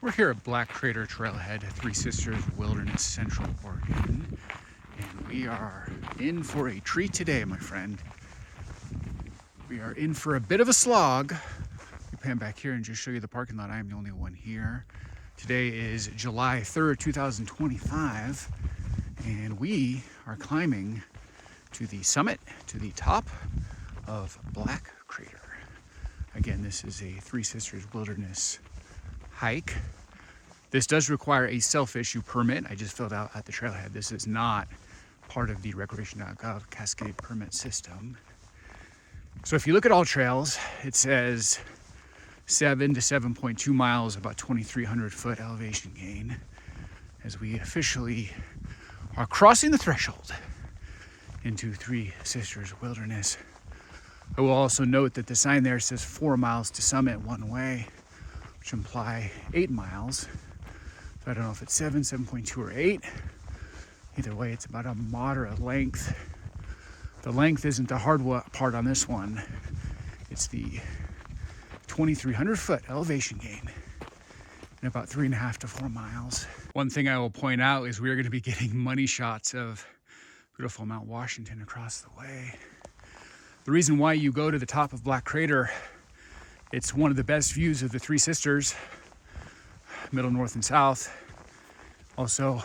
We're here at Black Crater Trailhead, Three Sisters Wilderness, Central Oregon. And we are in for a treat today, my friend. We are in for a bit of a slog. We pan back here and just show you the parking lot. I am the only one here. Today is July 3rd, 2025. And we are climbing to the summit, to the top of Black Crater. Again, this is a Three Sisters Wilderness hike. This does require a self-issue permit. I just filled out at the trailhead. This is not part of the Recreation.gov Cascade permit system. So if you look at AllTrails, it says 7 to 7.2 miles, about 2,300 foot elevation gain, as we officially are crossing the threshold into Three Sisters Wilderness. I will also note that the sign there says 4 miles to summit one way, which imply 8 miles. So I don't know if it's 7, 7.2, or 8. Either way, it's about a moderate length. The length isn't the hard part on this one. It's the 2,300 foot elevation gain in about 3.5 to 4 miles. One thing I will point out is we are going to be getting money shots of beautiful Mount Washington across the way. The reason why you go to the top of Black Crater, it's one of the best views of the Three Sisters, middle, north, and south. Also,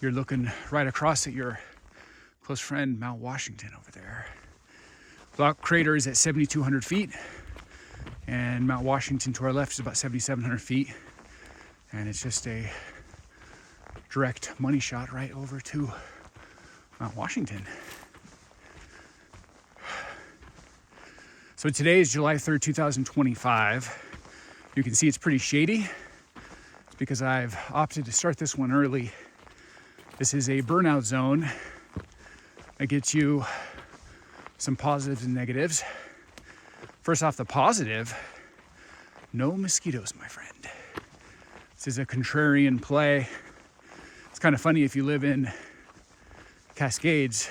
you're looking right across at your close friend, Mount Washington over there. Black Crater is at 7,200 feet, and Mount Washington to our left is about 7,700 feet. And it's just a direct money shot right over to Mount Washington. So today is July 3rd, 2025. You can see it's pretty shady. It's because I've opted to start this one early. This is a burnout zone that gets you some positives and negatives. First off, the positive, no mosquitoes, my friend. This is a contrarian play. It's kind of funny if you live in Cascades,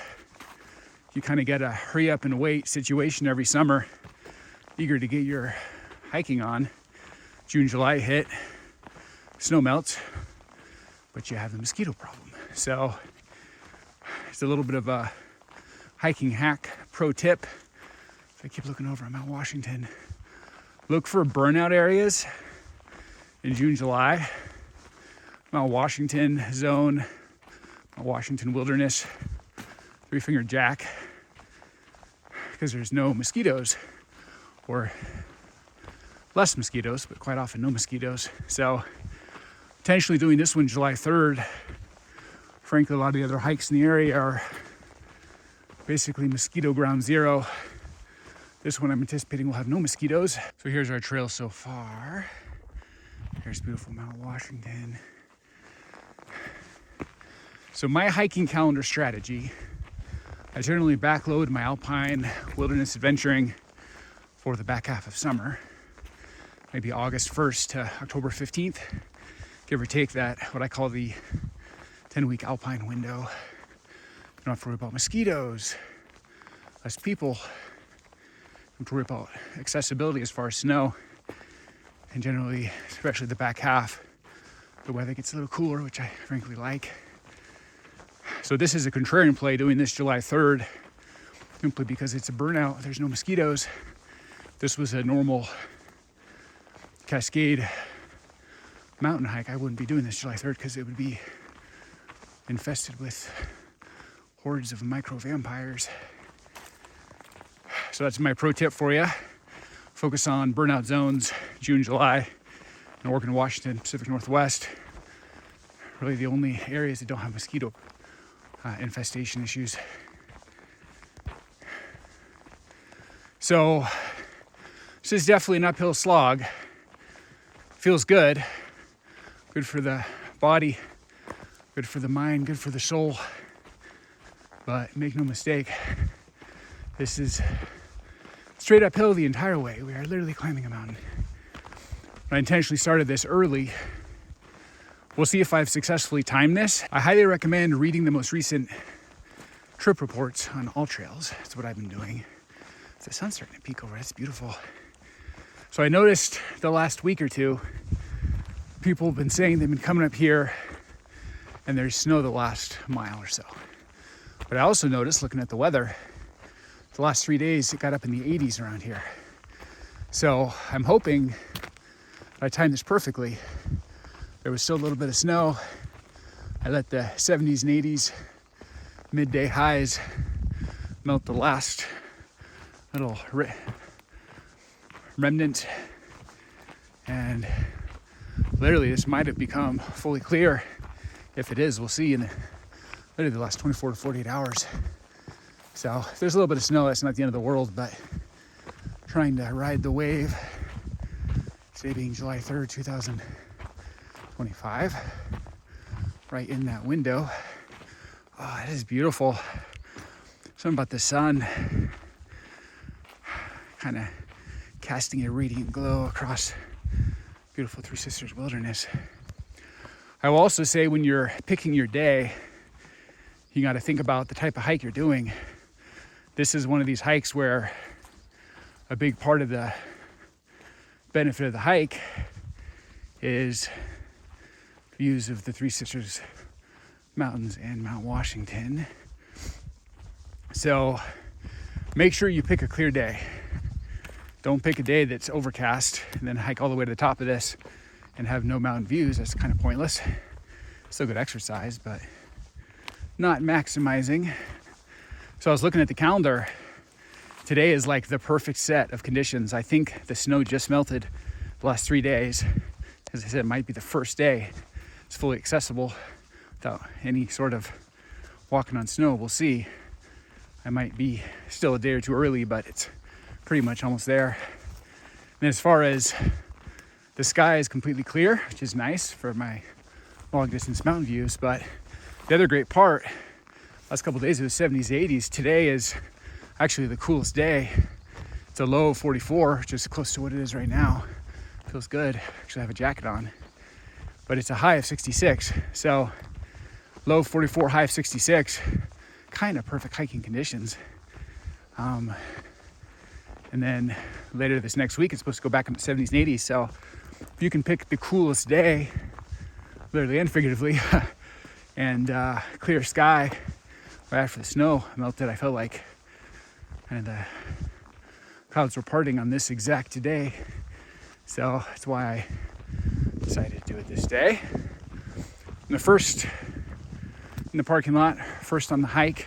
you kind of get a hurry up and wait situation every summer, eager to get your hiking on. June, July hit, snow melts, but you have the mosquito problem. So it's a little bit of a hiking hack pro tip. If I keep looking over at Mount Washington, look for burnout areas in June, July. Mount Washington zone, Mount Washington Wilderness, Three-Finger Jack, because there's no mosquitoes, or less mosquitoes, but quite often no mosquitoes. So potentially doing this one July 3rd. Frankly, a lot of the other hikes in the area are basically mosquito ground zero. This one I'm anticipating will have no mosquitoes. So here's our trail so far. Here's beautiful Mount Washington. So my hiking calendar strategy, I generally backload my Alpine wilderness adventuring for the back half of summer, maybe August 1st to October 15th, give or take that, what I call the 10-week Alpine window. You don't have to worry about mosquitoes, less people, don't have to worry about accessibility as far as snow, and generally, especially the back half, the weather gets a little cooler, which I frankly like. So this is a contrarian play, doing this July 3rd, simply because it's a burnout, there's no mosquitoes. This was a normal Cascade mountain hike, I wouldn't be doing this July 3rd because it would be infested with hordes of micro vampires. So that's my pro tip for you. Focus on burnout zones, June, July, in Oregon, Washington, Pacific Northwest. Really the only areas that don't have mosquito infestation issues. So this is definitely an uphill slog. Feels good. Good for the body, good for the mind, good for the soul. But make no mistake, this is straight uphill the entire way. We are literally climbing a mountain. I intentionally started this early. We'll see if I've successfully timed this. I highly recommend reading the most recent trip reports on AllTrails. That's what I've been doing. The sun's starting to peek over. It's beautiful. So I noticed the last week or two people have been saying they've been coming up here and there's snow the last mile or so. But I also noticed, looking at the weather, the last 3 days it got up in the 80s around here. So I'm hoping I timed this perfectly. There was still a little bit of snow. I let the 70s and 80s midday highs melt the last little remnant, and literally this might have become fully clear. If it is, we'll see in literally the last 24 to 48 hours. So if there's a little bit of snow, that's not the end of the world, but trying to ride the wave, today being July 3rd, 2025, right in that window. Oh, it is beautiful. Something about the sun kind of casting a radiant glow across beautiful Three Sisters wilderness. I will also say, when you're picking your day, you got to think about the type of hike you're doing. This is one of these hikes where a big part of the benefit of the hike is views of the Three Sisters Mountains and Mount Washington. So make sure you pick a clear day. Don't pick a day that's overcast and then hike all the way to the top of this and have no mountain views. That's kind of pointless. Still good exercise, but not maximizing. So I was looking at the calendar. Today is like the perfect set of conditions. I think the snow just melted the last 3 days. As I said, it might be the first day it's fully accessible without any sort of walking on snow. We'll see. I might be still a day or two early, but it's pretty much almost there. And as far as the sky is completely clear, which is nice for my long distance mountain views. But the other great part, last couple of days it was 70s, 80s. Today is actually the coolest day. It's a low of 44, which is close to what it is right now. Feels good. Actually, I have a jacket on, but it's a high of 66. So low of 44, high of 66, kind of perfect hiking conditions. And then later this next week, it's supposed to go back into 70s and 80s. So if you can pick the coolest day, literally and figuratively, and clear sky right after the snow melted, I felt like kind of the clouds were parting on this exact day. So that's why I decided to do it this day. And the first in the parking lot, first on the hike,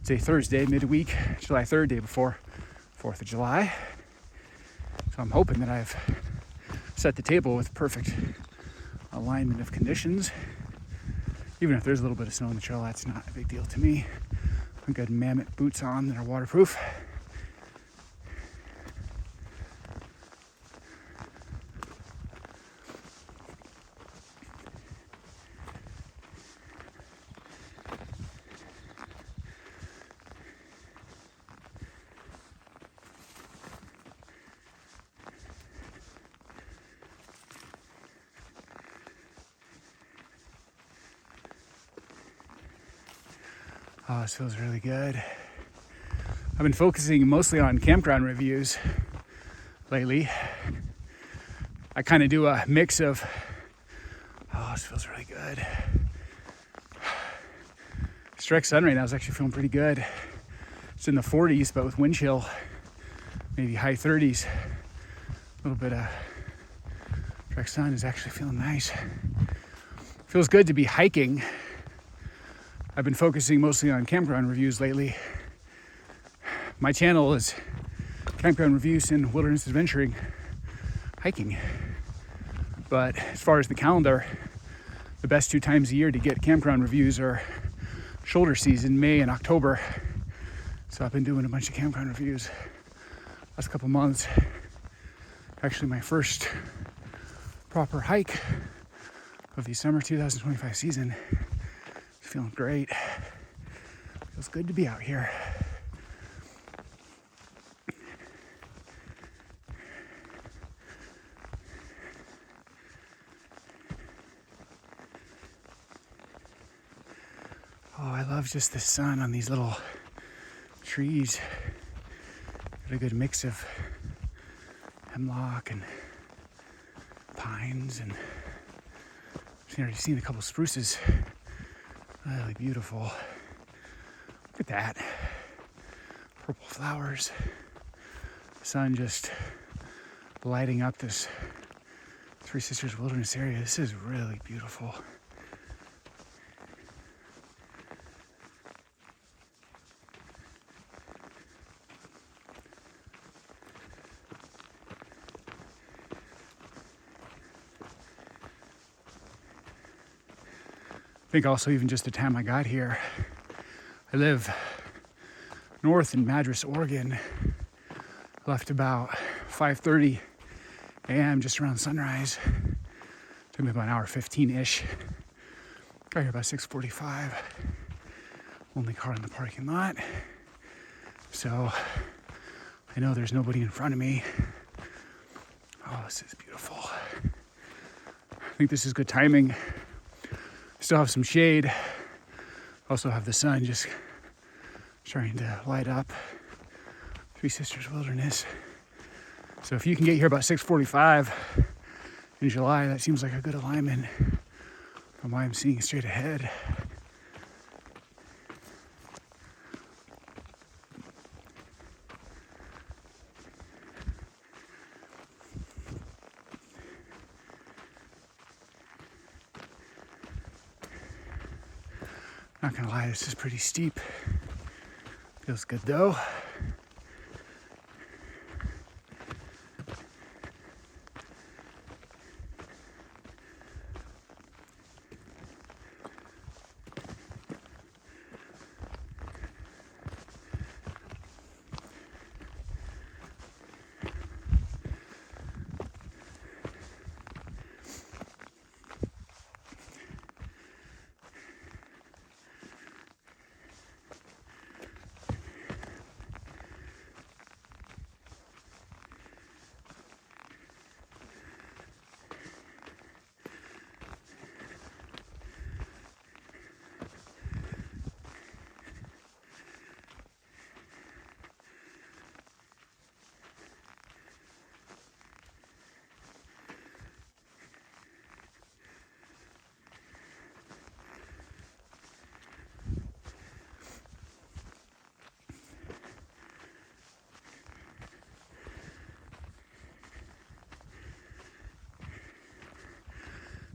it's a Thursday, midweek, July 3rd, day before 4th of July. So I'm hoping that I've set the table with perfect alignment of conditions. Even if there's a little bit of snow on the trail, that's not a big deal to me. I've got Mammut boots on that are waterproof. Oh, this feels really good. I've been focusing mostly on campground reviews lately. I kind of do a mix of, oh, this feels really good. Direct sun right now is actually feeling pretty good. It's in the 40s, but with wind chill, maybe high 30s. A little bit of direct sun is actually feeling nice. Feels good to be hiking. I've been focusing mostly on campground reviews lately. My channel is campground reviews and wilderness adventuring, hiking. But as far as the calendar, the best 2 times a year to get campground reviews are shoulder season, May and October. So I've been doing a bunch of campground reviews last couple months. Actually, my first proper hike of the summer 2025 season. Feeling great. Feels good to be out here. Oh, I love just the sun on these little trees. Got a good mix of hemlock and pines and already seen a couple spruces. Really beautiful. Look at that. Purple flowers. Sun just lighting up this Three Sisters Wilderness area. This is really beautiful. I think also even just the time I got here, I live north in Madras, Oregon. I left about 5:30 a.m. just around sunrise. Took me about an hour 15-ish. Got here about 6:45. Only car in the parking lot. So I know there's nobody in front of me. Oh, this is beautiful. I think this is good timing. Still have some shade. Also have the sun just starting to light up Three Sisters Wilderness. So if you can get here about 6:45 in July, that seems like a good alignment from why I'm seeing straight ahead. Not gonna lie, this is pretty steep. Feels good though.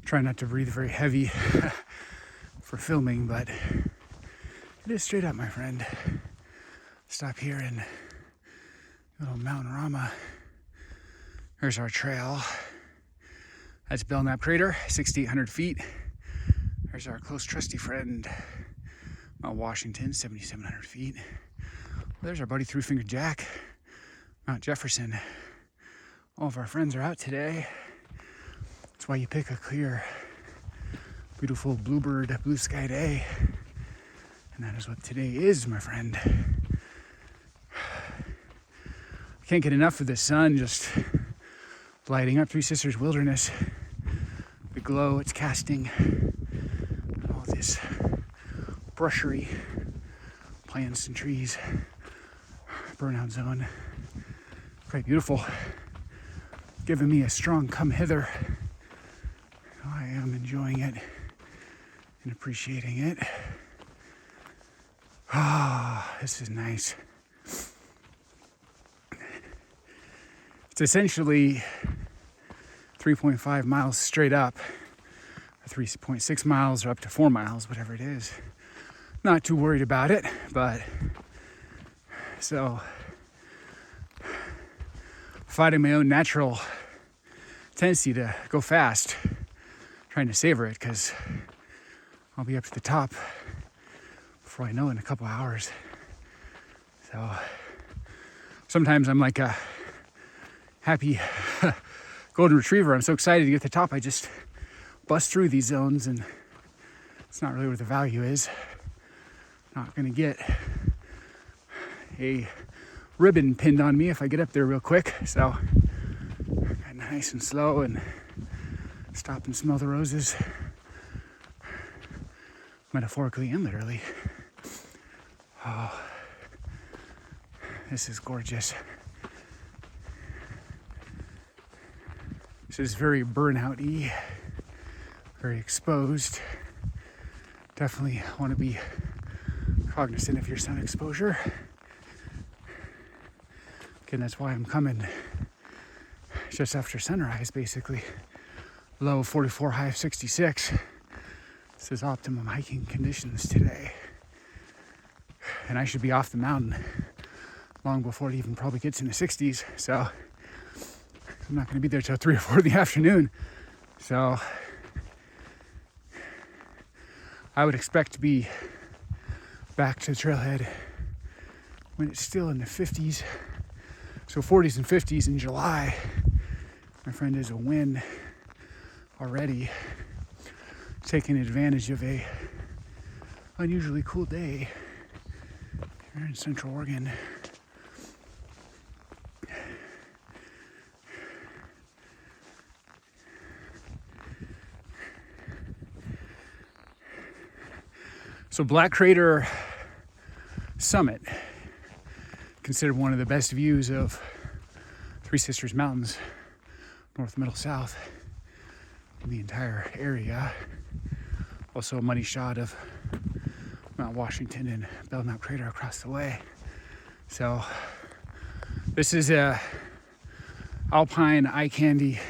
Try not to breathe very heavy for filming, but it is straight up, my friend. Stop here in little Panorama. Here's our trail. That's Belknap Crater, 6,800 feet. There's our close trusty friend, Mount Washington, 7,700 feet. There's our buddy Three Finger Jack, Mount Jefferson. All of our friends are out today. That's why you pick a clear, beautiful bluebird, blue sky day. And that is what today is, my friend. I can't get enough of the sun just lighting up Three Sisters Wilderness. The glow it's casting. All this brushery, plants and trees. Burnout zone. Quite beautiful. Giving me a strong come hither. I am enjoying it and appreciating it. Ah, this is nice. It's essentially 3.5 miles straight up, or 3.6 miles or up to 4 miles, whatever it is. Not too worried about it, but so fighting my own natural tendency to go fast. Trying to savor it because I'll be up to the top before I know it in a couple hours. So sometimes I'm like a happy golden retriever. I'm so excited to get to the top. I just bust through these zones and it's not really where the value is. Not gonna get a ribbon pinned on me if I get up there real quick. So got nice and slow and stop and smell the roses, metaphorically and literally. Oh, this is gorgeous. This is very burnout-y, very exposed. Definitely want to be cognizant of your sun exposure. Again, that's why I'm coming just after sunrise, basically. Low of 44, high of 66. This is optimum hiking conditions today. And I should be off the mountain long before it even probably gets in the 60s. So I'm not going to be there till 3 or 4 in the afternoon. So I would expect to be back to the trailhead when it's still in the 50s. So 40s and 50s in July. My friend, is a win already. Taking advantage of a unusually cool day here in Central Oregon. So Black Crater Summit, considered one of the best views of Three Sisters Mountains, north, middle, south, in the entire area. Also a money shot of Mount Washington and Burnout Crater across the way. So this is a alpine eye candy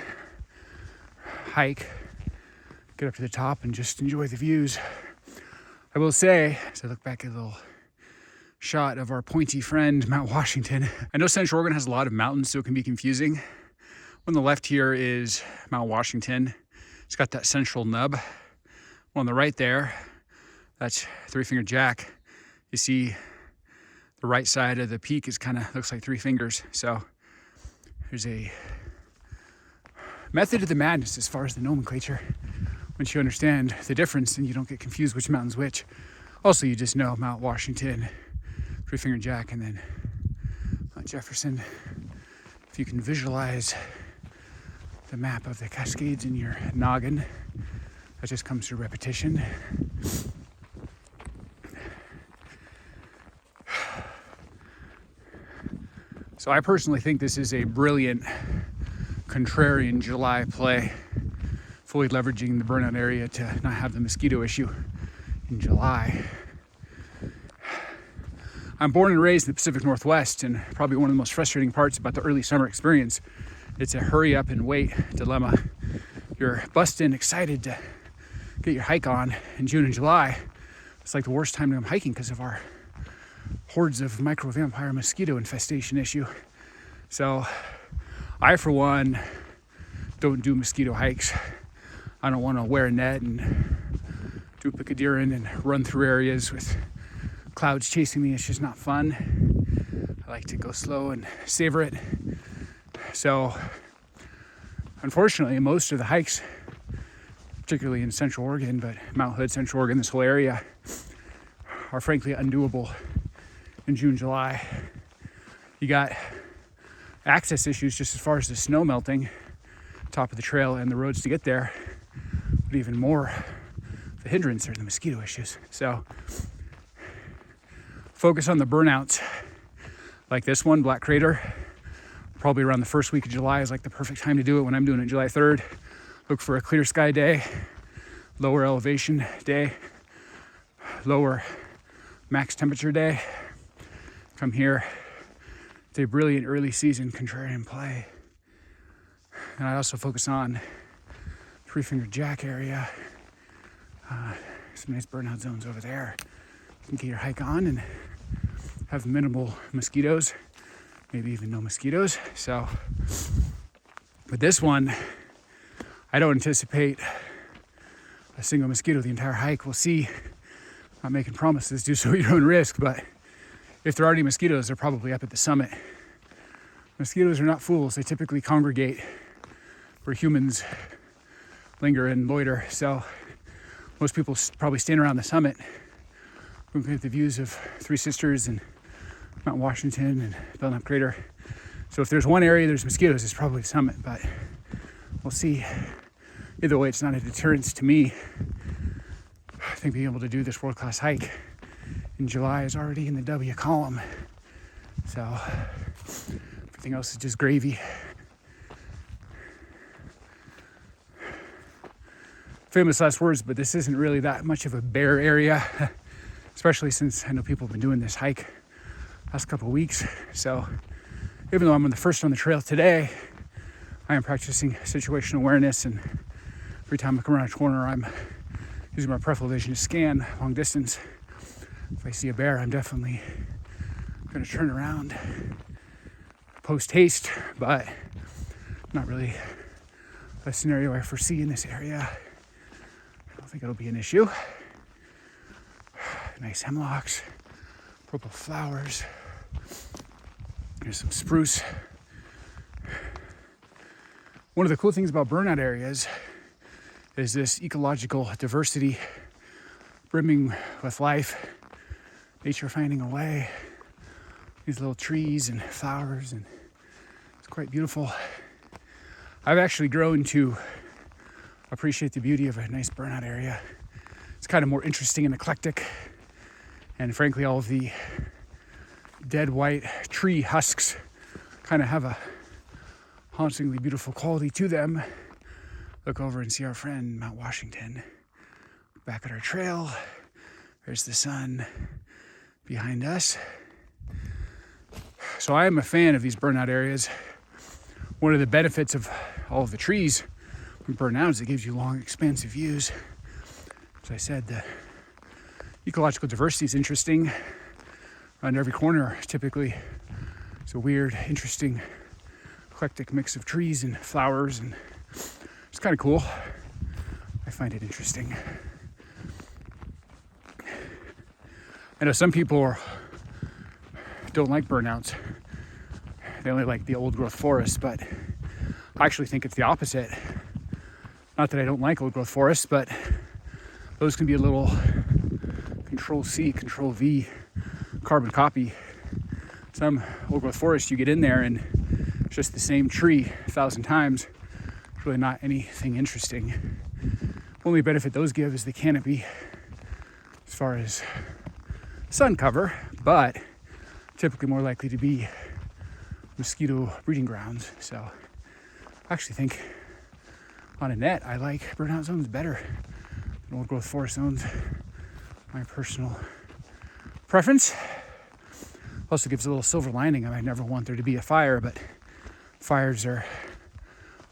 hike. Get up to the top and just enjoy the views. I will say, as I look back at a little shot of our pointy friend, Mount Washington. I know Central Oregon has a lot of mountains, so it can be confusing. On the left here is Mount Washington. It's got that central nub. On the right there, that's Three Finger Jack. You see the right side of the peak is kind of looks like three fingers. So there's a method of the madness as far as the nomenclature. Once you understand the difference, then you don't get confused which mountain's which. Also, you just know Mount Washington, Three Finger Jack, and then Mount Jefferson. If you can visualize the map of the Cascades in your noggin, that just comes through repetition. So I personally think this is a brilliant contrarian July play, fully leveraging the burnout area to not have the mosquito issue in July. I'm born and raised in the Pacific Northwest, and probably one of the most frustrating parts about the early summer experience, it's a hurry up and wait dilemma. You're busting excited to get your hike on in June and July. It's like the worst time to go hiking because of our hordes of micro vampire mosquito infestation issue. So I, for one, don't do mosquito hikes. I don't want to wear a net and do picadeering and run through areas with clouds chasing me. It's just not fun. I like to go slow and savor it. So unfortunately, most of the hikes, particularly in Central Oregon, but Mount Hood, Central Oregon, this whole area, are frankly undoable in June, July. You got access issues just as far as the snow melting, top of the trail and the roads to get there, but even more, the hindrance are the mosquito issues. So focus on the burnouts like this one, Black Crater. Probably around the first week of July is like the perfect time to do it. When I'm doing it July 3rd, look for a clear sky day, lower elevation day, lower max temperature day. Come here. It's a brilliant early season contrarian play. And I also focus on Three Finger Jack area. Some nice burnout zones over there. You can get your hike on and have minimal mosquitoes, maybe even no mosquitoes. So with this one, I don't anticipate a single mosquito the entire hike. We'll see. I'm not making promises, do so at your own risk, but if there are any mosquitoes, they're probably up at the summit. Mosquitoes are not fools. They typically congregate where humans linger and loiter. So most people probably stand around the summit looking at the views of Three Sisters and Mount Washington and Burnout Crater. So if there's one area there's mosquitoes, it's probably the summit, but we'll see. Either way, it's not a deterrence to me. I think being able to do this world-class hike in July is already in the W column. So everything else is just gravy. famous last words, but this isn't really that much of a bear area, especially since I know people have been doing this hike last couple of weeks. So even though I'm the first on the trail today, I am practicing situational awareness, and every time I come around a corner, I'm using my peripheral vision to scan long distance. If I see a bear, I'm definitely going to turn around post haste, but not really a scenario I foresee in this area. I don't think it'll be an issue. Nice hemlocks, purple flowers. There's some spruce. One of the cool things about burnout areas is this ecological diversity, brimming with life, nature finding a way, these little trees and flowers, and it's quite beautiful. I've actually grown to appreciate the beauty of a nice burnout area. It's kind of more interesting and eclectic, and frankly, all of the dead white tree husks kind of have a hauntingly beautiful quality to them. Look over and see our friend Mount Washington back at our trail. There's the sun behind us. So I am a fan of these burnout areas. One of the benefits of all of the trees from burnout is it gives you long, expansive views. As I said, the ecological diversity is interesting. Around every corner, typically, it's a weird, interesting, eclectic mix of trees and flowers, and it's kind of cool. I find it interesting. I know some people don't like burnouts. They only like the old growth forest, but I actually think it's the opposite. Not that I don't like old growth forests, but those can be a little Control-C, Control-V carbon copy. Some old growth forest, you get in there and it's just the same tree 1,000 times. It's really not anything interesting. Only benefit those give is the canopy as far as sun cover, but typically more likely to be mosquito breeding grounds. So I actually think on a net, I like burnout zones better than old growth forest zones. My personal preference. Also gives a little silver lining. I might never want there to be a fire, but fires are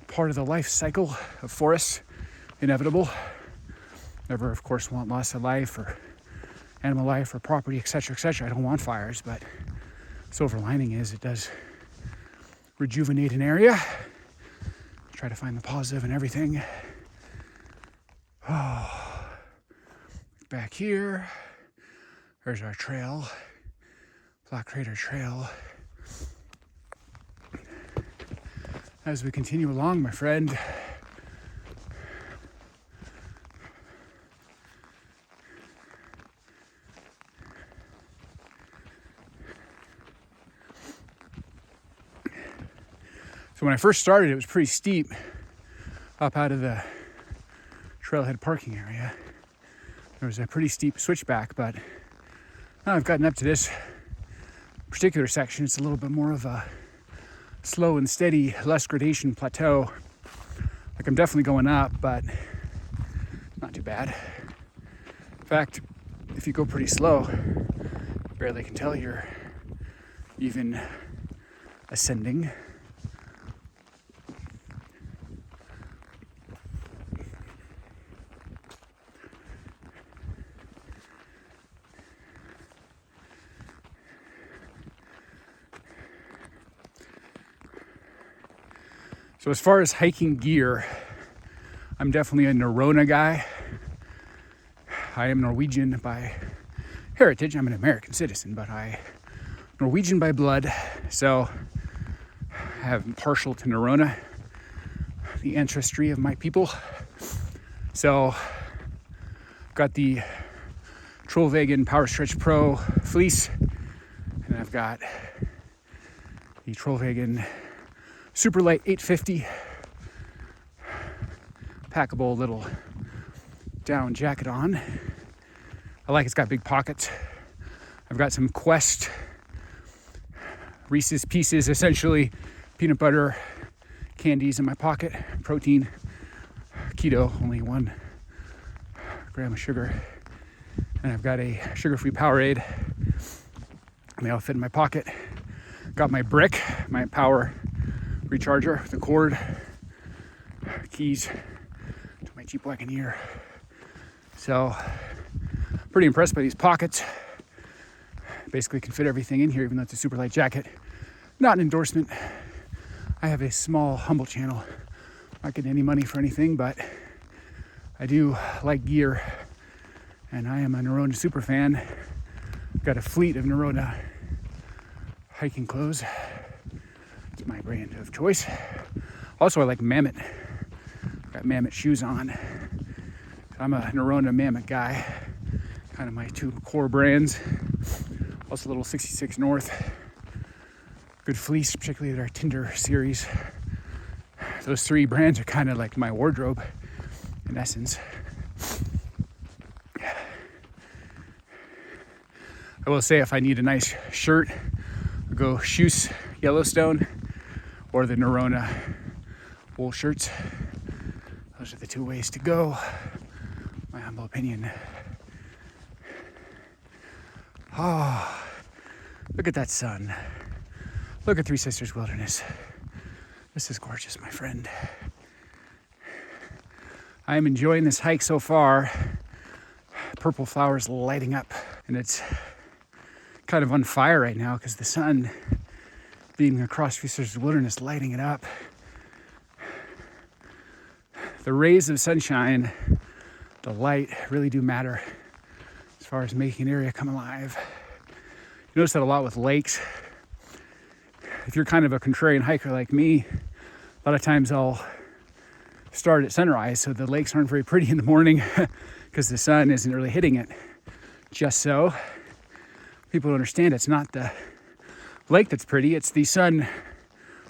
part of the life cycle of forests, inevitable. Never, of course, want loss of life or animal life or property, etc., etc. I don't want fires, but silver lining is it does rejuvenate an area. Try to find the positive in everything. Oh. Back here, there's our trail, Black Crater Trail. As we continue along, my friend, so when I first started, it was pretty steep up out of the Trailhead parking area. There was a pretty steep switchback, but now I've gotten up to this particular section. It's a little bit more of a slow and steady, less gradation plateau. Like I'm definitely going up, but not too bad. In fact, if you go pretty slow, you barely can tell you're even ascending. So as far as hiking gear, I'm definitely a Norrona guy. I am Norwegian by heritage. I'm an American citizen, but I'm Norwegian by blood. So I'm partial to Norrona, the ancestry of my people. So I've got the Trollvägen Power Stretch Pro fleece, and I've got the Trollvägen Super Light 850 packable little down jacket on. I like it's got big pockets. I've got some Quest Reese's Pieces, essentially peanut butter candies in my pocket. Protein, keto, only one gram of sugar. And I've got a sugar-free Powerade. They all fit in my pocket. Got my brick, my power recharger, the cord, keys to my Jeep Wagoneer. So, pretty impressed by these pockets. Basically can fit everything in here, even though it's a super light jacket. Not an endorsement. I have a small, humble channel. Not getting any money for anything, but I do like gear. And I am a Norrona super fan. Got a fleet of Norrona hiking clothes. It's my brand of choice. Also, I like Mammut. Got Mammut shoes on. I'm a Norrona Mammut guy. Kind of my two core brands. Also, a little 66 North. Good fleece, particularly their Tinder series. Those three brands are kind of like my wardrobe, in essence. I will say if I need a nice shirt, I'll go Shoes Yellowstone or the Norrona wool shirts. Those are the two ways to go, my humble opinion. Oh, look at that sun. Look at Three Sisters Wilderness. This is gorgeous, my friend. I am enjoying this hike so far. Purple flowers lighting up, and it's kind of on fire right now because the sun beaming across Three Sisters Wilderness, lighting it up. The rays of sunshine, the light really do matter as far as making an area come alive. You notice that a lot with lakes. If you're kind of a contrarian hiker like me, a lot of times I'll start at sunrise, so the lakes aren't very pretty in the morning because the sun isn't really hitting it. Just so. People don't understand it's not the lake that's pretty, it's the sun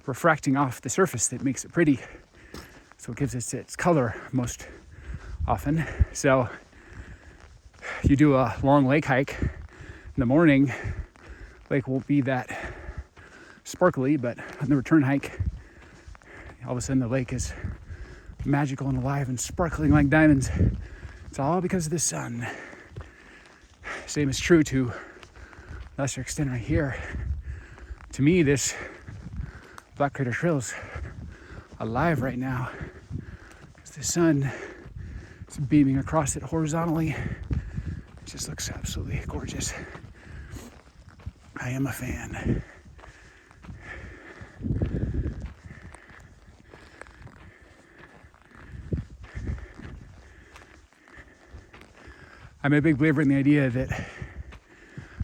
refracting off the surface that makes it pretty. So it gives it its color most often. So you do a long lake hike in the morning, lake won't be that sparkly, but on the return hike, all of a sudden the lake is magical and alive and sparkling like diamonds. It's all because of the sun. Same is true to lesser extent right here. To me, this Black Crater Trail is alive right now because the sun is beaming across it horizontally. It just looks absolutely gorgeous. I am a fan. I'm a big believer in the idea that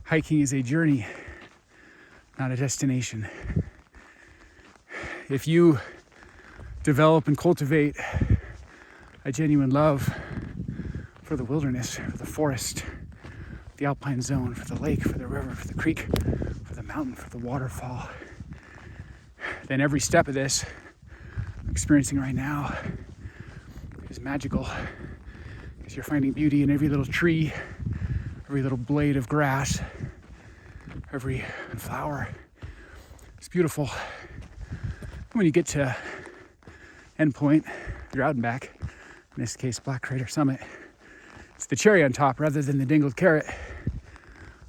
hiking is a journey, not a destination. If you develop and cultivate a genuine love for the wilderness, for the forest, the alpine zone, for the lake, for the river, for the creek, for the mountain, for the waterfall, then every step of this I'm experiencing right now is magical, because you're finding beauty in every little tree, every little blade of grass, every flower. It's beautiful. When you get to end point, you're out and back, in this case Black Crater Summit, it's the cherry on top rather than the dingled carrot.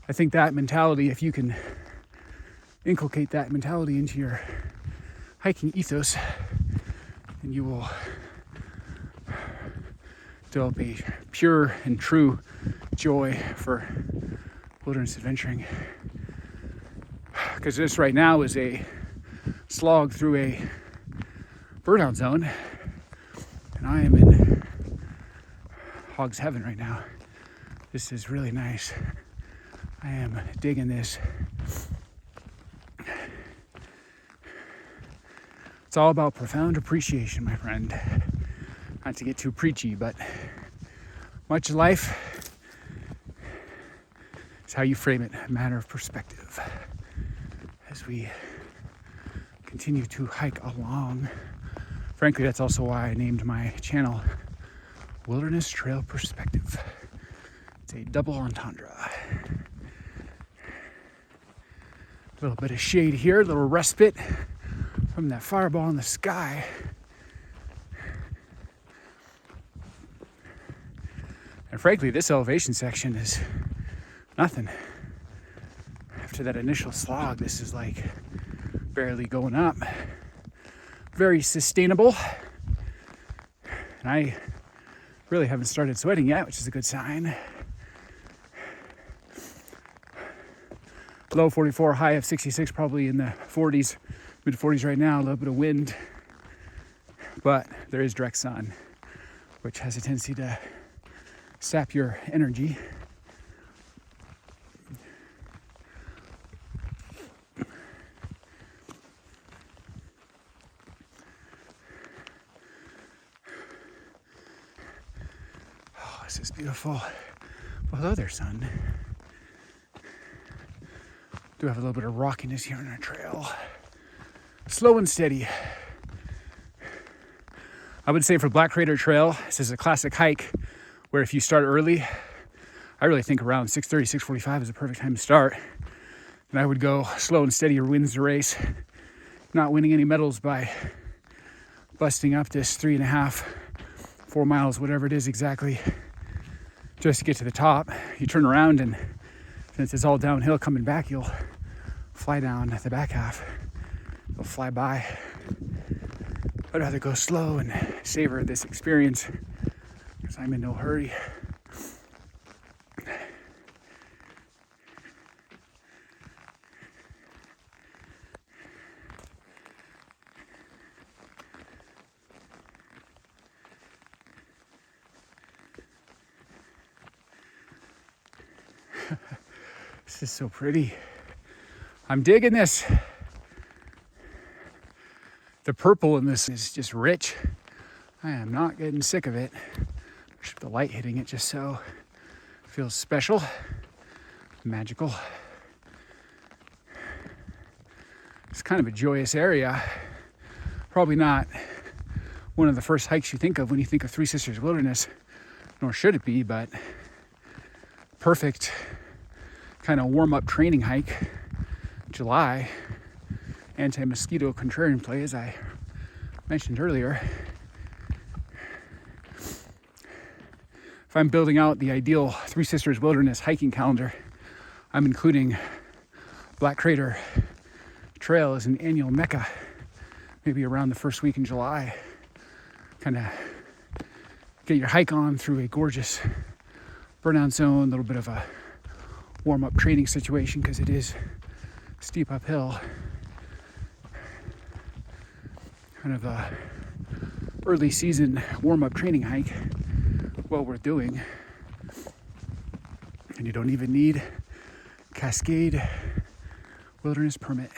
I think that mentality, if you can inculcate that mentality into your hiking ethos, then you will develop a pure and true joy for wilderness adventuring. Because this right now is a slog through a burnout zone, and I am in hog's heaven right now. This is really nice. I am digging this. It's all about profound appreciation, my friend. Not to get too preachy, but much life is how you frame it, a matter of perspective. As we continue to hike along. Frankly, that's also why I named my channel Wilderness Trail Perspective. It's a double entendre. A little bit of shade here, a little respite from that fireball in the sky. And frankly, this elevation section is nothing. After that initial slog, this is like barely going up. Very sustainable. And I really haven't started sweating yet, which is a good sign. Low 44, high of 66, probably in the 40s, mid 40s right now, a little bit of wind. But there is direct sun, which has a tendency to sap your energy. Oh, this is beautiful. Well, hello there, sun. Do have a little bit of rockiness here on our trail. Slow and steady. I would say for Black Crater Trail, this is a classic hike where if you start early, I really think around 6:30, 6:45 is a perfect time to start. And I would go slow and steady or wins the race. Not winning any medals by busting up this 3.5, 4 miles, whatever it is exactly, just to get to the top. You turn around and since it's all downhill coming back, you'll fly down at the back half. You'll fly by. I'd rather go slow and savor this experience because I'm in no hurry. This is so pretty. I'm digging this. The purple in this is just rich. I am not getting sick of it. The light hitting it just so feels special, magical. It's kind of a joyous area. Probably not one of the first hikes you think of when you think of Three Sisters Wilderness, nor should it be, but perfect kind of warm-up training hike. July, anti-mosquito contrarian play, as I mentioned earlier. If I'm building out the ideal Three Sisters Wilderness hiking calendar, I'm including Black Crater Trail as an annual mecca, maybe around the first week in July. Kind of get your hike on through a gorgeous burnout zone, a little bit of a warm-up training situation because it is steep uphill. Kind of a early season warm-up training hike, well worth doing. And you don't even need Cascade Wilderness permit.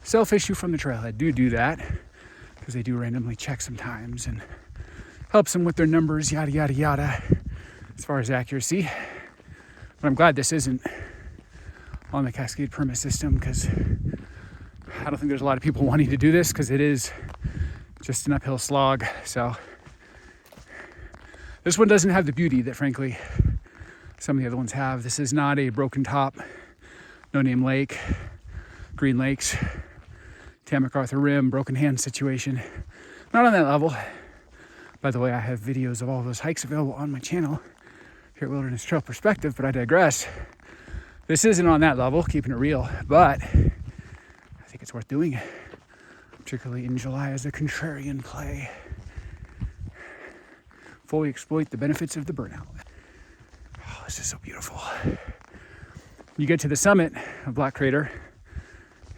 Self-issue from the Trailhead. Do that because they do randomly check sometimes and helps them with their numbers, yada yada yada, as far as accuracy. But I'm glad this isn't on the Cascade permit system because I don't think there's a lot of people wanting to do this because it is just an uphill slog. So this one doesn't have the beauty that frankly some of the other ones have. This is not a broken top, no name lake, Green Lakes, Tam MacArthur Rim, broken hand situation. Not on that level. By the way, I have videos of all those hikes available on my channel here at Wilderness Trail Perspective, but I digress. This isn't on that level, keeping it real, but I think it's worth doing, particularly in July as a contrarian play. Fully exploit the benefits of the burnout. Oh, this is so beautiful. You get to the summit of Black Crater,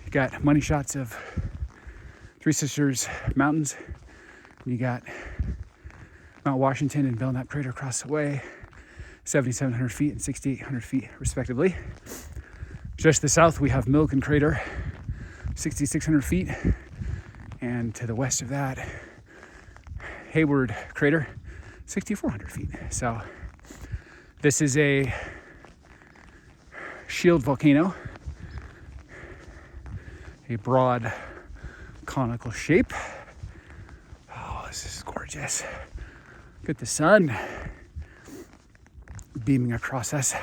you got money shots of Three Sisters Mountains. You got Mount Washington and Belknap Crater across the way, 7,700 feet and 6,800 feet respectively. Just to the south we have Milliken Crater, 6,600 feet, and to the west of that, Hayward Crater, 6,400 feet. So this is a shield volcano, a broad conical shape. Oh, this is gorgeous. Look at the sun beaming across us.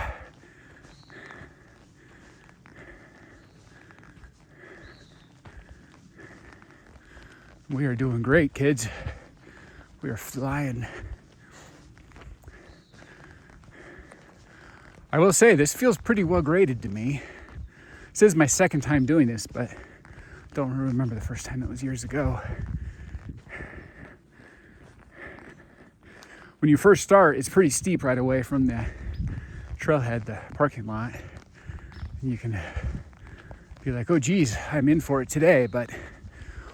We are doing great, kids. We are flying. I will say this feels pretty well graded to me. This is my second time doing this, but don't remember the first time. That was years ago. When you first start, it's pretty steep right away from the trailhead, the parking lot. And you can be like, oh geez, I'm in for it today. But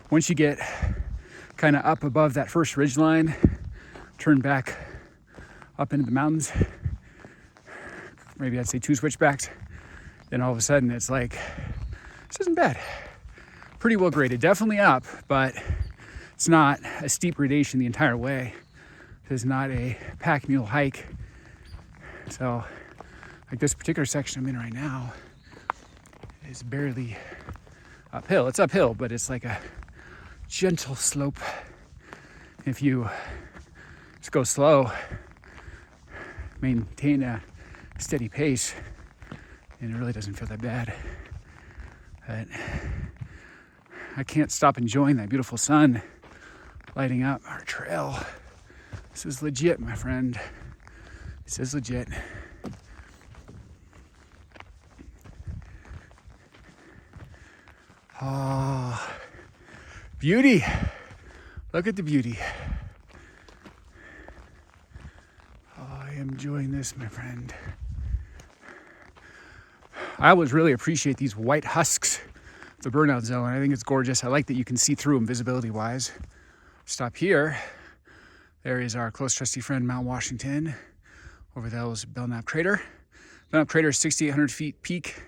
once you get kind of up above that first ridge line, turn back up into the mountains, maybe I'd say 2 switchbacks, then all of a sudden it's like, this isn't bad. Pretty well graded, definitely up, but it's not a steep gradation the entire way. It's not a pack mule hike. So like this particular section I'm in right now is barely uphill. It's uphill, but it's like a gentle slope. If you just go slow, maintain a steady pace, and it really doesn't feel that bad. But I can't stop enjoying that beautiful sun lighting up our trail. This is legit, my friend. This is legit. Oh, beauty. Look at the beauty. Oh, I am enjoying this, my friend. I always really appreciate these white husks, the burnout zone. I think it's gorgeous. I like that you can see through them visibility wise. Stop here. There is our close trusty friend, Mount Washington. Over there is Belknap Crater. Belknap Crater is 6,800 feet peak.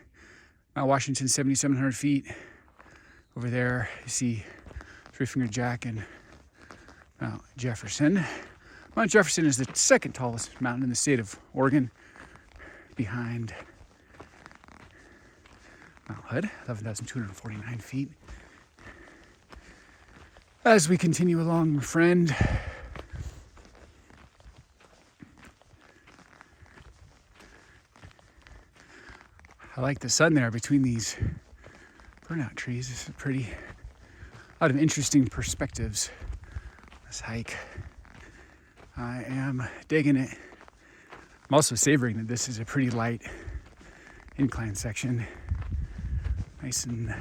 Mount Washington, 7,700 feet. Over there, you see Three Finger Jack and Mount Jefferson. Mount Jefferson is the second tallest mountain in the state of Oregon, behind Mount Hood, 11,249 feet. As we continue along, my friend, I like the sun there between these burnout trees. This is a lot of interesting perspectives. This hike, I am digging it. I'm also savoring that this is a pretty light incline section. Nice and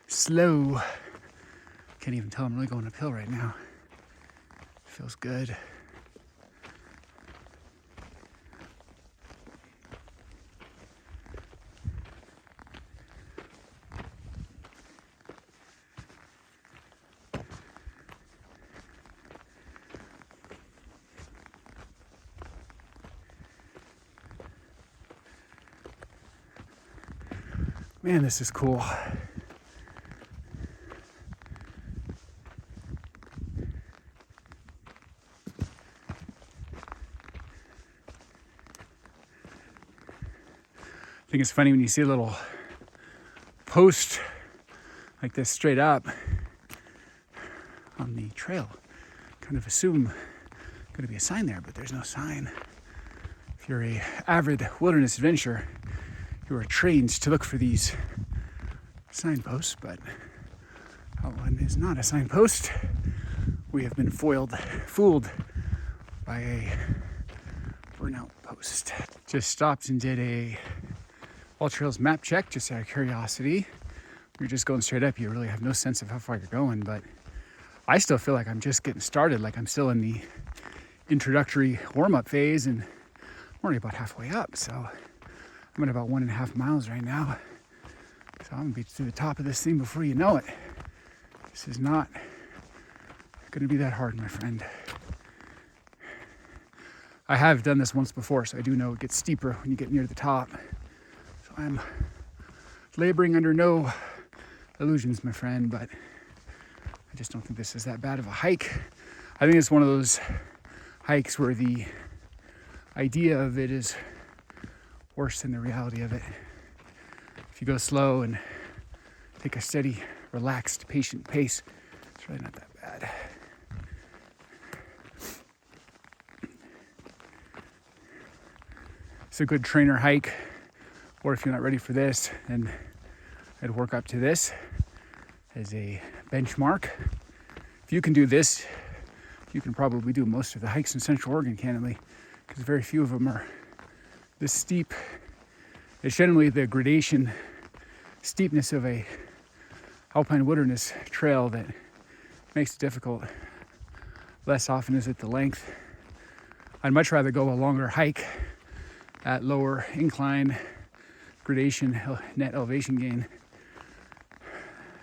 slow. Can't even tell I'm really going uphill right now. Feels good. Man, this is cool. I think it's funny when you see a little post like this straight up on the trail. Kind of assume going to be a sign there, but there's no sign. If you're a avid wilderness adventurer, you are trained to look for these signposts, but that one is not a signpost. We have been fooled by a burnout post. Just stopped and did a AllTrails map check, just out of curiosity. You're just going straight up, you really have no sense of how far you're going, but I still feel like I'm just getting started, like I'm still in the introductory warm-up phase, and I'm already about halfway up, so I'm at about 1.5 miles right now. So I'm gonna be to the top of this thing before you know it. This is not gonna be that hard, my friend. I have done this once before, so I do know it gets steeper when you get near the top. So I'm laboring under no illusions, my friend, but I just don't think this is that bad of a hike. I think it's one of those hikes where the idea of it is worse than the reality of it. If you go slow and take a steady, relaxed, patient pace, it's really not that bad. It's a good trainer hike, or if you're not ready for this, then I'd work up to this as a benchmark. If you can do this, you can probably do most of the hikes in Central Oregon, candidly, because very few of them are the steep, it's generally the gradation steepness of a alpine wilderness trail that makes it difficult. Less often is it the length. I'd much rather go a longer hike at lower incline gradation net elevation gain.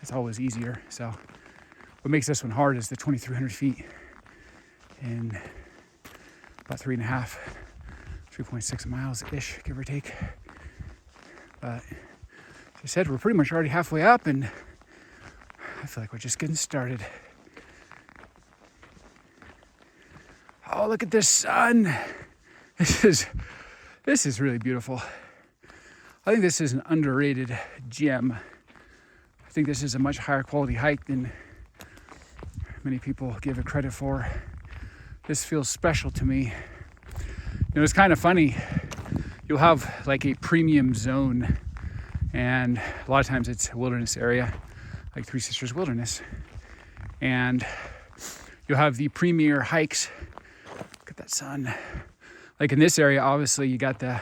It's always easier. So what makes this one hard is the 2,300 feet in about 3.6 miles-ish, give or take. But as I said, we're pretty much already halfway up, and I feel like we're just getting started. Oh, look at this sun. This is really beautiful. I think this is an underrated gem. I think this is a much higher quality hike than many people give it credit for. This feels special to me. You know, it's kind of funny. You'll have like a premium zone, and a lot of times it's a wilderness area, like Three Sisters Wilderness. And you'll have the premier hikes. Look at that sun. Like in this area, obviously you got the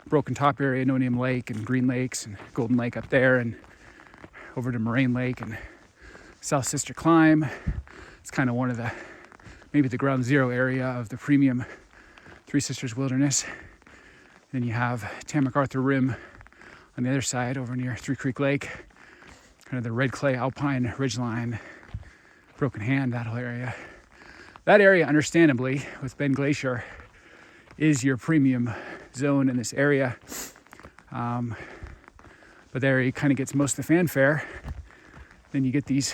Broken Top area, Nonium Lake and Green Lakes and Golden Lake up there, and over to Moraine Lake and South Sister Climb. It's kind of one of the, maybe the ground zero area of the premium Three Sisters Wilderness. Then you have Tam MacArthur Rim on the other side over near Three Creek Lake, kind of the red clay alpine ridgeline, Broken Hand, that whole area. That area, understandably, with Bend Glacier, is your premium zone in this area. But there it kind of gets most of the fanfare. Then you get these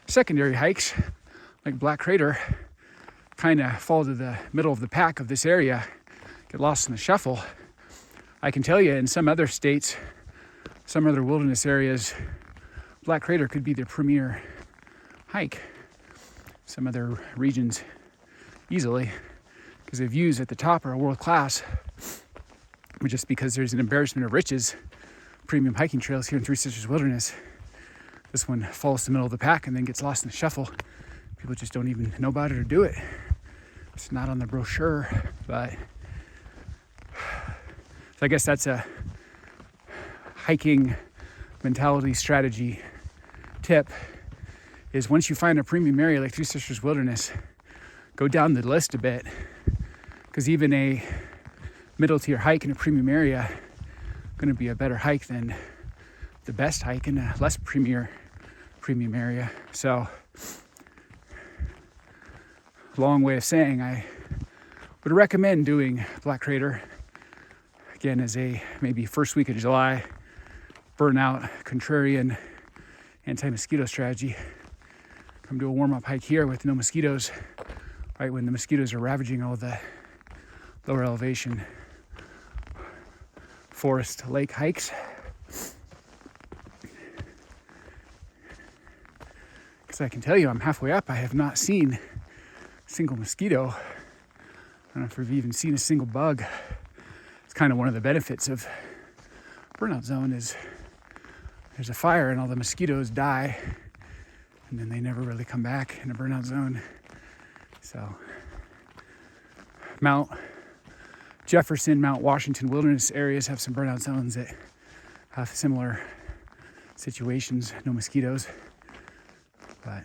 secondary hikes, like Black Crater, kind of fall to the middle of the pack of this area, get lost in the shuffle. I can tell you in some other states, some other wilderness areas, Black Crater could be the premier hike. Some other regions easily, because the views at the top are world class. But just because there's an embarrassment of riches, premium hiking trails here in Three Sisters Wilderness, this one falls to the middle of the pack and then gets lost in the shuffle. People just don't even know about it or do it. It's not on the brochure, but so I guess that's a hiking mentality strategy tip, is once you find a premium area like Three Sisters Wilderness, go down the list a bit, because even a middle tier hike in a premium area going to be a better hike than the best hike in a less premium area. So long way of saying I would recommend doing Black Crater again as a maybe first week of July burnout, contrarian, anti-mosquito strategy. Come do a warm-up hike here with no mosquitoes, right when the mosquitoes are ravaging all the lower elevation forest lake hikes. Because I can tell you, I'm halfway up, I have not seen a single mosquito. I don't know if we've even seen a single bug. It's kind of one of the benefits of burnout zone is there's a fire and all the mosquitoes die, and then they never really come back in a burnout zone. So Mount Jefferson, Mount Washington wilderness areas have some burnout zones that have similar situations, no mosquitoes. But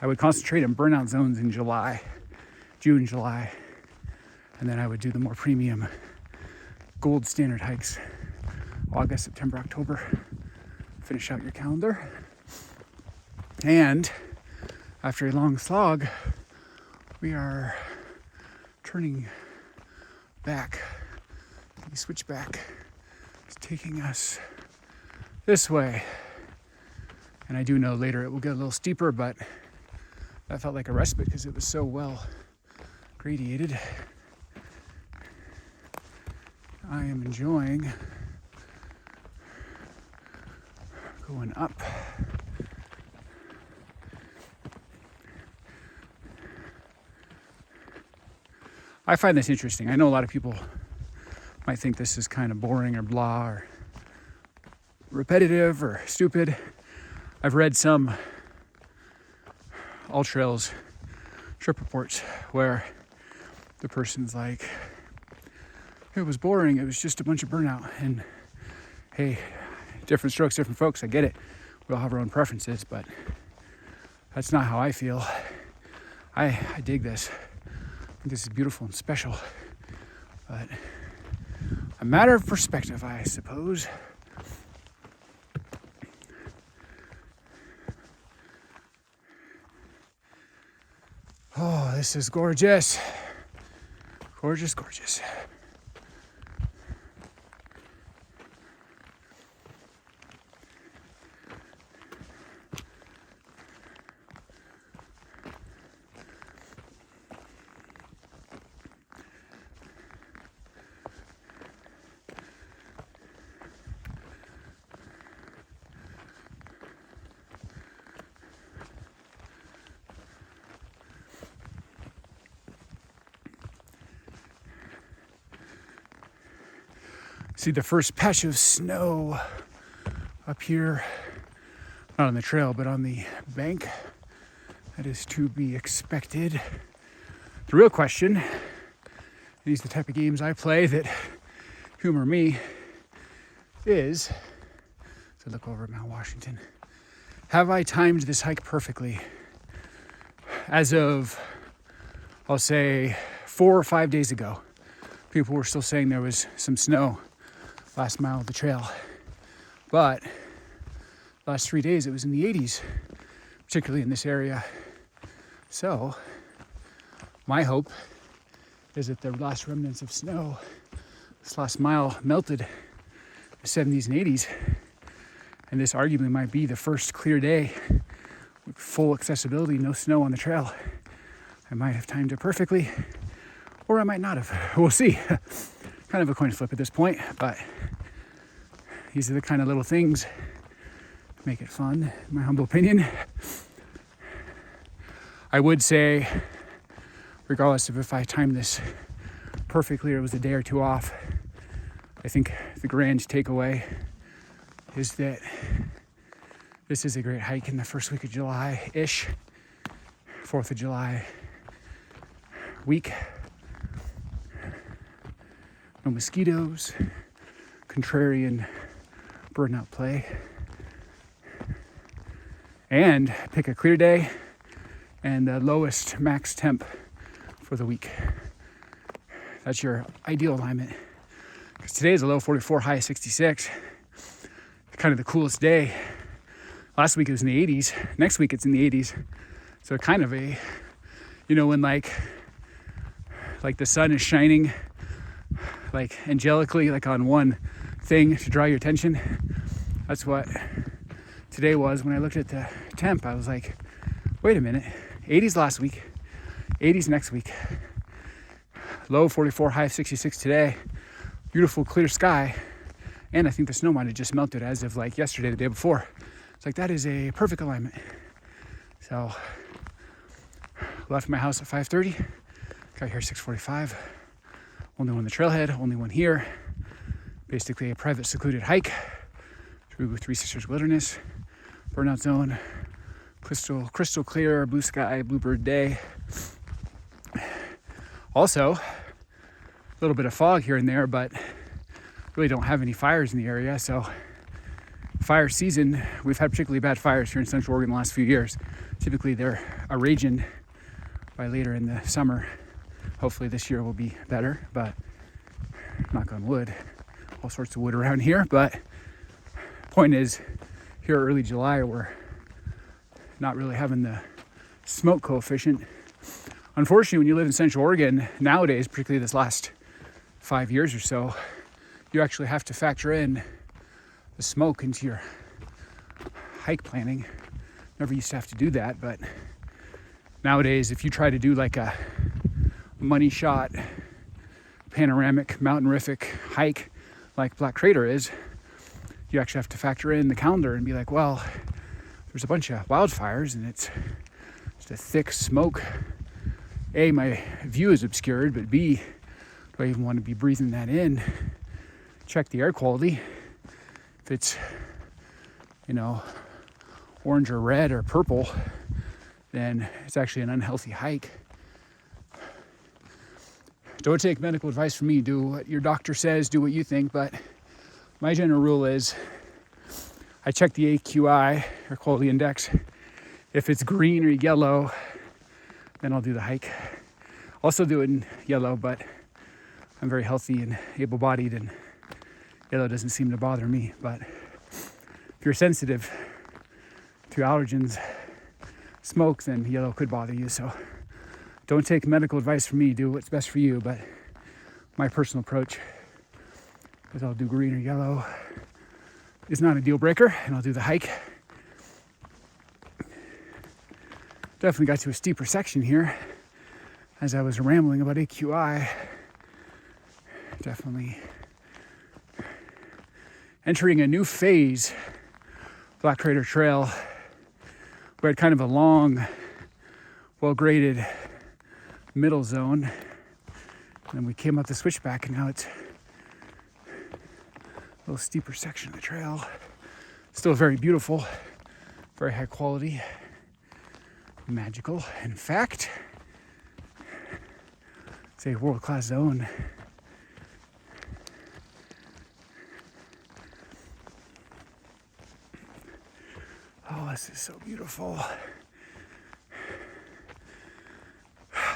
I would concentrate on burnout zones in June, July, and then I would do the more premium gold standard hikes, August, September, October. Finish out your calendar. And after a long slog, we are turning back. The switchback is taking us this way. And I do know later it will get a little steeper, but that felt like a respite because it was so well gradiated. I am enjoying going up. I find this interesting. I know a lot of people might think this is kind of boring or blah or repetitive or stupid. I've read some AllTrails trip reports where the person's like, it was boring. It was just a bunch of burnout. And hey, different strokes, different folks. I get it. We all have our own preferences, but that's not how I feel. I dig this. I think this is beautiful and special. But a matter of perspective, I suppose. Oh, this is gorgeous. Gorgeous, gorgeous. See the first patch of snow up here, not on the trail, but on the bank. That is to be expected. The real question, these are the type of games I play that humor me, is, so look over at Mount Washington, have I timed this hike perfectly? As of, I'll say, 4 or 5 days ago, people were still saying there was some snow last mile of the trail, but last 3 days it was in the 80s, particularly in this area. So my hope is that the last remnants of snow, this last mile, melted in the 70s and 80s, and this arguably might be the first clear day with full accessibility, no snow on the trail. I might have timed it perfectly, or I might not have. We'll see. Kind of a coin flip at this point, but these are the kind of little things that make it fun, in my humble opinion. I would say, regardless of if I timed this perfectly or it was a day or two off, I think the grand takeaway is that this is a great hike in the first week of July-ish, 4th of July week. No mosquitoes, contrarian burnout play, and pick a clear day and the lowest max temp for the week. That's your ideal alignment. Because today is a low 44, high 66. Kind of the coolest day. Last week it was in the 80s. Next week it's in the 80s. So kind of a, when like the sun is shining like angelically, like on one thing to draw your attention. That's what today was. When I looked at the temp, I was like, wait a minute, 80s last week, 80s next week, low 44, high 66 today, beautiful clear sky, and I think the snow might have just melted as of like yesterday, the day before. It's like, that is a perfect alignment. So left my house at 5:30, got here at 6:45. Only one on the trailhead, only one here. Basically a private secluded hike through Three Sisters Wilderness, burnout zone, crystal clear, blue sky, bluebird day. Also, a little bit of fog here and there, but really don't have any fires in the area. So fire season, we've had particularly bad fires here in Central Oregon the last few years. Typically they're a raging by later in the summer. Hopefully this year will be better, but knock on wood, all sorts of wood around here. But point is, here early July, we're not really having the smoke coefficient. Unfortunately, when you live in Central Oregon nowadays, particularly this last 5 years or so, you actually have to factor in the smoke into your hike planning. Never used to have to do that, but nowadays, if you try to do like a money shot, panoramic, mountainific hike like Black Crater is, you actually have to factor in the calendar and be like, well, there's a bunch of wildfires and it's just a thick smoke. A, my view is obscured, but B, do I even want to be breathing that in? Check the air quality. If it's, orange or red or purple, then it's actually an unhealthy hike. don't take medical advice from me. Do what your doctor says, do what you think. But my general rule is I check the AQI, or quality index. If it's green or yellow, then I'll do the hike. Also do it in yellow, but I'm very healthy and able-bodied, and yellow doesn't seem to bother me. But if you're sensitive to allergens, smoke, then yellow could bother you. So don't take medical advice from me. Do what's best for you. But my personal approach is I'll do green or yellow. It's not a deal breaker, and I'll do the hike. Definitely got to a steeper section here as I was rambling about AQI. Definitely entering a new phase. Black Crater Trail. We had kind of a long, well-graded middle zone. And then we came up the switchback, and now it's a little steeper section of the trail. Still very beautiful, very high quality, magical. In fact, it's a world-class zone. Oh, this is so beautiful.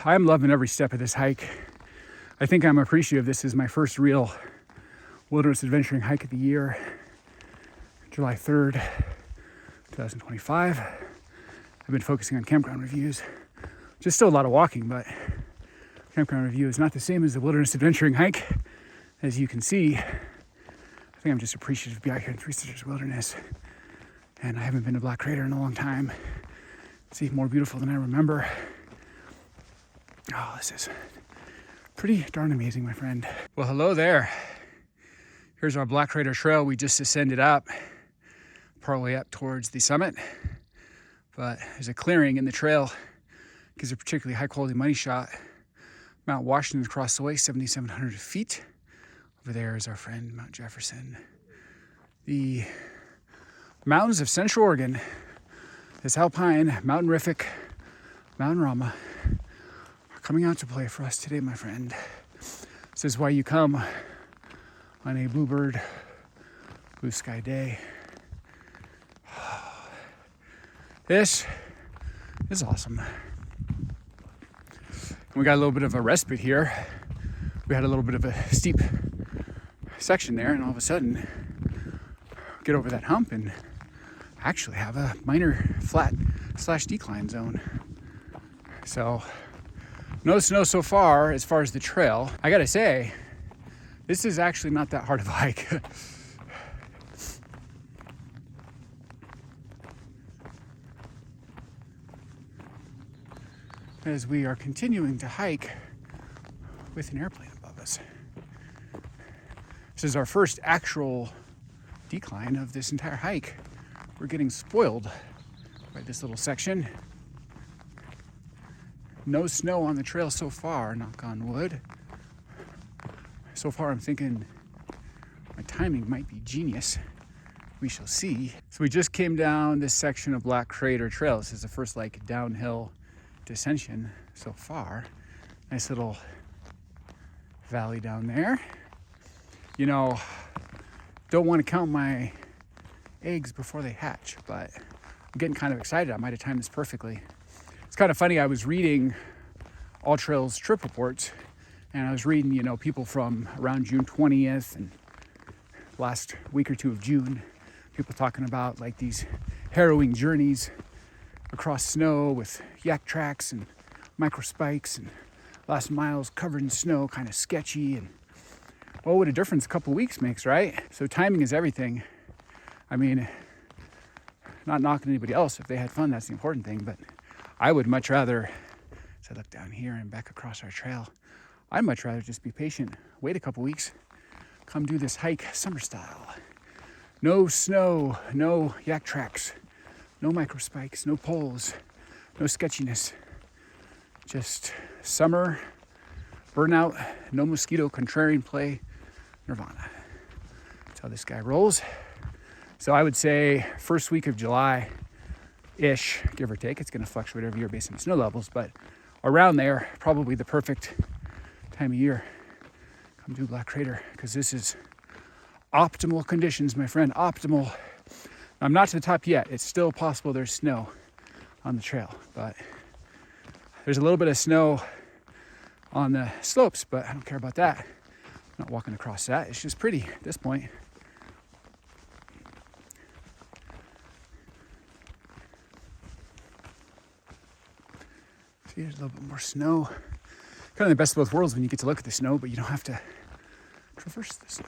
I'm loving every step of this hike. I think I'm appreciative. This is my first real wilderness adventuring hike of the year, July 3rd, 2025. I've been focusing on campground reviews. Just still a lot of walking, but campground review is not the same as the wilderness adventuring hike. As you can see, I think I'm just appreciative to be out here in Three Sisters Wilderness. And I haven't been to Black Crater in a long time. It's even more beautiful than I remember. Oh, this is pretty darn amazing, my friend. Well, hello there. Here's our Black Crater Trail. We just ascended up, partway up towards the summit. But there's a clearing in the trail. Gives a particularly high quality money shot. Mount Washington across the way, 7,700 feet. Over there is our friend, Mount Jefferson. The mountains of Central Oregon, this alpine, mountainrific, mountainrama, are coming out to play for us today, my friend. This is why you come on a bluebird, blue sky day. This is awesome. We got a little bit of a respite here. We had a little bit of a steep section there, and all of a sudden, get over that hump and actually have a minor flat / decline zone. So no snow so far as the trail. I gotta say, this is actually not that hard of a hike. As we are continuing to hike with an airplane above us. This is our first actual decline of this entire hike. We're getting spoiled by this little section. No snow on the trail so far, knock on wood. So far I'm thinking my timing might be genius. We shall see. So we just came down this section of Black Crater Trail. This is the first like downhill descension so far. Nice little valley down there. You know, don't want to count my eggs before they hatch, but I'm getting kind of excited. I might have timed this perfectly. It's kind of funny. I was reading AllTrails trip reports, and I was reading, you know, people from around June 20th and last week or two of June, people talking about like these harrowing journeys across snow with yak tracks and micro spikes and last miles covered in snow, kind of sketchy. And oh, what a difference a couple of weeks makes, right? So timing is everything. I mean, not knocking anybody else. If they had fun, that's the important thing. But I would much rather, as I look down here and back across our trail, I'd much rather just be patient, wait a couple weeks, come do this hike summer style. No snow, no yak tracks, no micro spikes, no poles, no sketchiness. Just summer, burnout, no mosquito, contrarian play, nirvana. That's how this guy rolls. So I would say first week of July-ish, give or take. It's going to fluctuate every year based on snow levels, but around there, probably the perfect time of year, come do Black Crater, because this is optimal conditions, my friend, optimal. I'm not to the top yet. It's still possible there's snow on the trail, but there's a little bit of snow on the slopes, but I don't care about that. I'm not walking across that. It's just pretty at this point. See, there's a little bit more snow. Kind of the best of both worlds when you get to look at the snow, but you don't have to traverse the snow.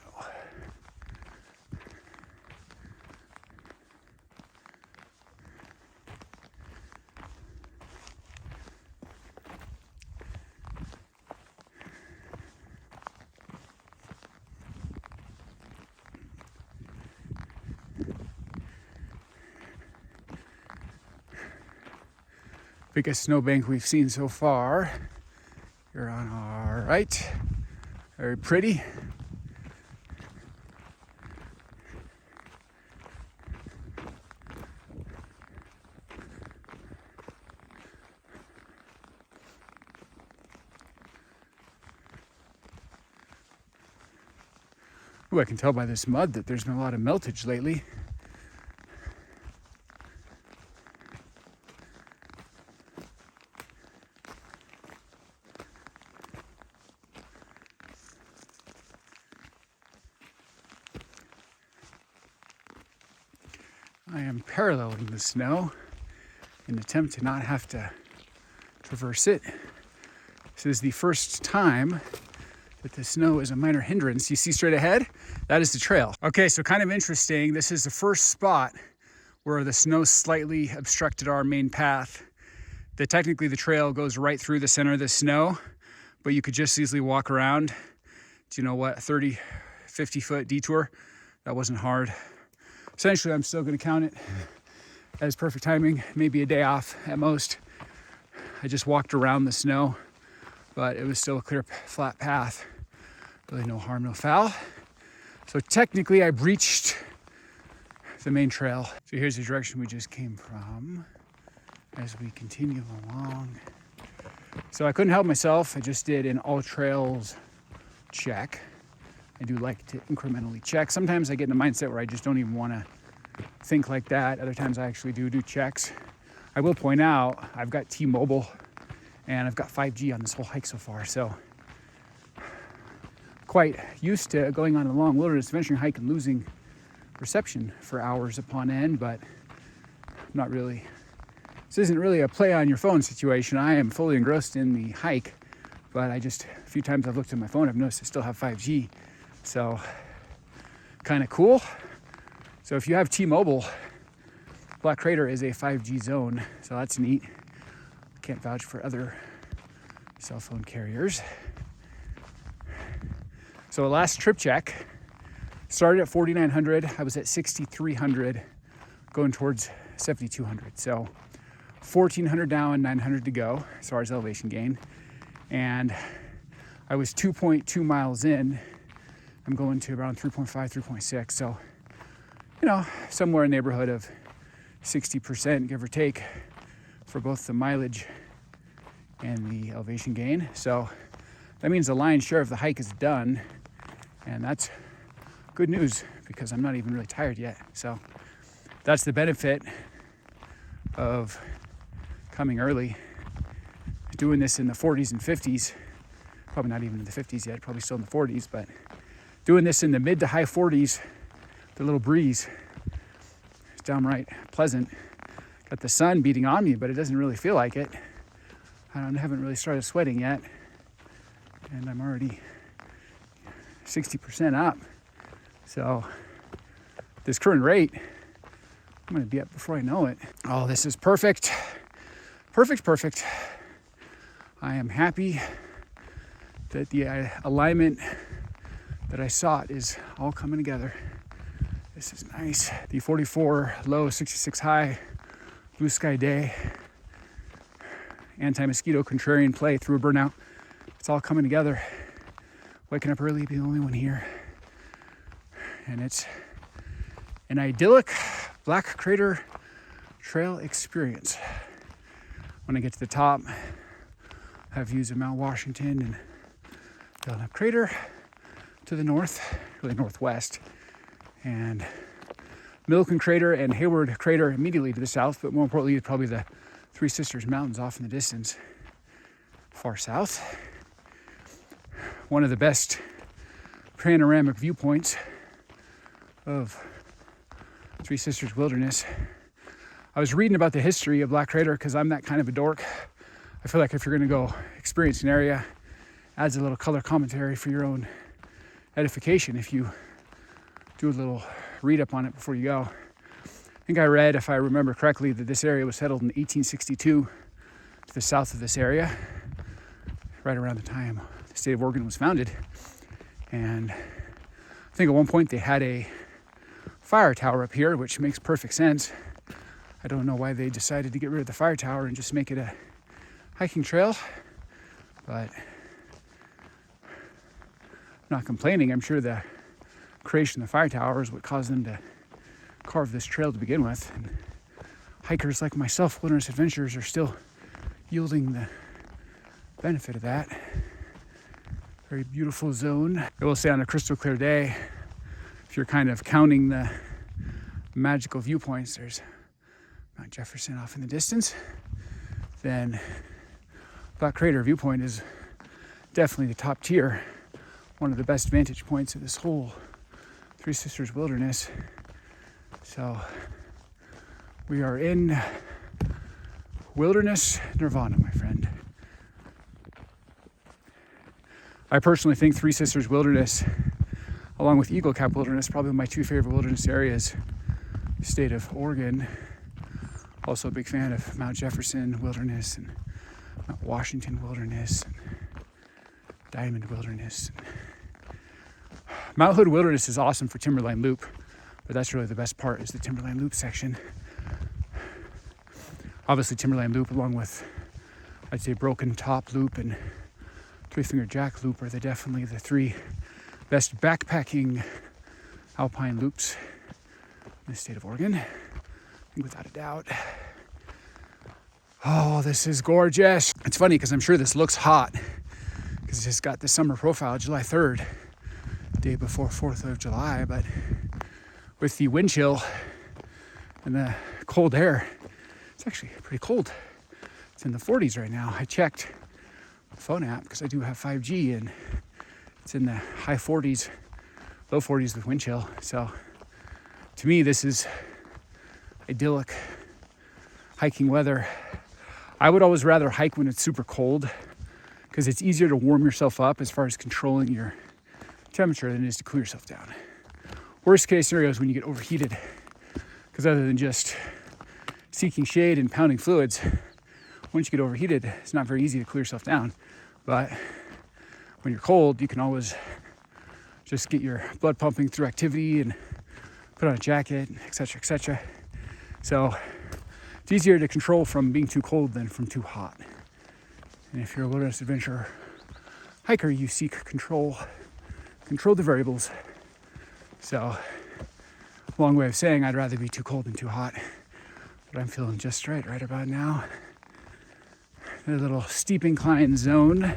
Biggest snowbank we've seen so far. You're on our right. Very pretty. Ooh, I can tell by this mud that there's been a lot of meltage lately. I am paralleling the snow in an attempt to not have to traverse it. This is the first time that the snow is a minor hindrance. You see straight ahead? That is the trail. Okay, so kind of interesting. This is the first spot where the snow slightly obstructed our main path. Technically the trail goes right through the center of the snow, but you could just easily walk around. Do you know what, 30, 50 foot detour? That wasn't hard. Essentially, I'm still gonna count it as perfect timing, maybe a day off at most. I just walked around the snow, but it was still a clear, flat path. Really no harm, no foul. So technically I breached the main trail. So here's the direction we just came from as we continue along. So I couldn't help myself. I just did an AllTrails check. I do like to incrementally check. Sometimes I get in a mindset where I just don't even want to think like that. Other times I actually do checks. I will point out, I've got T-Mobile and I've got 5G on this whole hike so far. So quite used to going on a long wilderness adventuring hike and losing reception for hours upon end, but not really. This isn't really a play on your phone situation. I am fully engrossed in the hike, but a few times I've looked at my phone, I've noticed I still have 5G. So kind of cool. So if you have T-Mobile, Black Crater is a 5G zone, so that's neat. Can't vouch for other cell phone carriers. So last trip check, started at 4,900. I was at 6,300, going towards 7,200. So 1,400 down, 900 to go as far as elevation gain. And I was 2.2 miles in. I'm going to around 3.5, 3.6. So, you know, somewhere in the neighborhood of 60%, give or take, for both the mileage and the elevation gain. So that means the lion's share of the hike is done. And that's good news because I'm not even really tired yet. So that's the benefit of coming early, doing this in the 40s and 50s, probably not even in the 50s yet, probably still in the 40s, but doing this in the mid to high 40s, the little breeze, it's downright pleasant. Got the sun beating on me, but it doesn't really feel like it. I haven't really started sweating yet, and I'm already 60% up. So this current rate, I'm gonna be up before I know it. Oh, this is perfect. Perfect. I am happy that the alignment that I sought is all coming together. This is nice. The 44 low, 66 high, blue sky day, anti-mosquito contrarian play through a burnout. It's all coming together. Waking up early, being the only one here. And it's an idyllic Black Crater trail experience. When I get to the top, I have views of Mount Washington and Belknap Crater to the north, really northwest, and Milliken Crater and Hayward Crater immediately to the south, but more importantly, probably the Three Sisters Mountains off in the distance, far south. One of the best panoramic viewpoints of Three Sisters Wilderness. I was reading about the history of Black Crater because I'm that kind of a dork. I feel like if you're going to go experience an area, adds a little color commentary for your own edification if you do a little read up on it before you go. I think I read, if I remember correctly, that this area was settled in 1862 to the south of this area, right around the time the state of Oregon was founded. And I think at one point they had a fire tower up here, which makes perfect sense. I don't know why they decided to get rid of the fire tower and just make it a hiking trail, but I'm not complaining. I'm sure the creation of the fire tower is what caused them to carve this trail to begin with. And hikers like myself, wilderness adventurers, are still yielding the benefit of that. Very beautiful zone. I will say on a crystal clear day, if you're kind of counting the magical viewpoints, there's Mount Jefferson off in the distance. Then Black Crater viewpoint is definitely the top tier, one of the best vantage points of this whole Three Sisters Wilderness. So we are in wilderness nirvana, my friend. I personally think Three Sisters Wilderness, along with Eagle Cap Wilderness, probably my two favorite wilderness areas, the state of Oregon. Also a big fan of Mount Jefferson Wilderness and Mount Washington Wilderness and Diamond Wilderness. Mount Hood Wilderness is awesome for Timberline Loop, but that's really the best part, is the Timberline Loop section. Obviously Timberline Loop, along with, I'd say, Broken Top Loop and Three Finger Jack Loop, are definitely the three best backpacking alpine loops in the state of Oregon, without a doubt. Oh, this is gorgeous. It's funny because I'm sure this looks hot because it's just got the summer profile, July 3rd, day before 4th of July, but with the wind chill and the cold air, it's actually pretty cold. It's in the 40s right now. I checked the phone app because I do have 5G, and it's in the high 40s, low 40s with wind chill. So to me, this is idyllic hiking weather. I would always rather hike when it's super cold because it's easier to warm yourself up as far as controlling your temperature than it is to cool yourself down. Worst case scenario is when you get overheated, because other than just seeking shade and pounding fluids, once you get overheated, it's not very easy to cool yourself down. But when you're cold, you can always just get your blood pumping through activity and put on a jacket, etc., etc. So it's easier to control from being too cold than from too hot. And if you're a wilderness adventure hiker, you seek control the variables. So, long way of saying I'd rather be too cold than too hot, but I'm feeling just right about now. A little steep incline zone.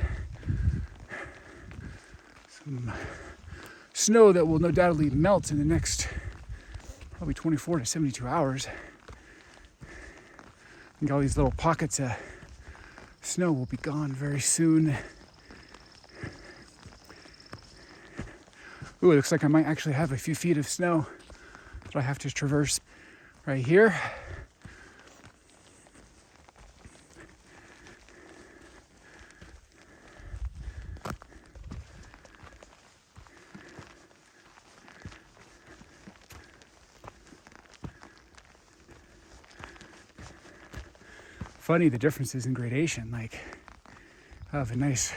Some snow that will no doubtly melt in the next probably 24 to 72 hours. I think all these little pockets of snow will be gone very soon. Ooh, it looks like I might actually have a few feet of snow that I have to traverse right here. Funny the differences in gradation, like I have a nice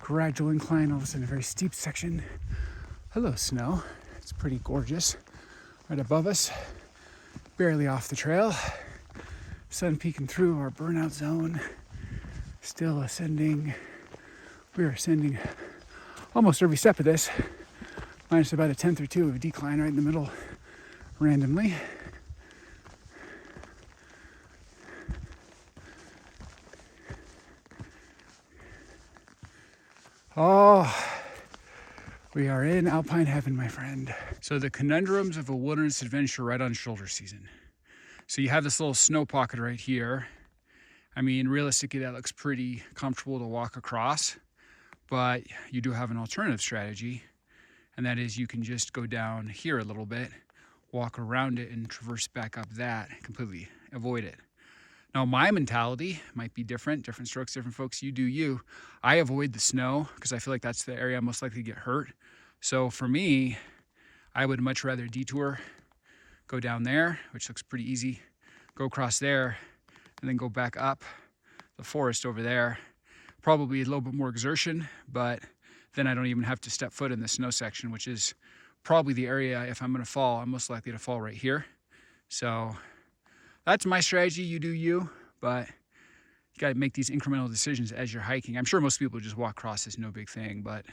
gradual incline, all of a sudden a very steep section. Hello, snow. It's pretty gorgeous. Right above us, barely off the trail. Sun peeking through our burnout zone. Still ascending. We're ascending almost every step of this, minus about a tenth or two of a decline right in the middle randomly. Oh, we are in Alpine heaven, my friend. So the conundrums of a wilderness adventure right on shoulder season. So you have this little snow pocket right here. I mean, realistically, that looks pretty comfortable to walk across, but you do have an alternative strategy, and that is you can just go down here a little bit, walk around it, and traverse back up that, completely avoid it. Now, my mentality might be different strokes, different folks. You do you. I avoid the snow because I feel like that's the area I'm most likely to get hurt. So for me, I would much rather detour, go down there, which looks pretty easy, go across there, and then go back up the forest over there. Probably a little bit more exertion, but then I don't even have to step foot in the snow section, which is probably the area, if I'm gonna fall, I'm most likely to fall right here. So that's my strategy. You do you, but you gotta make these incremental decisions as you're hiking. I'm sure most people just walk across, it's no big thing, but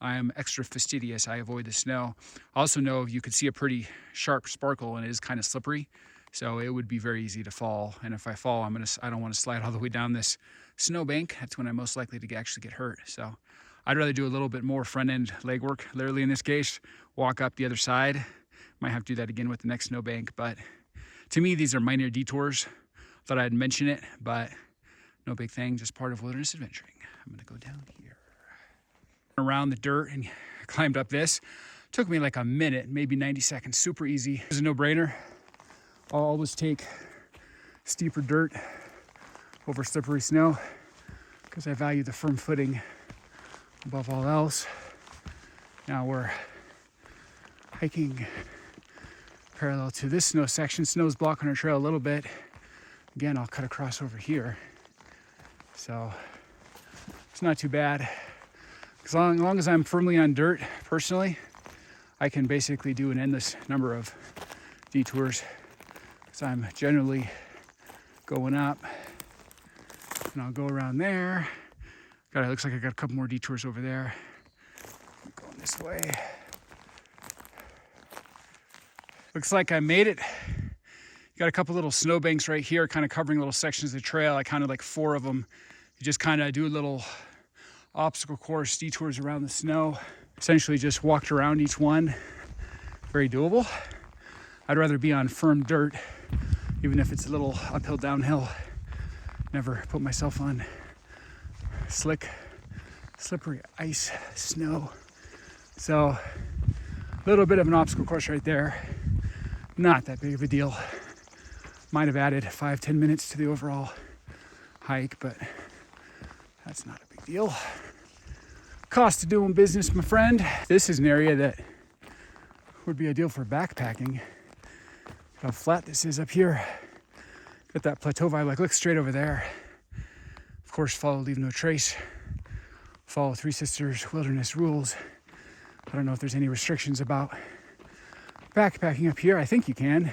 I am extra fastidious. I avoid the snow. I also know you could see a pretty sharp sparkle and it is kind of slippery. So it would be very easy to fall. And if I fall, I don't want to slide all the way down this snowbank. That's when I'm most likely to actually get hurt. So I'd rather do a little bit more front end leg work, literally in this case, walk up the other side. Might have to do that again with the next snowbank, but to me, these are minor detours. Thought I'd mention it, but no big thing, just part of wilderness adventuring. I'm gonna go down here. Around the dirt and climbed up this. Took me like a minute, maybe 90 seconds, super easy. It's a no-brainer. I'll always take steeper dirt over slippery snow because I value the firm footing above all else. Now we're hiking parallel to this snow section. Snow's blocking our trail a little bit. Again, I'll cut across over here. So it's not too bad. As long as I'm firmly on dirt, personally, I can basically do an endless number of detours because I'm generally going up. And I'll go around there. It looks like I got a couple more detours over there. I'm going this way. Looks like I made it. Got a couple little snowbanks right here, kind of covering little sections of the trail. I counted like 4 of them. You just kind of do a little obstacle course, detours around the snow. Essentially just walked around each one. Very doable. I'd rather be on firm dirt, even if it's a little uphill, downhill. Never put myself on slick, slippery ice, snow. So a little bit of an obstacle course right there. Not that big of a deal. Might have added 5-10 minutes to the overall hike, but that's not a big deal. Cost of doing business, my friend. This is an area that would be ideal for backpacking. How flat this is up here. Got that plateau vibe, like look straight over there. Of course, follow Leave No Trace. Follow Three Sisters Wilderness rules. I don't know if there's any restrictions about backpacking up here. I think you can.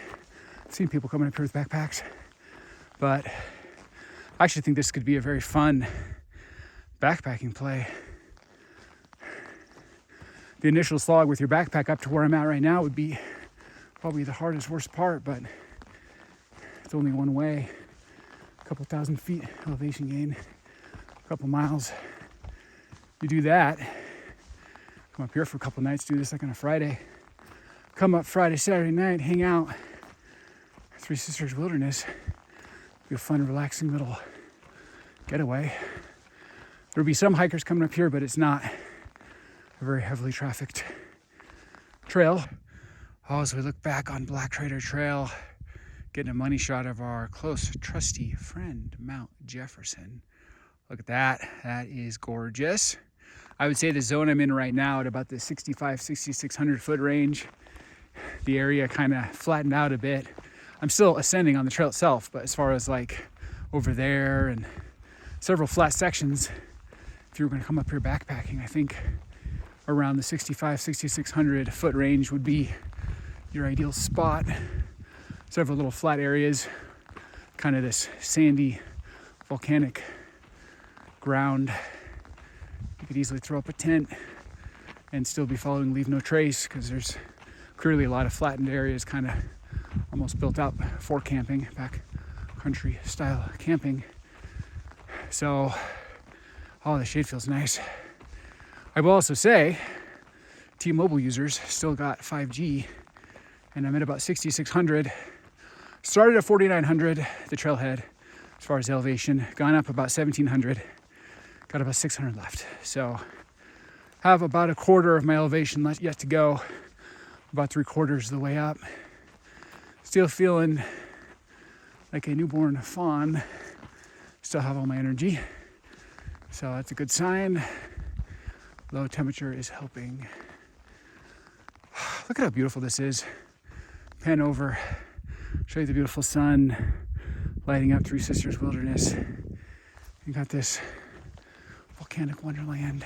I've seen people coming up here with backpacks, but I actually think this could be a very fun backpacking play. The initial slog with your backpack up to where I'm at right now would be probably the worst part, but it's only one way. A couple thousand feet elevation gain, a couple miles. You do that, come up here for a couple nights, do this like on a Friday. Come up Friday, Saturday night, hang out. Three Sisters Wilderness. Be a fun, relaxing little getaway. There'll be some hikers coming up here, but it's not a very heavily trafficked trail. Oh, as we look back on Black Trader Trail, getting a money shot of our close, trusty friend, Mount Jefferson. Look at that. That is gorgeous. I would say the zone I'm in right now at about the 6,600 foot range, the area kind of flattened out a bit. I'm still ascending on the trail itself, but as far as like over there and several flat sections, if you were going to come up here backpacking, I think around the 6,600 foot range would be your ideal spot. Several little flat areas, kind of this sandy, volcanic ground. You could easily throw up a tent and still be following Leave No Trace because there's clearly a lot of flattened areas kind of almost built out for camping, back country style camping. So, oh, the shade feels nice. I will also say, T-Mobile users still got 5G, and I'm at about 6,600. Started at 4,900, the trailhead, as far as elevation. Gone up about 1,700. Got about 600 left. So have about a quarter of my elevation yet to go. About 3/4 of the way up. Still feeling like a newborn fawn. Still have all my energy. So that's a good sign. Low temperature is helping. Look at how beautiful this is. Pan over, show you the beautiful sun lighting up Three Sisters Wilderness. You got this volcanic wonderland.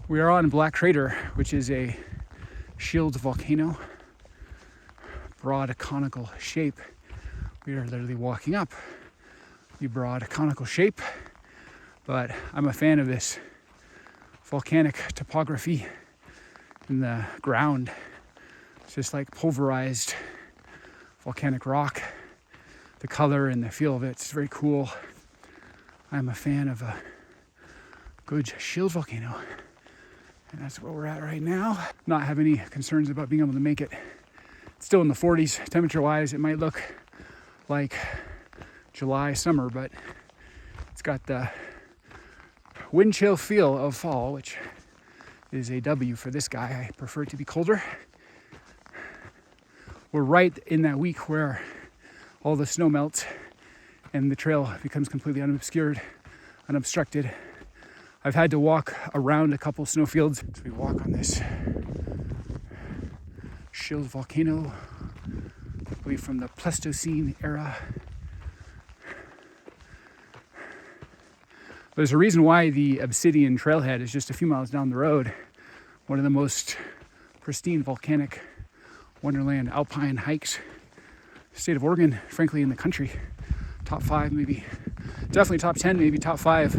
We are on Black Crater, which is a shield volcano, broad conical shape. We are literally walking up the broad conical shape, but I'm a fan of this volcanic topography in the ground. It's just like pulverized volcanic rock. The color and the feel of it's very cool. I'm a fan of a good shield volcano. And that's where we're at right now. Not have any concerns about being able to make it. It's still in the 40s temperature wise. It might look like July, summer, but it's got the wind chill feel of fall, which is a W for this guy. I prefer it to be colder. We're right in that week where all the snow melts and the trail becomes completely unobscured, unobstructed. I've had to walk around a couple snowfields. So we walk on this shield volcano, I believe from the Pleistocene era. There's a reason why the Obsidian Trailhead is just a few miles down the road. One of the most pristine volcanic Wonderland alpine hikes, state of Oregon, frankly, in the country. Top 5, maybe, definitely top 10, maybe top 5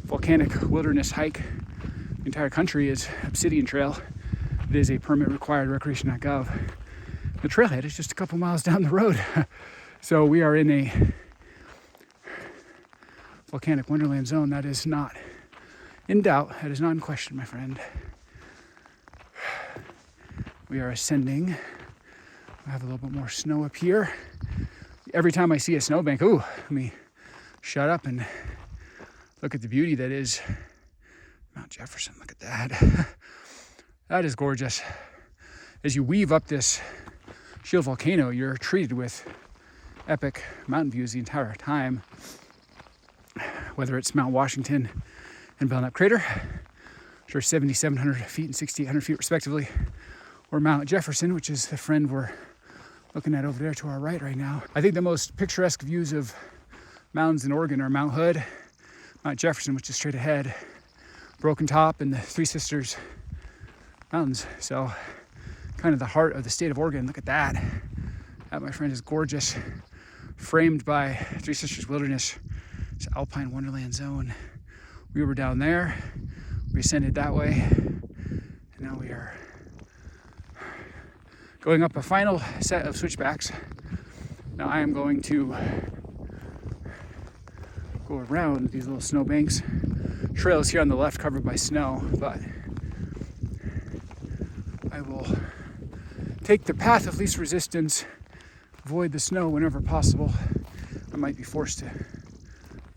volcanic wilderness hike. The entire country is Obsidian Trail. It is a permit required, recreation.gov. The trailhead is just a couple miles down the road. So we are in a volcanic wonderland zone that is not in doubt, that is not in question, my friend. We are ascending. I have a little bit more snow up here. Every time I see a snowbank, ooh, let me shut up and look at the beauty that is Mount Jefferson. Look at that. That is gorgeous. As you weave up this shield volcano, you're treated with epic mountain views the entire time. Whether it's Mount Washington and Burnout Crater, which are 7,700 feet and 6,800 feet respectively, or Mount Jefferson, which is the friend we're looking at over there to our right now. I think the most picturesque views of mountains in Oregon are Mount Hood, Mount Jefferson, which is straight ahead, Broken Top, and the Three Sisters Mountains. So kind of the heart of the state of Oregon. Look at that. That, my friend, is gorgeous. Framed by Three Sisters Wilderness. It's Alpine Wonderland Zone. We were down there. We ascended that way. And now we are going up a final set of switchbacks. Now I am going to go around these little snow banks. Trails here on the left covered by snow, but I will take the path of least resistance, avoid the snow whenever possible. I might be forced to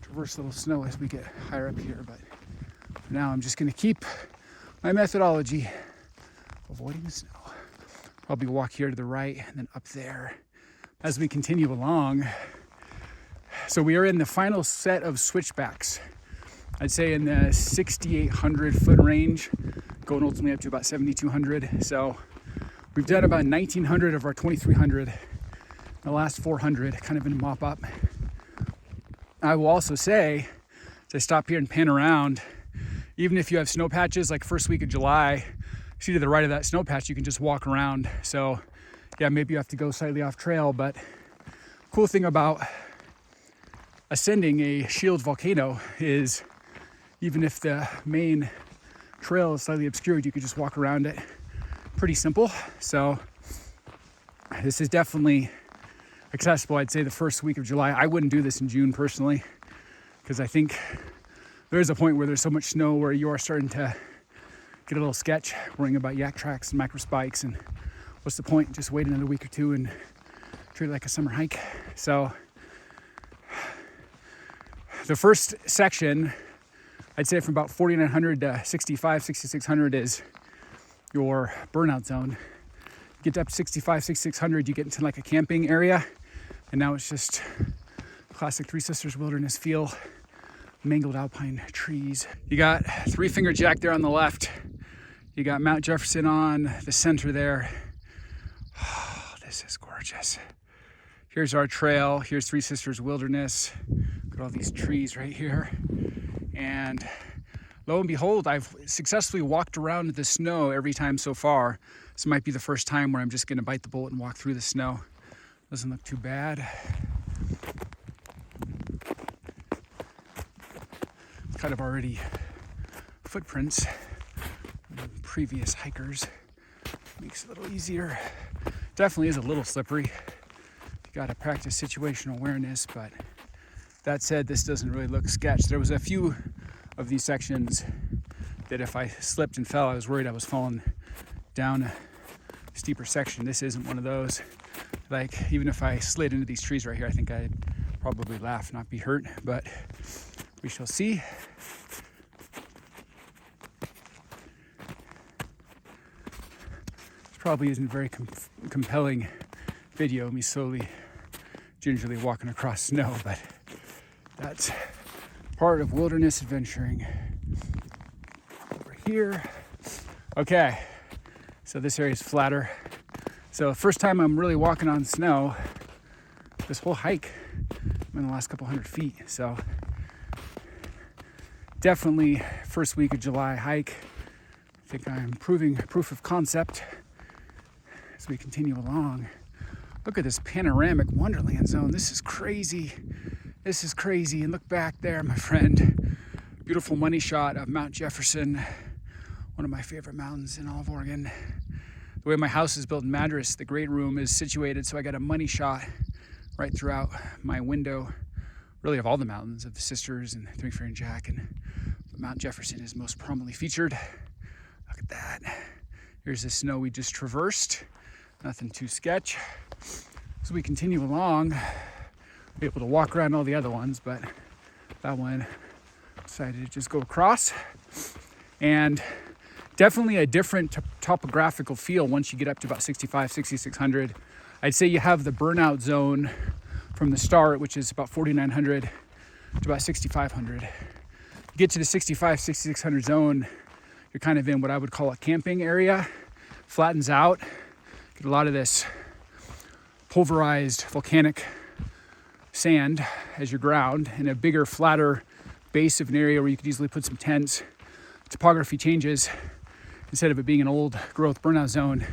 traverse a little snow as we get higher up here, but for now I'm just going to keep my methodology, avoiding the snow. Probably walk here to the right and then up there as we continue along. So we are in the final set of switchbacks. I'd say in the 6,800 foot range, going ultimately up to about 7,200. So we've done about 1,900 of our 2,300. The last 400 kind of in mop up. I will also say, as I stop here and pan around, even if you have snow patches like first week of July, see to the right of that snow patch, you can just walk around. So yeah, maybe you have to go slightly off trail, but cool thing about ascending a shield volcano is even if the main trail is slightly obscured, you could just walk around it. Pretty simple. So this is definitely accessible. I'd say the first week of July. I wouldn't do this in June personally, because I think there's a point where there's so much snow where you are starting to get a little sketch, worrying about yak tracks and micro spikes, and what's the point? Just wait another week or two and treat it like a summer hike. So the first section, I'd say from about 4,900 to 6,600 is your burnout zone. You get up to 6,600, you get into like a camping area, and now it's just classic Three Sisters wilderness feel, mangled alpine trees. You got Three Finger Jack there on the left. You got Mount Jefferson on the center there. Oh, this is gorgeous. Here's our trail. Here's Three Sisters Wilderness. Look at all these trees right here. And lo and behold, I've successfully walked around the snow every time so far. This might be the first time where I'm just gonna bite the bullet and walk through the snow. Doesn't look too bad. It's kind of already footprints from previous hikers. Makes it a little easier. Definitely is a little slippery. You gotta practice situational awareness, but that said, this doesn't really look sketch. There was a few of these sections that if I slipped and fell, I was worried I was falling down a steeper section. This isn't one of those. Like, even if I slid into these trees right here, I think I'd probably laugh, not be hurt, but we shall see. This probably isn't a very compelling video, me slowly, gingerly walking across snow, but that's part of wilderness adventuring. Over here. Okay, so this area is flatter. So first time I'm really walking on snow this whole hike. I'm in the last couple hundred feet, so definitely first week of July hike. I think I'm proving proof of concept as we continue along. Look at this panoramic Wonderland zone. This is crazy. This is crazy. And look back there, my friend. Beautiful money shot of Mount Jefferson, one of my favorite mountains in all of Oregon. The way my house is built in Madras, the great room is situated, so I got a money shot right throughout my window, really of all the mountains of the Sisters and Three Finger Jack, and Mount Jefferson is most prominently featured. Look at that. Here's the snow we just traversed. Nothing too sketch. As we continue along, be able to walk around all the other ones, but that one decided to just go across. And definitely a different topographical feel once you get up to about 6,600. I'd say you have the burnout zone from the start, which is about 4,900 to about 6,500. You get to the 6,600 zone, you're kind of in what I would call a camping area. Flattens out, get a lot of this pulverized volcanic sand as your ground, and a bigger, flatter base of an area where you could easily put some tents. Topography changes. Instead of it being an old growth burnout zone,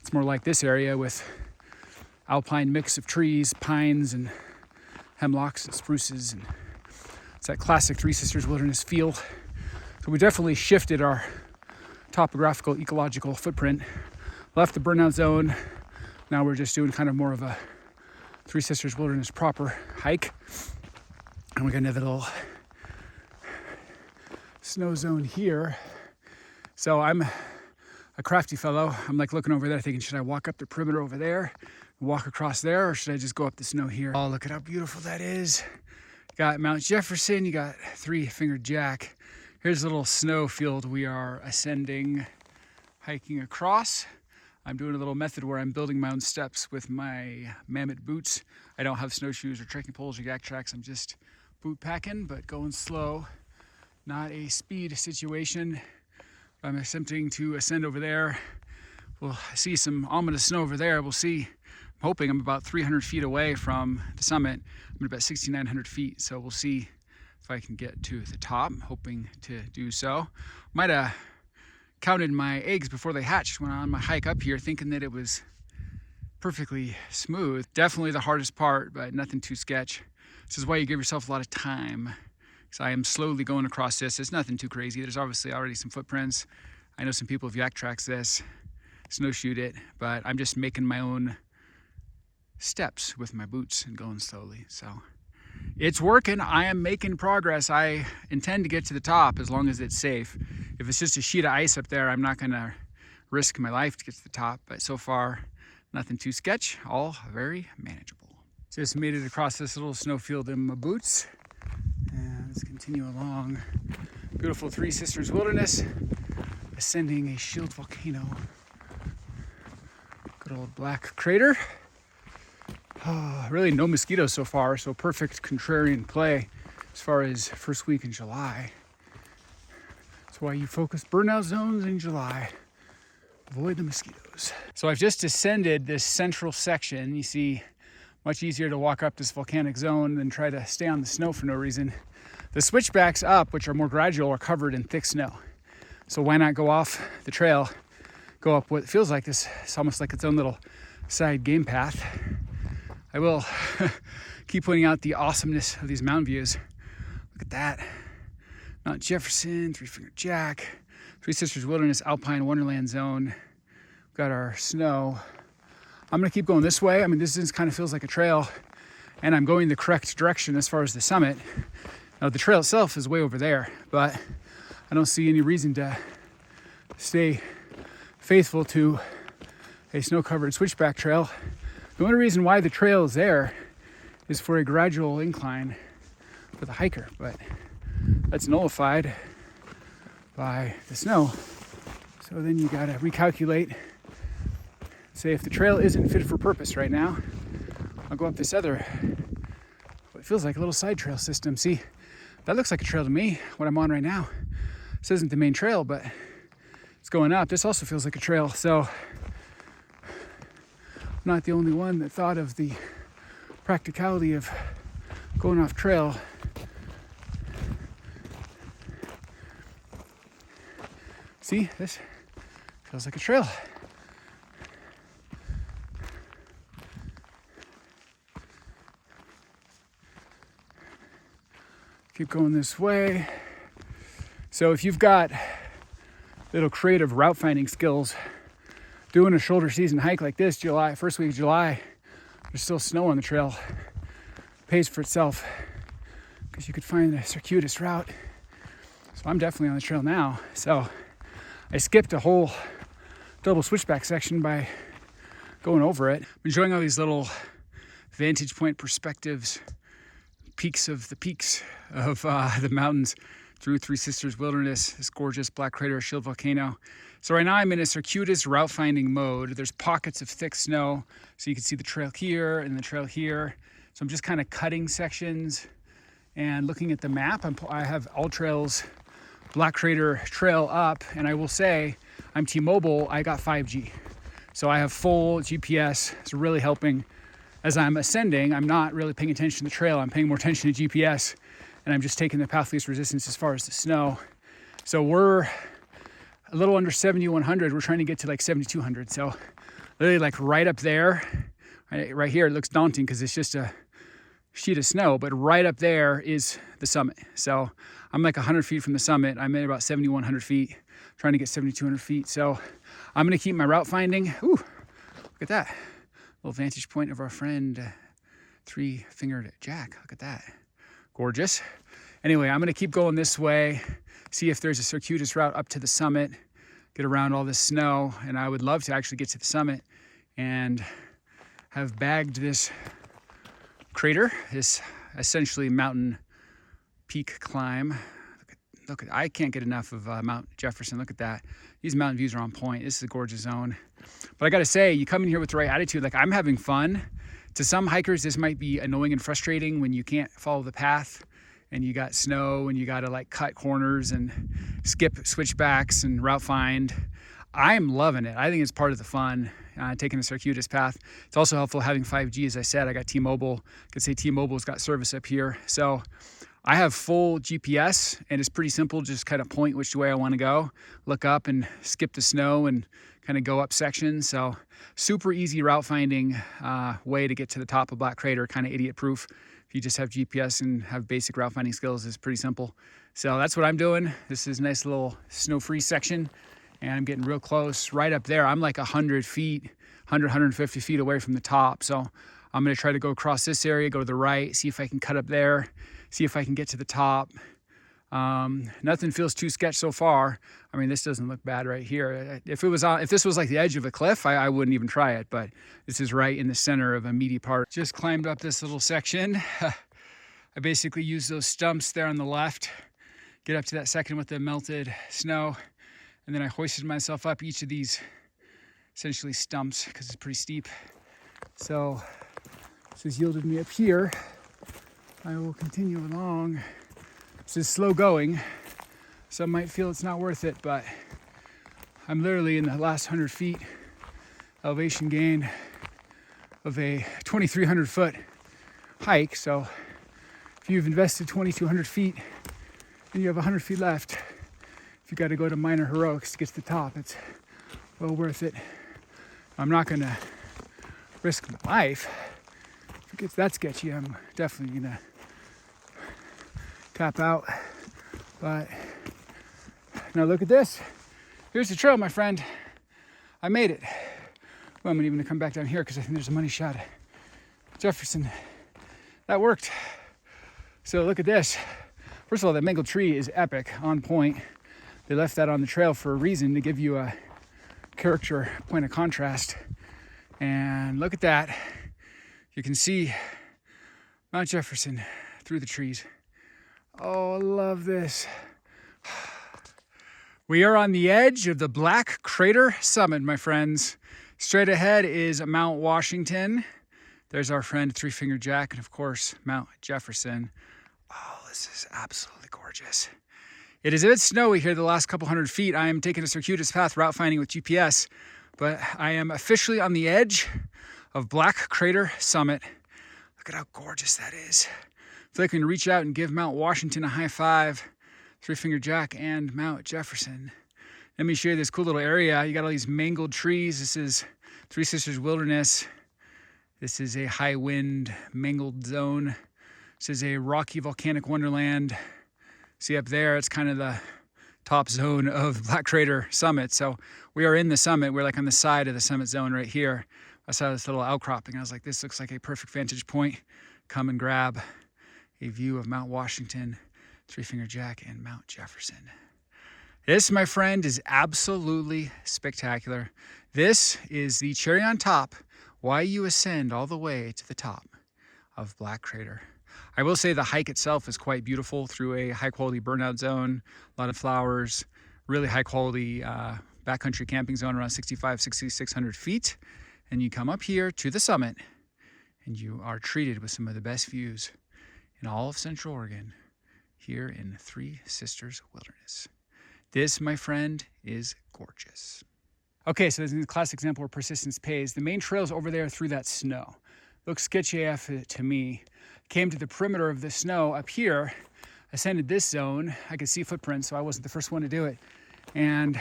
it's more like this area with alpine mix of trees, pines and hemlocks and spruces, and it's that classic Three Sisters wilderness feel. So we definitely shifted our topographical ecological footprint, left the burnout zone. Now we're just doing kind of more of a Three Sisters wilderness proper hike, and we got another little snow zone here. So I'm a crafty fellow. I'm like looking over there thinking, should I walk up the perimeter over there, walk across there, or should I just go up the snow here? Oh, look at how beautiful that is. You got Mount Jefferson, you got Three Finger Jack. Here's a little snow field we are ascending, hiking across. I'm doing a little method where I'm building my own steps with my Mammut boots. I don't have snowshoes or trekking poles or yak tracks. I'm just boot packing, but going slow. Not a speed situation. I'm attempting to ascend over there. We'll see some ominous snow over there. We'll see. I'm hoping I'm about 300 feet away from the summit. I'm at about 6,900 feet, so we'll see if I can get to the top. I'm hoping to do so. Might have counted my eggs before they hatched when on my hike up here, thinking that it was perfectly smooth. Definitely the hardest part, but nothing too sketch. This is why you give yourself a lot of time. So I am slowly going across this. It's nothing too crazy. There's obviously already some footprints. I know some people have yak tracks this, snowshoed it, but I'm just making my own steps with my boots and going slowly. So it's working. I am making progress. I intend to get to the top as long as it's safe. If it's just a sheet of ice up there, I'm not gonna risk my life to get to the top, but so far, nothing too sketch, all very manageable. Just made it across this little snowfield in my boots. And let's continue along. Beautiful Three Sisters Wilderness, ascending a shield volcano. Good old black crater. Oh, really no mosquitoes so far, so perfect contrarian play as far as first week in July. That's why you focus burnout zones in July. Avoid the mosquitoes. So I've just descended this central section. You see, much easier to walk up this volcanic zone than try to stay on the snow for no reason. The switchbacks up, which are more gradual, are covered in thick snow. So why not go off the trail, go up what feels like this, it's almost like its own little side game path. I will keep pointing out the awesomeness of these mountain views. Look at that. Mount Jefferson, Three Finger Jack, Three Sisters Wilderness, Alpine Wonderland zone. We've got our snow. I'm gonna keep going this way. I mean, this kind of feels like a trail, and I'm going the correct direction as far as the summit. Now, the trail itself is way over there, but I don't see any reason to stay faithful to a snow-covered switchback trail. The only reason why the trail is there is for a gradual incline for the hiker, but that's nullified by the snow. So then you gotta recalculate. Say if the trail isn't fit for purpose right now, I'll go up this other, what feels like a little side trail system. See, that looks like a trail to me, what I'm on right now. This isn't the main trail, but it's going up. This also feels like a trail, so I'm not the only one that thought of the practicality of going off trail. See, this feels like a trail. Keep going this way. So if you've got little creative route finding skills, doing a shoulder season hike like this, July, first week of July, there's still snow on the trail, pays for itself because you could find a circuitous route. So I'm definitely on the trail now. So I skipped a whole double switchback section by going over it. I'm enjoying all these little vantage point perspectives, peaks of the mountains through Three Sisters Wilderness, this gorgeous black crater shield volcano. So right now I'm in a circuitous route finding mode. There's pockets of thick snow, so you can see the trail here and the trail here. So I'm just kind of cutting sections and looking at the map. I have AllTrails Black Crater Trail up, and I will say I'm T-Mobile, I got 5G. So I have full GPS. It's really helping as I'm ascending. I'm not really paying attention to the trail. I'm paying more attention to GPS, and I'm just taking the path least resistance as far as the snow. So we're a little under 7,100. We're trying to get to like 7,200. So literally like right up there, right here, it looks daunting because it's just a sheet of snow, but right up there is the summit. So I'm like 100 feet from the summit. I'm at about 7,100 feet, trying to get 7,200 feet. So I'm gonna keep my route finding. Ooh, look at that. Little vantage point of our friend, Three-Fingered Jack. Look at that. Gorgeous. Anyway, I'm gonna keep going this way, see if there's a circuitous route up to the summit, get around all this snow, and I would love to actually get to the summit and have bagged this crater, this essentially mountain peak climb. Look at, I can't get enough of Mount Jefferson. Look at that. These mountain views are on point. This is a gorgeous zone. But I gotta say, you come in here with the right attitude, like I'm having fun. To some hikers, this might be annoying and frustrating when you can't follow the path and you got snow and you gotta like cut corners and skip switchbacks and route find. I'm loving it. I think it's part of the fun, taking a circuitous path. It's also helpful having 5G. As I said, I got T-Mobile. I could say T-Mobile's got service up here. So I have full GPS, and it's pretty simple. Just kind of point which way I want to go, look up and skip the snow and kind of go up sections. So super easy route finding way to get to the top of Black Crater, kind of idiot proof. If you just have GPS and have basic route finding skills, it's pretty simple. So that's what I'm doing. This is a nice little snow-free section, and I'm getting real close. Right up there, I'm like 100 feet, 100, 150 feet away from the top. So I'm gonna try to go across this area, go to the right, see if I can cut up there, see if I can get to the top. Nothing feels too sketch so far. I mean, this doesn't look bad right here. If this was like the edge of a cliff, I wouldn't even try it, but this is right in the center of a meaty part. Just climbed up this little section. I basically used those stumps there on the left, get up to that second with the melted snow, and then I hoisted myself up each of these essentially stumps because it's pretty steep. So this has yielded me up here. I will continue along. This is slow going. Some might feel it's not worth it, but I'm literally in the last 100 feet elevation gain of a 2,300 foot hike. So if you've invested 2,200 feet and you have 100 feet left, if you got to go to minor heroics to get to the top, it's well worth it. I'm not gonna risk my life. If it gets that sketchy, I'm definitely gonna tap out. But now look at this. Here's the trail, my friend. I made it. Well, I'm even gonna come back down here because I think there's a money shot. Jefferson. That worked. So look at this. First of all, that mangled tree is epic, on point. They left that on the trail for a reason, to give you a character point of contrast. And look at that. You can see Mount Jefferson through the trees. Oh, I love this. We are on the edge of the Black Crater Summit, my friends. Straight ahead is Mount Washington. There's our friend Three Finger Jack, and of course, Mount Jefferson. Oh, this is absolutely gorgeous. It is a bit snowy here the last couple 100 feet. I am taking a circuitous path, route finding with GPS, but I am officially on the edge of Black Crater Summit. Look at how gorgeous that is. I feel like we can reach out and give Mount Washington a high five, Three Finger Jack and Mount Jefferson. Let me show you this cool little area. You got all these mangled trees. This is Three Sisters Wilderness. This is a high wind mangled zone. This is a rocky volcanic wonderland. See up there, it's kind of the top zone of Black Crater Summit. So we are in the summit. We're like on the side of the summit zone right here. I saw this little outcropping. I was like, this looks like a perfect vantage point. Come and grab a view of Mount Washington, Three Finger Jack, and Mount Jefferson. This, my friend, is absolutely spectacular. This is the cherry on top, why you ascend all the way to the top of Black Crater. I will say the hike itself is quite beautiful through a high quality burnout zone, a lot of flowers, really high quality backcountry camping zone around 6,600 feet. And you come up here to the summit and you are treated with some of the best views in all of Central Oregon here in Three Sisters Wilderness. This, my friend, is gorgeous. Okay, so this is a classic example where persistence pays. The main trail's over there through that snow. Looks sketchy AF to me. Came to the perimeter of the snow up here, ascended this zone. I could see footprints, so I wasn't the first one to do it. And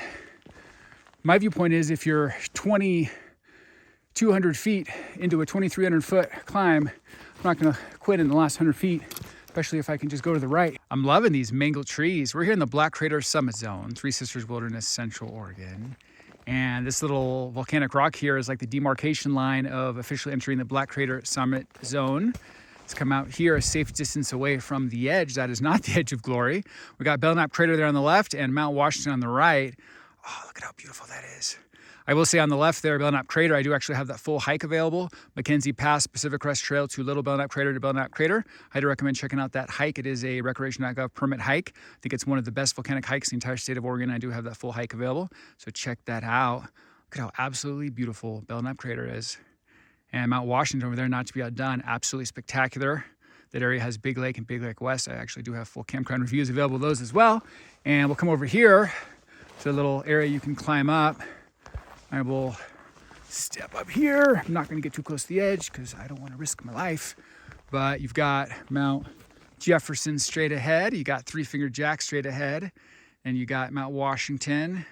my viewpoint is if you're 2,200 feet into a 2,300 foot climb, I'm not gonna quit in the last 100 feet, especially if I can just go to the right. I'm loving these mangled trees. We're here in the Black Crater Summit Zone, Three Sisters Wilderness, Central Oregon. And this little volcanic rock here is like the demarcation line of officially entering the Black Crater Summit Zone. Let's come out here a safe distance away from the edge. That is not the edge of glory. We got Burnout Crater there on the left and Mount Washington on the right. Oh, look at how beautiful that is. I will say on the left there, Burnout Crater, I do actually have that full hike available. Mackenzie Pass, Pacific Crest Trail to Little Burnout Crater to Burnout Crater. I do recommend checking out that hike. It is a recreation.gov permit hike. I think it's one of the best volcanic hikes in the entire state of Oregon. I do have that full hike available, so check that out. Look at how absolutely beautiful Burnout Crater is. And Mount Washington over there, not to be outdone, absolutely spectacular. That area has Big Lake and Big Lake West. I actually do have full campground reviews available of those as well. And we'll come over here to a little area you can climb up. I will step up here. I'm not gonna get too close to the edge because I don't wanna risk my life. But you've got Mount Jefferson straight ahead. You got Three Finger Jack straight ahead. And you got Mount Washington.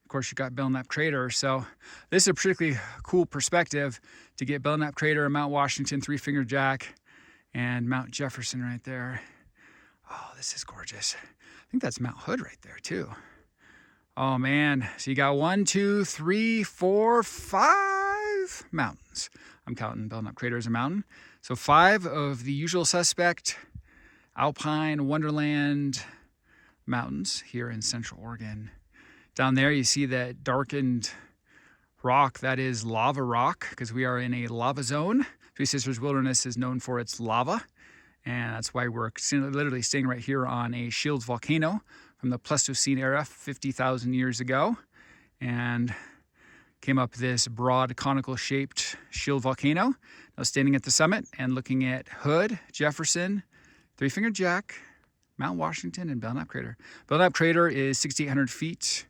Of course, you got Belknap Crater. So this is a particularly cool perspective to get Belknap Crater, Mount Washington, Three Finger Jack, and Mount Jefferson right there. Oh, this is gorgeous. I think that's Mount Hood right there too. Oh man, so you got 1, 2, 3, 4, 5. 5 mountains. I'm counting Burnout Crater as a mountain. So 5 of the usual suspect Alpine Wonderland mountains here in Central Oregon. Down there you see that darkened rock. That is lava rock, because we are in a lava zone. Three Sisters Wilderness is known for its lava, and that's why we're literally staying right here on a shield volcano from the Pleistocene era 50,000 years ago, and came up this broad conical shaped shield volcano. Now standing at the summit and looking at Hood, Jefferson, Three Finger Jack, Mount Washington, and Burnout Crater. Burnout Crater is 6,800 feet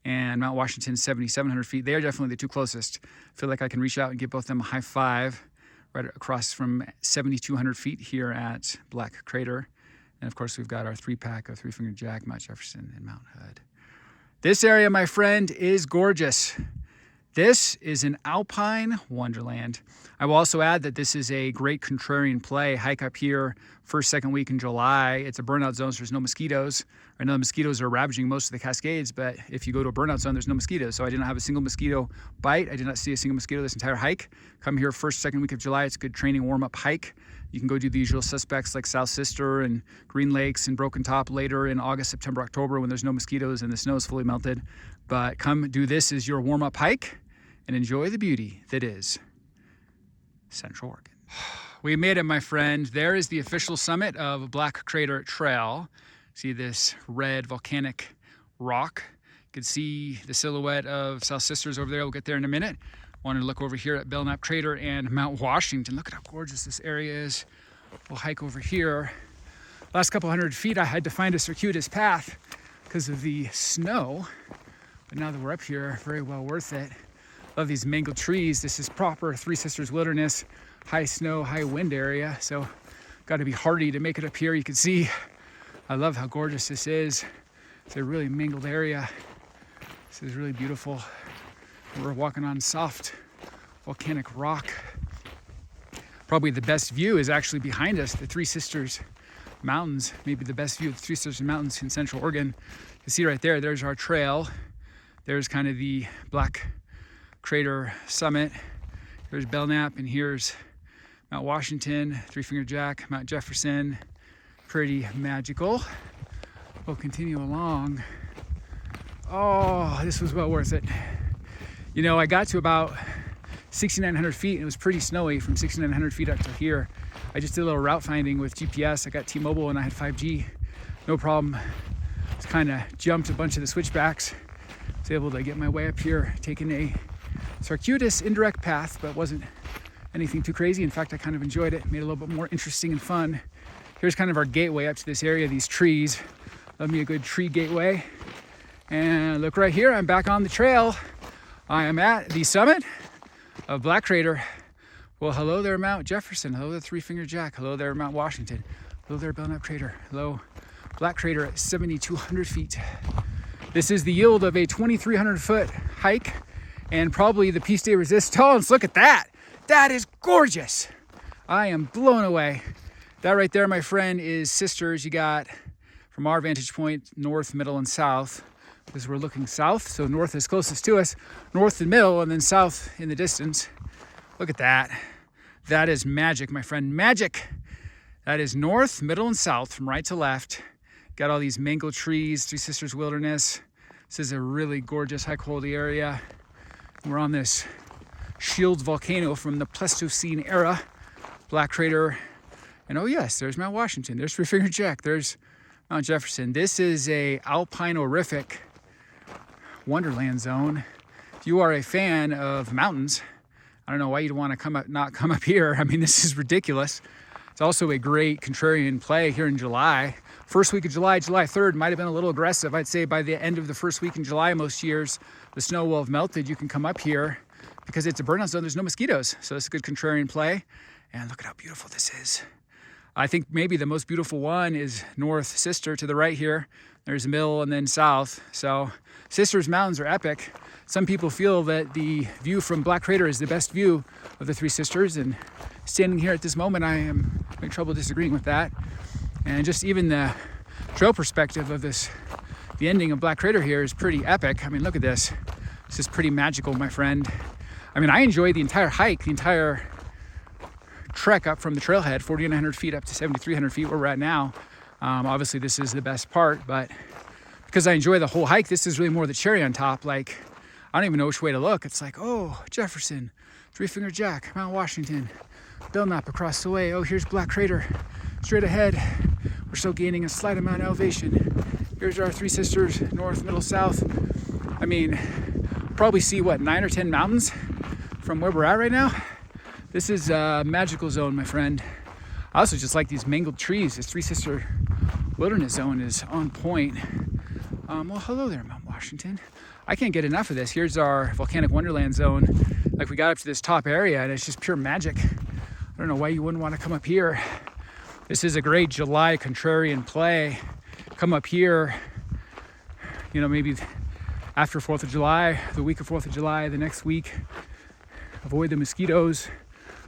and Mount Washington 7,700 feet. They are definitely the two closest. I feel like I can reach out and give both of them a high five right across from 7,200 feet here at Black Crater. And of course, we've got our 3-pack of Three Finger Jack, Mount Jefferson, and Mount Hood. This area, my friend, is gorgeous. This is an Alpine Wonderland. I will also add that this is a great contrarian play. Hike up here first, second week in July. It's a burnout zone, so there's no mosquitoes. I know the mosquitoes are ravaging most of the Cascades, but if you go to a burnout zone, there's no mosquitoes. So I did not have a single mosquito bite. I did not see a single mosquito this entire hike. Come here first, second week of July. It's a good training warm-up hike. You can go do the usual suspects like South Sister and Green Lakes and Broken Top later in August, September, October when there's no mosquitoes and the snow is fully melted. But come do this as your warm-up hike and enjoy the beauty that is Central Oregon. We made it, my friend. There is the official summit of Black Crater Trail. See this red volcanic rock. You can see the silhouette of South Sisters over there. We'll get there in a minute. Wanted to look over here at Burnout Crater and Mount Washington. Look at how gorgeous this area is. We'll hike over here. Last couple hundred feet, I had to find a circuitous path because of the snow. But now that we're up here, very well worth it. Love these mangled trees. This is proper Three Sisters Wilderness, high snow, high wind area. So got to be hardy to make it up here. You can see, I love how gorgeous this is. It's a really mangled area. This is really beautiful. We're walking on soft volcanic rock. Probably the best view is actually behind us, the Three Sisters Mountains. Maybe the best view of the Three Sisters Mountains in Central Oregon. You can see right there, there's our trail. There's kind of the Black Crater summit. Here's Belknap, and here's Mount Washington, Three Finger Jack, Mount Jefferson. Pretty magical. We'll continue along. Oh, this was well worth it. You know, I got to about 6,900 feet and it was pretty snowy from 6,900 feet up to here. I just did a little route finding with GPS. I got T-Mobile and I had 5G. No problem. Just kind of jumped a bunch of the switchbacks. Was able to get my way up here, taking a circuitous indirect path, but wasn't anything too crazy. In fact, I kind of enjoyed it. Made it a little bit more interesting and fun. Here's kind of our gateway up to this area, these trees. Love me a good tree gateway. And look right here, I'm back on the trail. I am at the summit of Black Crater. Well, hello there, Mount Jefferson. Hello there, Three Finger Jack. Hello there, Mount Washington. Hello there, Burnout Crater. Hello, Black Crater at 7,200 feet. This is the yield of a 2,300 foot hike and probably the piece de resistance. Look at that. That is gorgeous. I am blown away. That right there, my friend, is Sisters. You got, from our vantage point, north, middle, and south. Because we're looking south, so north is closest to us, north and middle, and then south in the distance. Look at that. That is magic, my friend, magic. That is north, middle, and south from right to left. Got all these mango trees, Three Sisters Wilderness. This is a really gorgeous, high-quality area. We're on this shield volcano from the Pleistocene era, Black Crater. And oh yes, there's Mount Washington, there's Three Finger Jack, there's Mount Jefferson. This is a alpinorific Wonderland zone. If you are a fan of mountains, I don't know why you'd want to not come up here. I mean, this is ridiculous. It's also a great contrarian play here in July. First week of July, July 3rd, might have been a little aggressive. I'd say by the end of the first week in July, most years, the snow will have melted. You can come up here because it's a burnout zone. There's no mosquitoes. So it's a good contrarian play. And look at how beautiful this is. I think maybe the most beautiful one is North Sister to the right here. There's middle and then south. So Sisters Mountains are epic. Some people feel that the view from Black Crater is the best view of the Three Sisters. And standing here at this moment, I am having trouble disagreeing with that. And just even the trail perspective of this, the ending of Black Crater here is pretty epic. I mean, look at this. This is pretty magical, my friend. I mean, I enjoy the entire hike, the entire trek up from the trailhead, 4,900 feet up to 7,300 feet where we're at now. Obviously, this is the best part, but because I enjoy the whole hike, this is really more the cherry on top. Like, I don't even know which way to look. It's like, oh, Jefferson, Three Finger Jack, Mount Washington, Burnout across the way. Oh, here's Black Crater, straight ahead. We're still gaining a slight amount of elevation. Here's our Three Sisters, north, middle, south. I mean, probably see, what, 9 or 10 mountains from where we're at right now. This is a magical zone, my friend. I also just like these mangled trees. This Three Sister Wilderness Zone is on point. Well, hello there, Mount Washington. I can't get enough of this. Here's our Volcanic Wonderland Zone. Like, we got up to this top area and it's just pure magic. I don't know why you wouldn't want to come up here. This is a great July contrarian play. Come up here, you know, maybe after 4th of July, the week of 4th of July, the next week. Avoid the mosquitoes.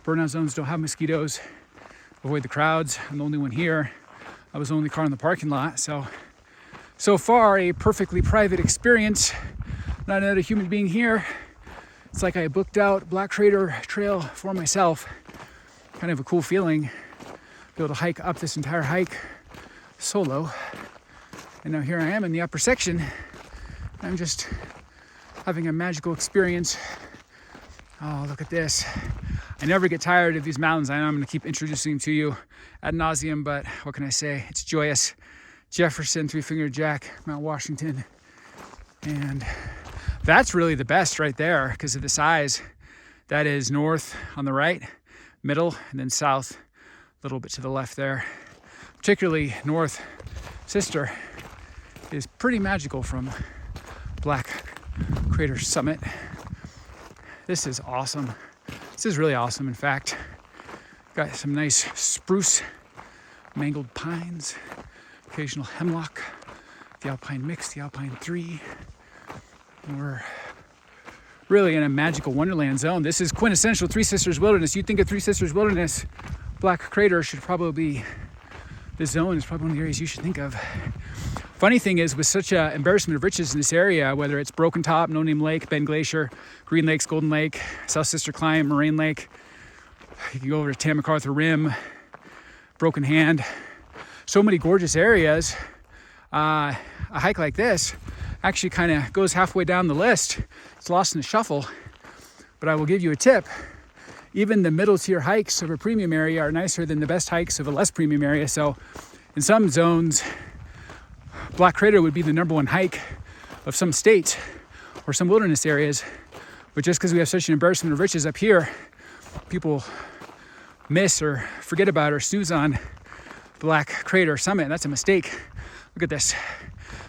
Burnout zones don't have mosquitoes. Avoid the crowds. I'm the only one here. I was the only car in the parking lot. So far, a perfectly private experience. Not another human being here. It's like I booked out Black Crater Trail for myself. Kind of a cool feeling. Be able to hike up this entire hike solo. And now here I am in the upper section. I'm just having a magical experience. Oh, look at this. I never get tired of these mountains. I know I'm going to keep introducing them to you ad nauseum, but what can I say? It's joyous. Jefferson, Three Finger Jack, Mount Washington. And that's really the best right there because of the size. That is north on the right, middle, and then south, a little bit to the left there. Particularly North Sister is pretty magical from Black Crater Summit. This is awesome. This is really awesome, in fact. Got some nice spruce, mangled pines, occasional hemlock, the Alpine Mix, the Alpine 3. And we're really in a magical Wonderland zone. This is quintessential Three Sisters Wilderness. You'd think of Three Sisters Wilderness, Black Crater should probably be, this zone is probably one of the areas you should think of. Funny thing is, with such an embarrassment of riches in this area, whether it's Broken Top, No Name Lake, Bend Glacier, Green Lakes, Golden Lake, South Sister Climb, Moraine Lake, you can go over to Tam MacArthur Rim, Broken Hand, so many gorgeous areas. A hike like this actually kind of goes halfway down the list. It's lost in the shuffle, but I will give you a tip. Even the middle tier hikes of a premium area are nicer than the best hikes of a less premium area. So in some zones, Black Crater would be the #1 hike of some states or some wilderness areas. But just because we have such an embarrassment of riches up here, people miss or forget about or snooze on Black Crater Summit. And that's a mistake. Look at this.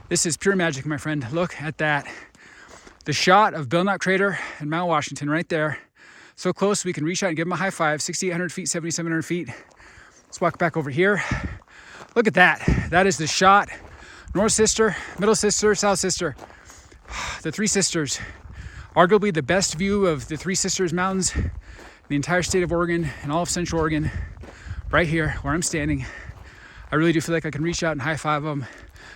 This is pure magic, my friend. Look at that. The shot of Burnout Crater and Mount Washington right there. So close we can reach out and give them a high five. 6,800 feet, 7,700 feet. Let's walk back over here. Look at that. That is the shot. North Sister, Middle Sister, South Sister. The Three Sisters. Arguably the best view of the Three Sisters Mountains in the entire state of Oregon and all of Central Oregon. Right here where I'm standing. I really do feel like I can reach out and high five them,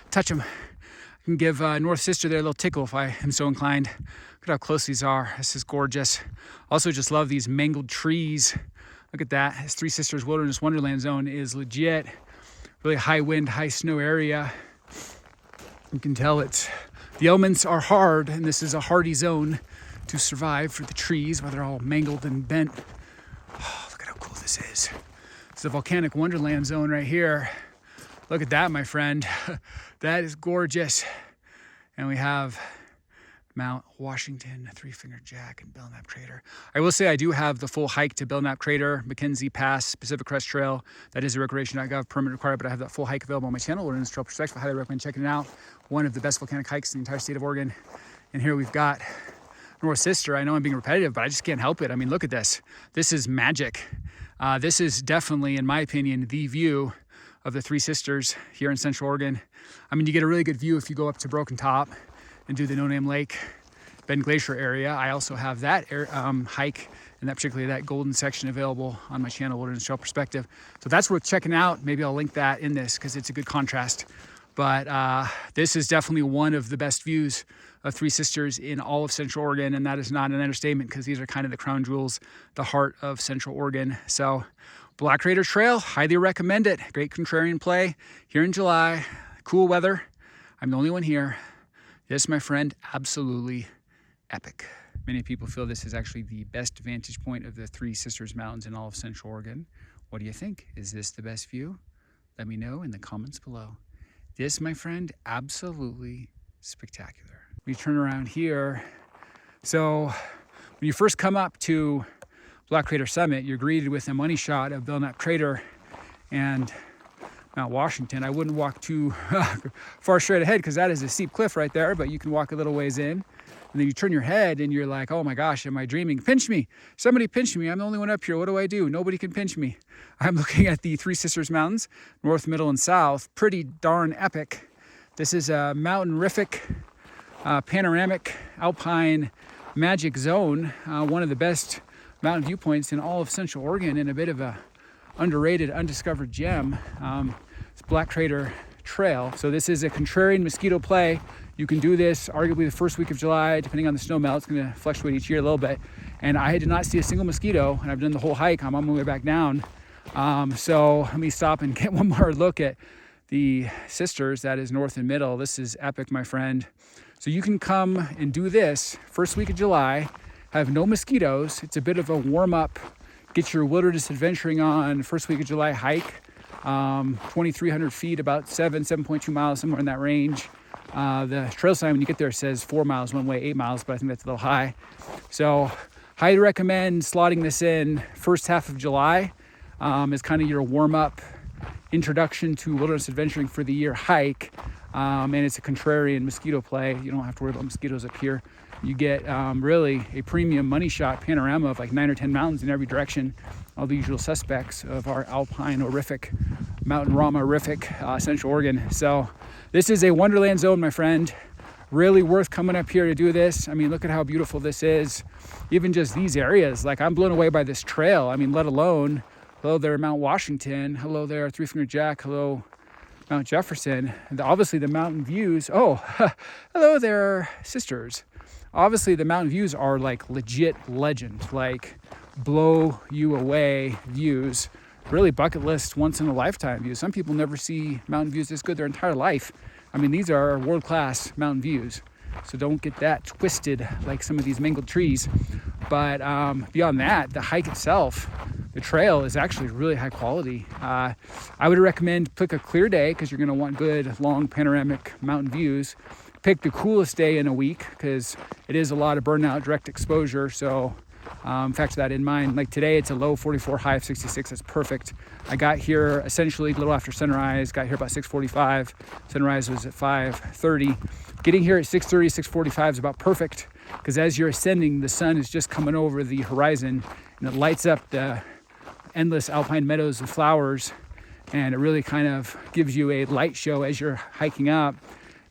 touch them. I can give North Sister there a little tickle if I am so inclined. Look at how close these are. This is gorgeous. Also just love these mangled trees. Look at that. This Three Sisters Wilderness Wonderland Zone is legit. Really high wind, high snow area. You can tell the elements are hard, and this is a hardy zone to survive for the trees, where they're all mangled and bent. Oh, look at how cool this is. It's the Volcanic Wonderland Zone right here. Look at that, my friend. That is gorgeous. And we have Mount Washington, Three Finger Jack, and Burnout Crater. I will say I do have the full hike to Burnout Crater, Mackenzie Pass, Pacific Crest Trail. That is a recreation.gov permit required, but I have that full hike available on my channel, Wilderness Trail Perspective. I highly recommend checking it out. One of the best volcanic hikes in the entire state of Oregon. And here we've got North Sister. I know I'm being repetitive, but I just can't help it. I mean, look at this. This is magic. This is definitely, in my opinion, the view of the Three Sisters here in Central Oregon. I mean, you get a really good view if you go up to Broken Top and do the No Name Lake, Bend Glacier area. I also have that hike, and that particularly that golden section available on my channel, Wilderness Trail Perspective. So that's worth checking out. Maybe I'll link that in this because it's a good contrast. But this is definitely one of the best views of Three Sisters in all of Central Oregon, and that is not an understatement because these are kind of the crown jewels, the heart of Central Oregon. So Black Crater Trail, highly recommend it. Great contrarian play here in July, cool weather. I'm the only one here. This, my friend, absolutely epic. Many people feel this is actually the best vantage point of the Three Sisters Mountains in all of Central Oregon. What do you think? Is this the best view? Let me know in the comments below. This, my friend, absolutely spectacular. We turn around here. So when you first come up to Black Crater Summit, you're greeted with a money shot of Burnout Crater and Mount Washington. I wouldn't walk too far straight ahead because that is a steep cliff right there, but you can walk a little ways in. And then you turn your head and you're like, oh my gosh, am I dreaming? Pinch me. Somebody pinch me. I'm the only one up here. What do I do? Nobody can pinch me. I'm looking at the Three Sisters Mountains, north, middle, and south. Pretty darn epic. This is a mountain-rific, panoramic, alpine magic zone. One of the best mountain viewpoints in all of Central Oregon, and a bit of a underrated, undiscovered gem. It's Black Crater Trail. So this is a contrarian mosquito play. You can do this arguably the first week of July, depending on the snow melt. It's going to fluctuate each year a little bit. And I did not see a single mosquito, and I've done the whole hike. I'm on my way back down. So let me stop and get one more look at the Sisters. That is north and middle. This is epic, my friend. So you can come and do this first week of July, have no mosquitoes. It's a bit of a warm-up, get your wilderness adventuring on first week of July hike. 2,300 feet, about 7.2 miles, somewhere in that range. The trail sign when you get there says 4 miles one way, 8 miles, but I think that's a little high. So highly recommend slotting this in first half of July as kind of your warm-up introduction to wilderness adventuring for the year hike. And it's a contrarian mosquito play. You don't have to worry about mosquitoes up here. You get really a premium money shot panorama of like 9 or 10 mountains in every direction. All the usual suspects of our alpine horrific, mountain rama horrific Central Oregon. So this is a Wonderland zone, my friend. Really worth coming up here to do this. I mean, look at how beautiful this is. Even just these areas, like I'm blown away by this trail. I mean, let alone, hello there, Mount Washington. Hello there, Three Finger Jack. Hello, Mount Jefferson. And obviously the mountain views. Oh, hello there, Sisters. Obviously the mountain views are like legit legend, like blow you away views. Really bucket list, once in a lifetime views. Some people never see mountain views this good their entire life. I mean, these are world-class mountain views. So don't get that twisted like some of these mangled trees. But beyond that, the hike itself, the trail is actually really high quality. I would recommend pick a clear day because you're gonna want good, long, panoramic mountain views. Pick the coolest day in a week because it is a lot of burnout, direct exposure. So factor that in mind. Like today, it's a low 44, high of 66. That's perfect. I got here essentially a little after sunrise. Got here about 6:45. Sunrise was at 5:30. Getting here at 6:30, 6:45 is about perfect because as you're ascending, the sun is just coming over the horizon and it lights up the endless alpine meadows of flowers, and it really kind of gives you a light show as you're hiking up.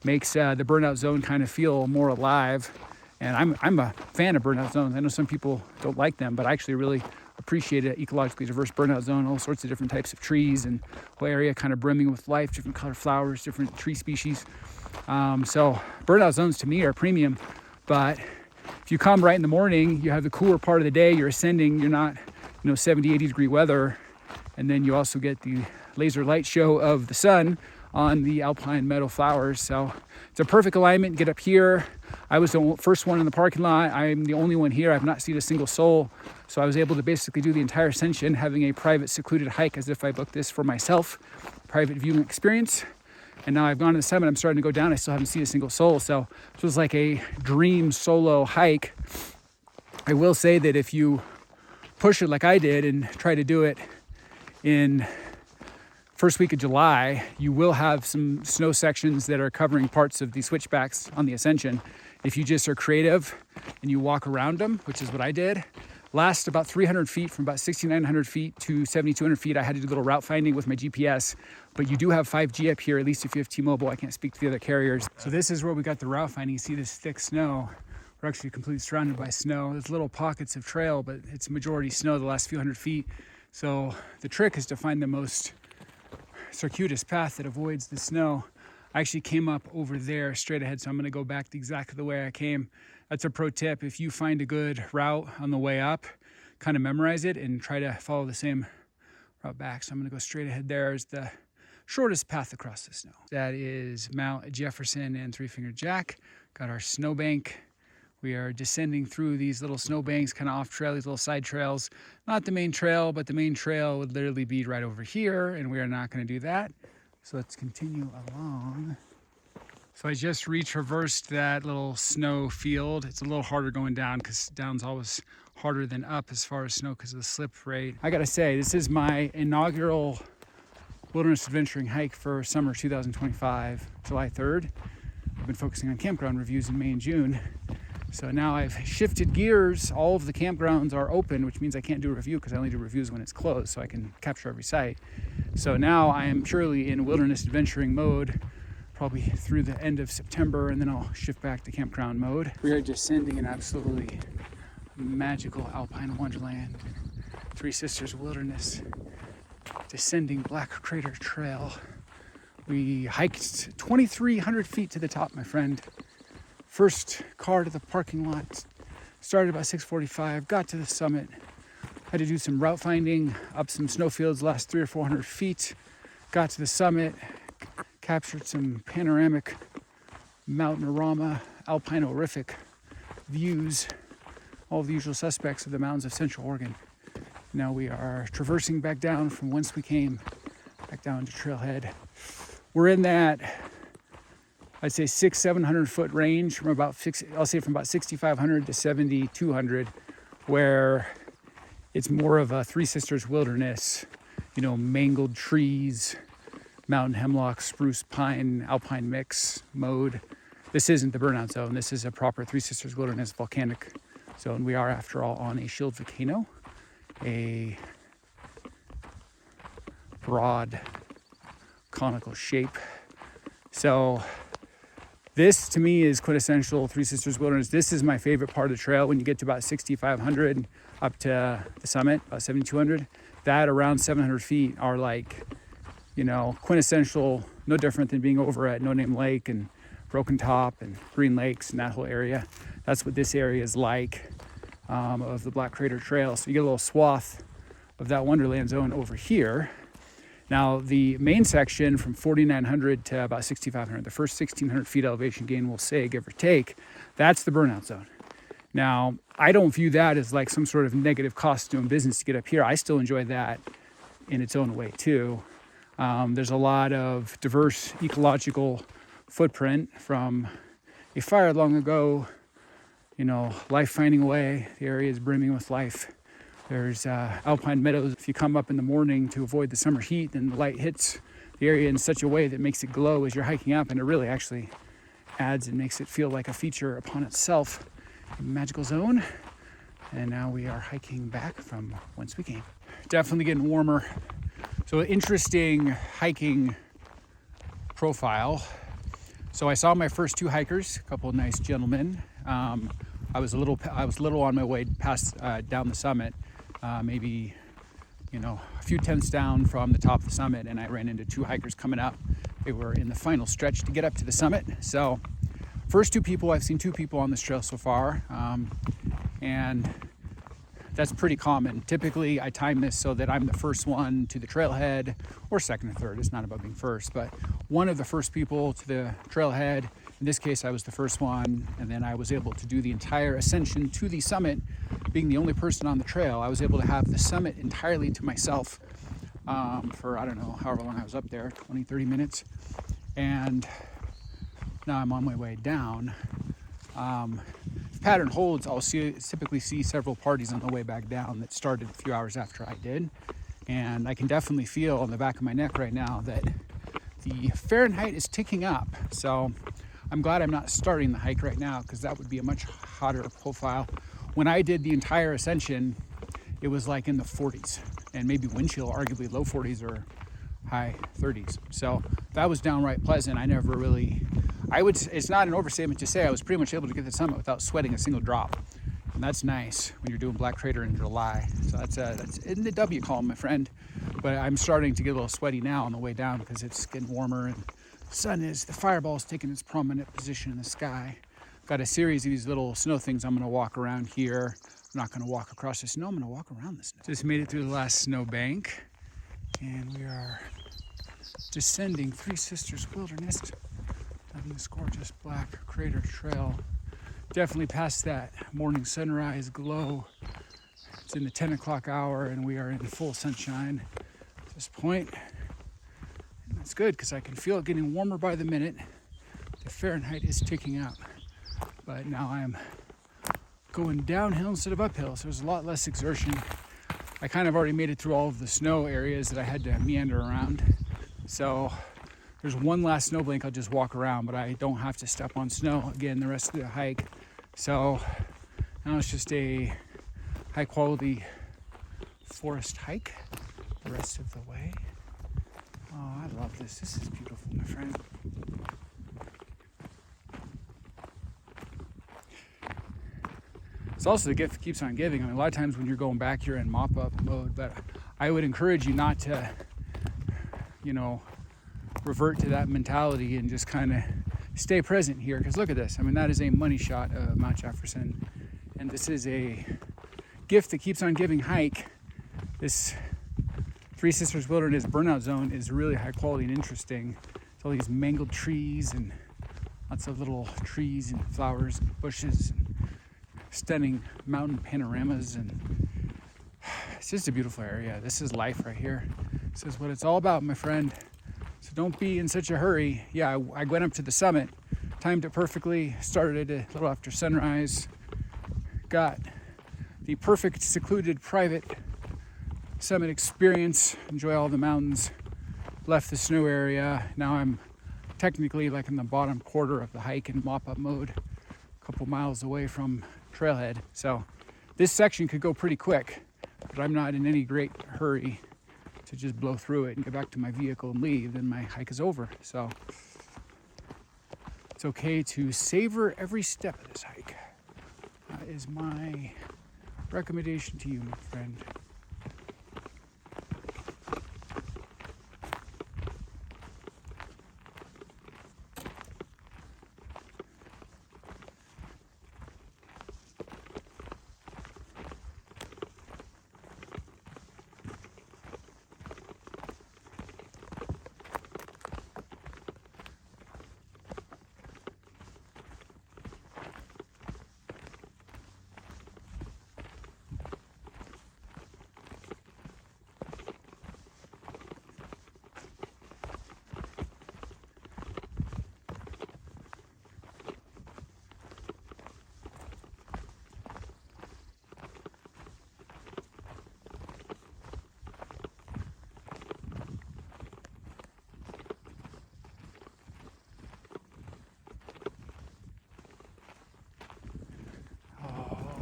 Makes the burnout zone kind of feel more alive. And I'm a fan of burnout zones. I know some people don't like them, but I actually really appreciate it. Ecologically diverse burnout zone, all sorts of different types of trees, and whole area kind of brimming with life, different color flowers, different tree species. So burnout zones to me are premium, but if you come right in the morning, you have the cooler part of the day, you're ascending, you're not, 70, 80 degree weather. And then you also get the laser light show of the sun on the alpine meadow flowers. So it's a perfect alignment. Get up here. I was the first one in the parking lot. I'm the only one here. I've not seen a single soul. So I was able to basically do the entire ascension, having a private secluded hike as if I booked this for myself, private viewing experience. And now I've gone to the summit. I'm starting to go down. I still haven't seen a single soul. So this was like a dream solo hike. I will say that if you push it like I did and try to do it in first week of July, you will have some snow sections that are covering parts of the switchbacks on the Ascension. If you just are creative and you walk around them, which is what I did, last about 300 feet, from about 6,900 feet to 7,200 feet, I had to do a little route finding with my GPS, but you do have 5G up here, at least if you have T-Mobile. I can't speak to the other carriers. So this is where we got the route finding. You see this thick snow. We're actually completely surrounded by snow. There's little pockets of trail, but it's majority snow the last few hundred feet. So the trick is to find the most circuitous path that avoids the snow. I actually came up over there straight ahead, so I'm going to go back exactly the way I came. That's a pro tip. If you find a good route on the way up, kind of memorize it and try to follow the same route back. So I'm going to go straight ahead. There's the shortest path across the snow. That is Mount Jefferson and Three Finger Jack. Got our snowbank. We are descending through these little snowbanks, kind of off trail, these little side trails. Not the main trail, but the main trail would literally be right over here, and we are not going to do that. So let's continue along. So I just retraversed that little snow field. It's a little harder going down because down's always harder than up as far as snow because of the slip rate. I gotta say, this is my inaugural wilderness adventuring hike for summer 2025, July 3rd. I've been focusing on campground reviews in May and June. So now I've shifted gears. All of the campgrounds are open, which means I can't do a review because I only do reviews when it's closed, so I can capture every site. So now I am purely in wilderness adventuring mode, probably through the end of September, and then I'll shift back to campground mode. We are descending an absolutely magical alpine wonderland, Three Sisters Wilderness, descending Black Crater Trail. We hiked 2,300 feet to the top, my friend. First car to the parking lot, started about 6:45, got to the summit, had to do some route finding up some snowfields last 300 or 400 feet, got to the summit, captured some panoramic Norrona alpinorific views, all the usual suspects of the mountains of Central Oregon. Now we are traversing back down from whence we came, back down to Trailhead. We're in that, I'd say 600-700 foot range from about 6,500 to 7,200, where it's more of a Three Sisters wilderness, you know, mangled trees, mountain hemlock, spruce, pine, alpine mix mode. This isn't the burnout zone. This is a proper Three Sisters wilderness volcanic zone. We are, after all, on a shield volcano, a broad conical shape. So this to me is quintessential Three Sisters Wilderness. This is my favorite part of the trail when you get to about 6,500 up to the summit, about 7,200. That around 700 feet are like, you know, quintessential, no different than being over at No Name Lake and Broken Top and Green Lakes and that whole area. That's what this area is like of the Black Crater Trail. So you get a little swath of that Wonderland zone over here. Now, the main section from 4,900 to about 6,500, the first 1,600 feet elevation gain, we'll say, give or take, that's the burnout zone. Now, I don't view that as like some sort of negative cost doing business to get up here. I still enjoy that in its own way, too. There's a lot of diverse ecological footprint from a fire long ago, you know, life finding a way. The area is brimming with life. There's alpine meadows. If you come up in the morning to avoid the summer heat, then the light hits the area in such a way that makes it glow as you're hiking up, and it really actually adds and makes it feel like a feature upon itself. A magical zone. And now we are hiking back from whence we came. Definitely getting warmer. So interesting hiking profile. So I saw my first two hikers, a couple of nice gentlemen. I was a little on my way past down the summit, maybe, you know, a few tenths down from the top of the summit, and I ran into two hikers coming up. They were in the final stretch to get up to the summit. So first two people, I've seen two people on this trail so far, and that's pretty common. Typically, I time this so that I'm the first one to the trailhead, or second or third. It's not about being first, but one of the first people to the trailhead. In this case, I was the first one, and then I was able to do the entire ascension to the summit. Being the only person on the trail, I was able to have the summit entirely to myself for, I don't know, however long I was up there, 20, 30 minutes. And now I'm on my way down. If pattern holds, I'll typically see several parties on the way back down that started a few hours after I did. And I can definitely feel on the back of my neck right now that the Fahrenheit is ticking up. So I'm glad I'm not starting the hike right now, because that would be a much hotter profile. When I did the entire ascension, it was like in the 40s, and maybe wind chill, arguably low 40s or high 30s. So that was downright pleasant. It's not an overstatement to say I was pretty much able to get to the summit without sweating a single drop. And that's nice when you're doing Black Crater in July. So that's in the W column, my friend. But I'm starting to get a little sweaty now on the way down because it's getting warmer and sun is. The fireball's taking its prominent position in the sky. Got a series of these little snow things. I'm gonna walk around here. I'm not gonna walk across the snow, I'm gonna walk around the snow. Just made it through the last snow bank, and we are descending Three Sisters Wilderness on this gorgeous black crater trail. Definitely past that morning sunrise glow. It's in the 10 o'clock hour and we are in full sunshine at this point. And that's good because I can feel it getting warmer by the minute. The Fahrenheit is ticking out. But now I'm going downhill instead of uphill, so there's a lot less exertion. I kind of already made it through all of the snow areas that I had to meander around. So there's one last snow bank I'll just walk around, but I don't have to step on snow again the rest of the hike. So now it's just a high quality forest hike the rest of the way. Oh, I love this. This is beautiful, my friend. It's also the gift that keeps on giving. I mean, a lot of times when you're going back, you're in mop-up mode, but I would encourage you not to, revert to that mentality and just kind of stay present here. Because look at this. I mean, that is a money shot of Mount Jefferson. And this is a gift that keeps on giving hike. This Three Sisters Wilderness Burnout Zone is really high quality and interesting. It's all these mangled trees and lots of little trees and flowers and bushes and stunning mountain panoramas, and it's just a beautiful area. This is life right here. This is what it's all about, my friend. So don't be in such a hurry. Yeah, I went up to the summit, timed it perfectly, started a little after sunrise, got the perfect secluded private summit experience, enjoy all the mountains, left the snow area. Now I'm technically like in the bottom quarter of the hike in mop-up mode, a couple miles away from Trailhead. So this section could go pretty quick, but I'm not in any great hurry to just blow through it and get back to my vehicle and leave. Then my hike is over. So it's okay to savor every step of this hike. That is my recommendation to you, my friend.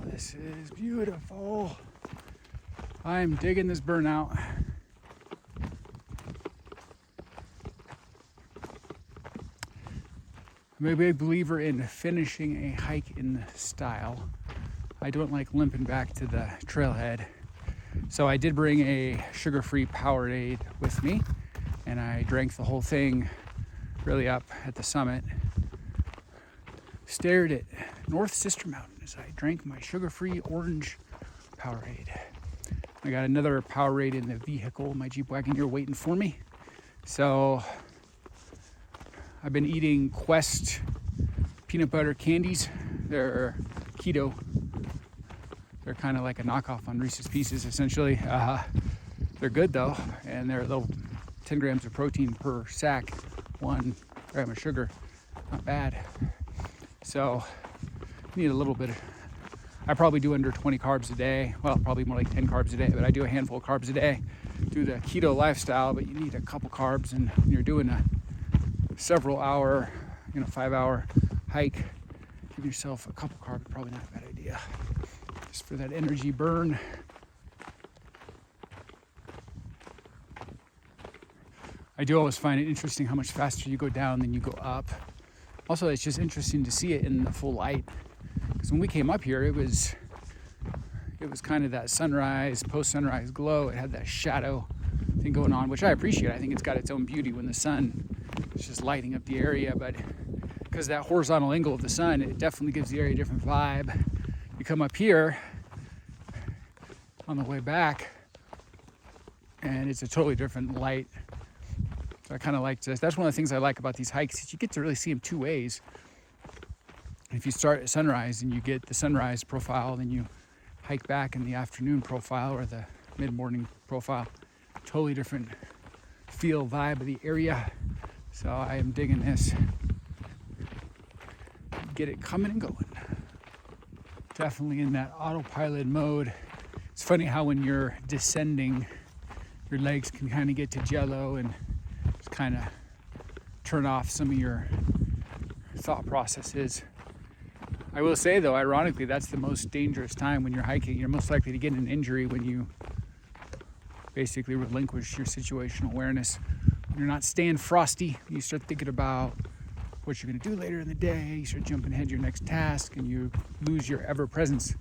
This is beautiful. I'm digging this burnout. I'm a big believer in finishing a hike in style. I don't like limping back to the trailhead. So I did bring a sugar-free Powerade with me, and I drank the whole thing really up at the summit. Stared at North Sister Mountain as I drank my sugar-free orange Powerade. I got another Powerade in the vehicle, my Jeep Wagoneer, waiting for me. So I've been eating Quest peanut butter candies. They're keto. They're kind of like a knockoff on Reese's Pieces, essentially. They're good though, and they're a little 10 grams of protein per sack, 1 gram of sugar. Not bad. So need a little bit. I probably do under 20 carbs a day. Well, probably more like 10 carbs a day, but I do a handful of carbs a day. Do the keto lifestyle, but you need a couple carbs, and when you're doing a several hour, 5-hour hike, give yourself a couple carbs, probably not a bad idea. Just for that energy burn. I do always find it interesting how much faster you go down than you go up. Also, it's just interesting to see it in the full light. Because when we came up here, it was kind of that sunrise, post-sunrise glow. It had that shadow thing going on, which I appreciate. I think it's got its own beauty when the sun It's just lighting up the area, but because that horizontal angle of the sun, it definitely gives the area a different vibe. You come up here on the way back, and it's a totally different light. So I kind of like this. That's one of the things I like about these hikes, is you get to really see them two ways. If you start at sunrise and you get the sunrise profile, then you hike back in the afternoon profile or the mid-morning profile. Totally different feel, vibe of the area. So I am digging this. Get it coming and going. Definitely in that autopilot mode. It's funny how when you're descending, your legs can kind of get to jello and just kind of turn off some of your thought processes. I will say though, ironically, that's the most dangerous time when you're hiking. You're most likely to get an injury when you basically relinquish your situational awareness. When you're not staying frosty, you start thinking about what you're going to do later in the day. You start jumping ahead to your next task, and you lose your ever presence.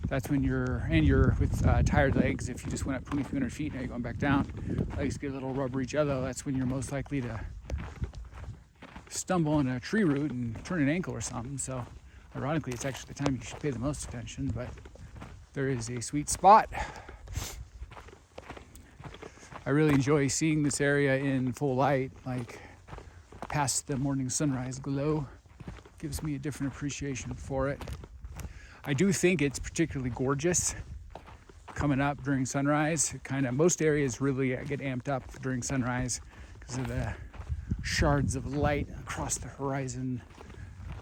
That's when you're with tired legs. If you just went up 2,300 feet, now you're going back down. Legs get a little rubbery jello. That's when you're most likely to stumble on a tree root and turn an ankle or something. So ironically, it's actually the time you should pay the most attention, but there is a sweet spot. I really enjoy seeing this area in full light, like past the morning sunrise glow. Gives me a different appreciation for it. I do think it's particularly gorgeous coming up during sunrise. Most areas really get amped up during sunrise because of the shards of light across the horizon,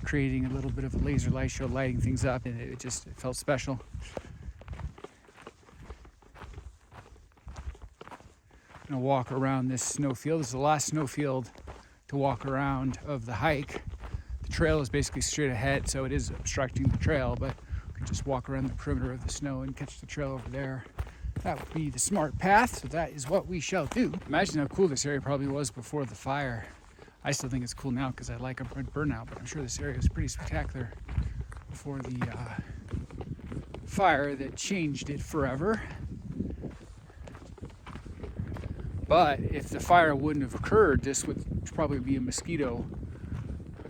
creating a little bit of a laser light show, lighting things up, and it felt special. I'm gonna walk around this snowfield. This is the last snowfield to walk around of the hike. The trail is basically straight ahead, so it is obstructing the trail, but we can just walk around the perimeter of the snow and catch the trail over there. That would be the smart path, so that is what we shall do. Imagine how cool this area probably was before the fire. I still think it's cool now because I like a burnout, but I'm sure this area was pretty spectacular before the fire that changed it forever. But if the fire wouldn't have occurred, this would probably be a mosquito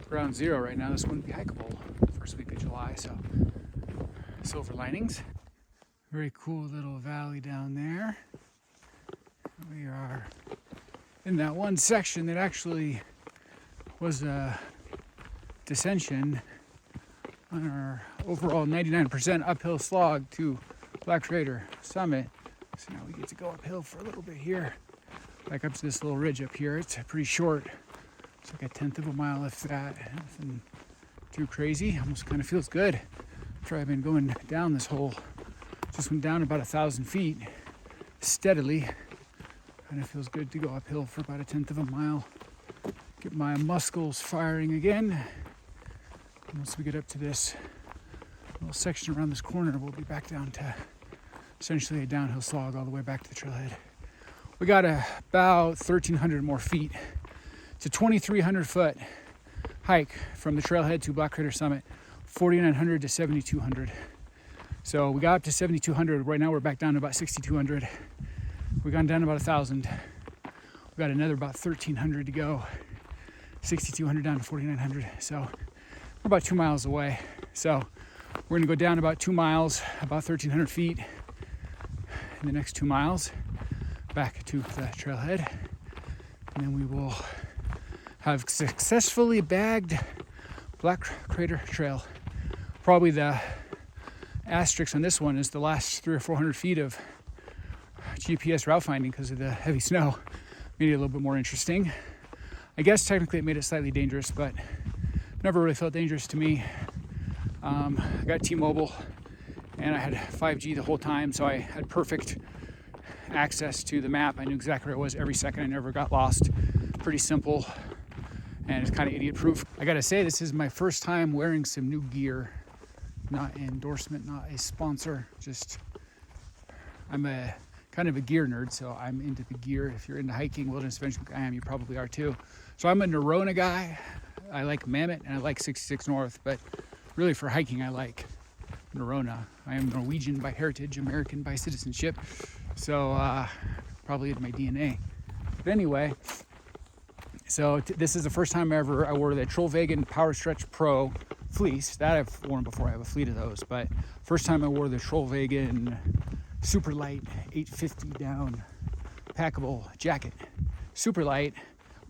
ground zero right now. This wouldn't be hikeable first week of July, so silver linings. Very cool little valley down there. We are in that one section that actually was a descension on our overall 99% uphill slog to Black Crater Summit. So now we get to go uphill for a little bit here. Back up to this little ridge up here. It's pretty short. It's like a 1/10 of a mile, if that. Nothing too crazy. Almost kind of feels good. After I've been going down this hole. Just went down about 1,000 feet steadily. Kind of feels good to go uphill for about a 1/10 of a mile. Get my muscles firing again. Once we get up to this little section around this corner, we'll be back down to essentially a downhill slog all the way back to the trailhead. We got about 1,300 more feet. It's a 2,300 foot hike from the trailhead to Black Crater Summit, 4,900 to 7,200. So we got up to 7,200. Right now we're back down to about 6,200. We've gone down about 1,000. We've got another about 1,300 to go. 6,200 down to 4,900. So we're about 2 miles away. So we're gonna go down about 2 miles, about 1,300 feet in the next 2 miles, back to the trailhead. And then we will have successfully bagged Black Crater Trail. Probably the asterisk on this one is the last 300 or 400 feet of GPS route finding because of the heavy snow. Made it a little bit more interesting. I guess technically it made it slightly dangerous, but never really felt dangerous to me. I got T-Mobile and I had 5G the whole time, so I had perfect access to the map. I knew exactly where I was every second. I never got lost. Pretty simple, and it's kind of idiot proof. I gotta say, this is my first time wearing some new gear. Not an endorsement, not a sponsor, just I'm a kind of a gear nerd, so I'm into the gear. If you're into hiking, wilderness adventure like I am, you probably are too. So I'm a Norrona guy. I like Mammut and I like 66 North, but really for hiking I like Norrona. I am Norwegian by heritage, American by citizenship, so probably in my DNA. But anyway, So this is the first time ever I wore the Trailhead Power Stretch Pro fleece. That I've worn before, I have a fleet of those, but first time I wore the Trailhead super light 850 down packable jacket. Super light,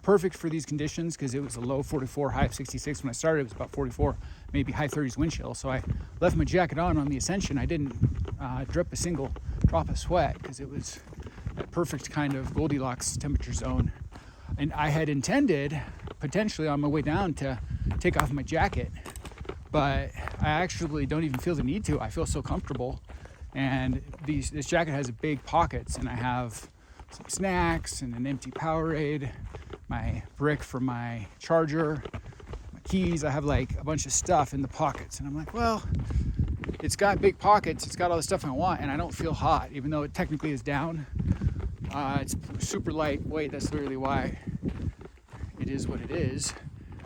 perfect for these conditions because it was a low 44, high of 66. When I started, it was about 44, maybe high 30s wind chill. So I left my jacket on the Ascension. I didn't drip a single drop of sweat because it was that perfect kind of Goldilocks temperature zone. And I had intended potentially on my way down to take off my jacket, but I actually don't even feel the need to. I feel so comfortable. And this jacket has big pockets, and I have some snacks and an empty Powerade, my brick for my charger, my keys. I have like a bunch of stuff in the pockets, and I'm like, well, it's got big pockets, it's got all the stuff I want, and I don't feel hot, even though it technically is down. It's super lightweight. That's literally why it is what it is.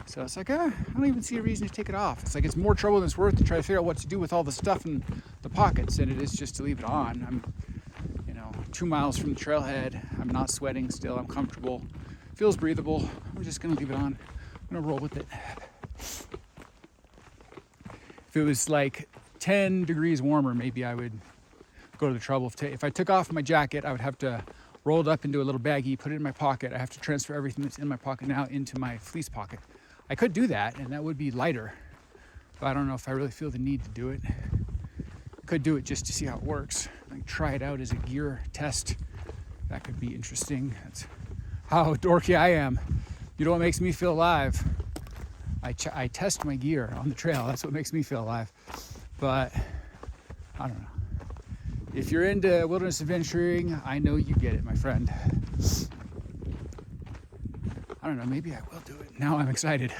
So it's like, I don't even see a reason to take it off. It's like it's more trouble than it's worth to try to figure out what to do with all the stuff in the pockets than it is just to leave it on. I'm, 2 miles from the trailhead. I'm not sweating still. I'm comfortable. Feels breathable. We're just gonna leave it on. I'm gonna roll with it. If it was like 10 degrees warmer, maybe I would go to the trouble. If I took off my jacket, I would have to roll it up into a little baggie, put it in my pocket. I have to transfer everything that's in my pocket now into my fleece pocket. I could do that, and that would be lighter, but I don't know if I really feel the need to do it. Could do it just to see how it works. Like try it out as a gear test. That could be interesting. That's how dorky I am. You know what makes me feel alive? I test my gear on the trail. That's what makes me feel alive. But I don't know. If you're into wilderness adventuring, I know you get it, my friend. I don't know, maybe I will do it. Now I'm excited.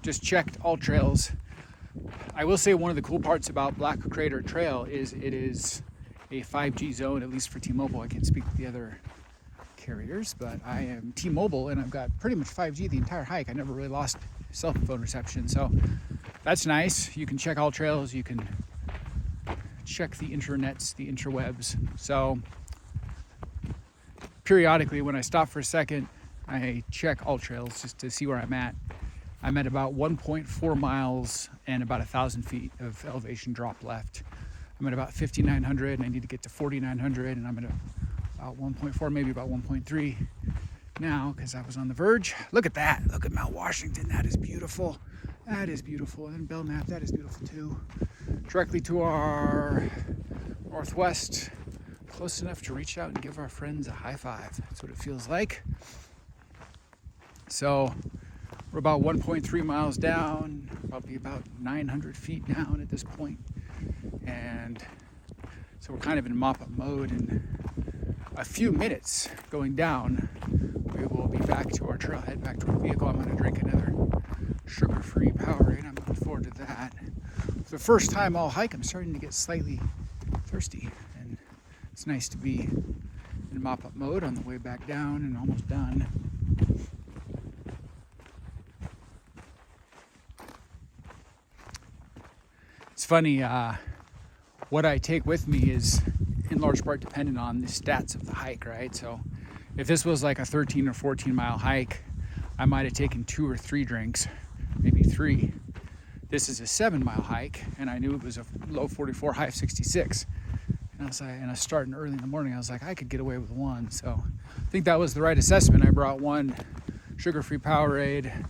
Just checked AllTrails. I will say one of the cool parts about Black Crater Trail is it is a 5G zone, at least for T-Mobile. I can't speak to the other carriers, but I am T-Mobile and I've got pretty much 5G the entire hike. I never really lost cell phone reception, so that's nice. You can check AllTrails, you can check the internets, the interwebs. So periodically when I stop for a second, I check AllTrails just to see where I'm at. I'm at about 1.4 miles and about 1,000 feet of elevation drop left. I'm at about 5,900 and I need to get to 4,900, and I'm at about 1.4, maybe about 1.3 now because I was on the verge. Look at that. Look at Mount Washington. That is beautiful. That is beautiful. And Belknap, that is beautiful too. Directly to our northwest, close enough to reach out and give our friends a high five. That's what it feels like. So we're about 1.3 miles down, probably about 900 feet down at this point. And So we're kind of in mop-up mode. In a few minutes going down, we will be back to our trailhead, back to our vehicle. I'm going to drink another sugar-free Powerade. I'm looking forward to that. For the first time all hike, I'm starting to get slightly thirsty, and it's nice to be in mop-up mode on the way back down and almost done. It's funny, what I take with me is in large part dependent on the stats of the hike, right? So if this was like a 13 or 14 mile hike, I might have taken 2 or 3 drinks, maybe 3. This is a 7-mile hike, and I knew it was a low 44, high of 66. And I was starting early in the morning. I was like, I could get away with 1. So I think that was the right assessment. I brought 1 sugar-free Powerade.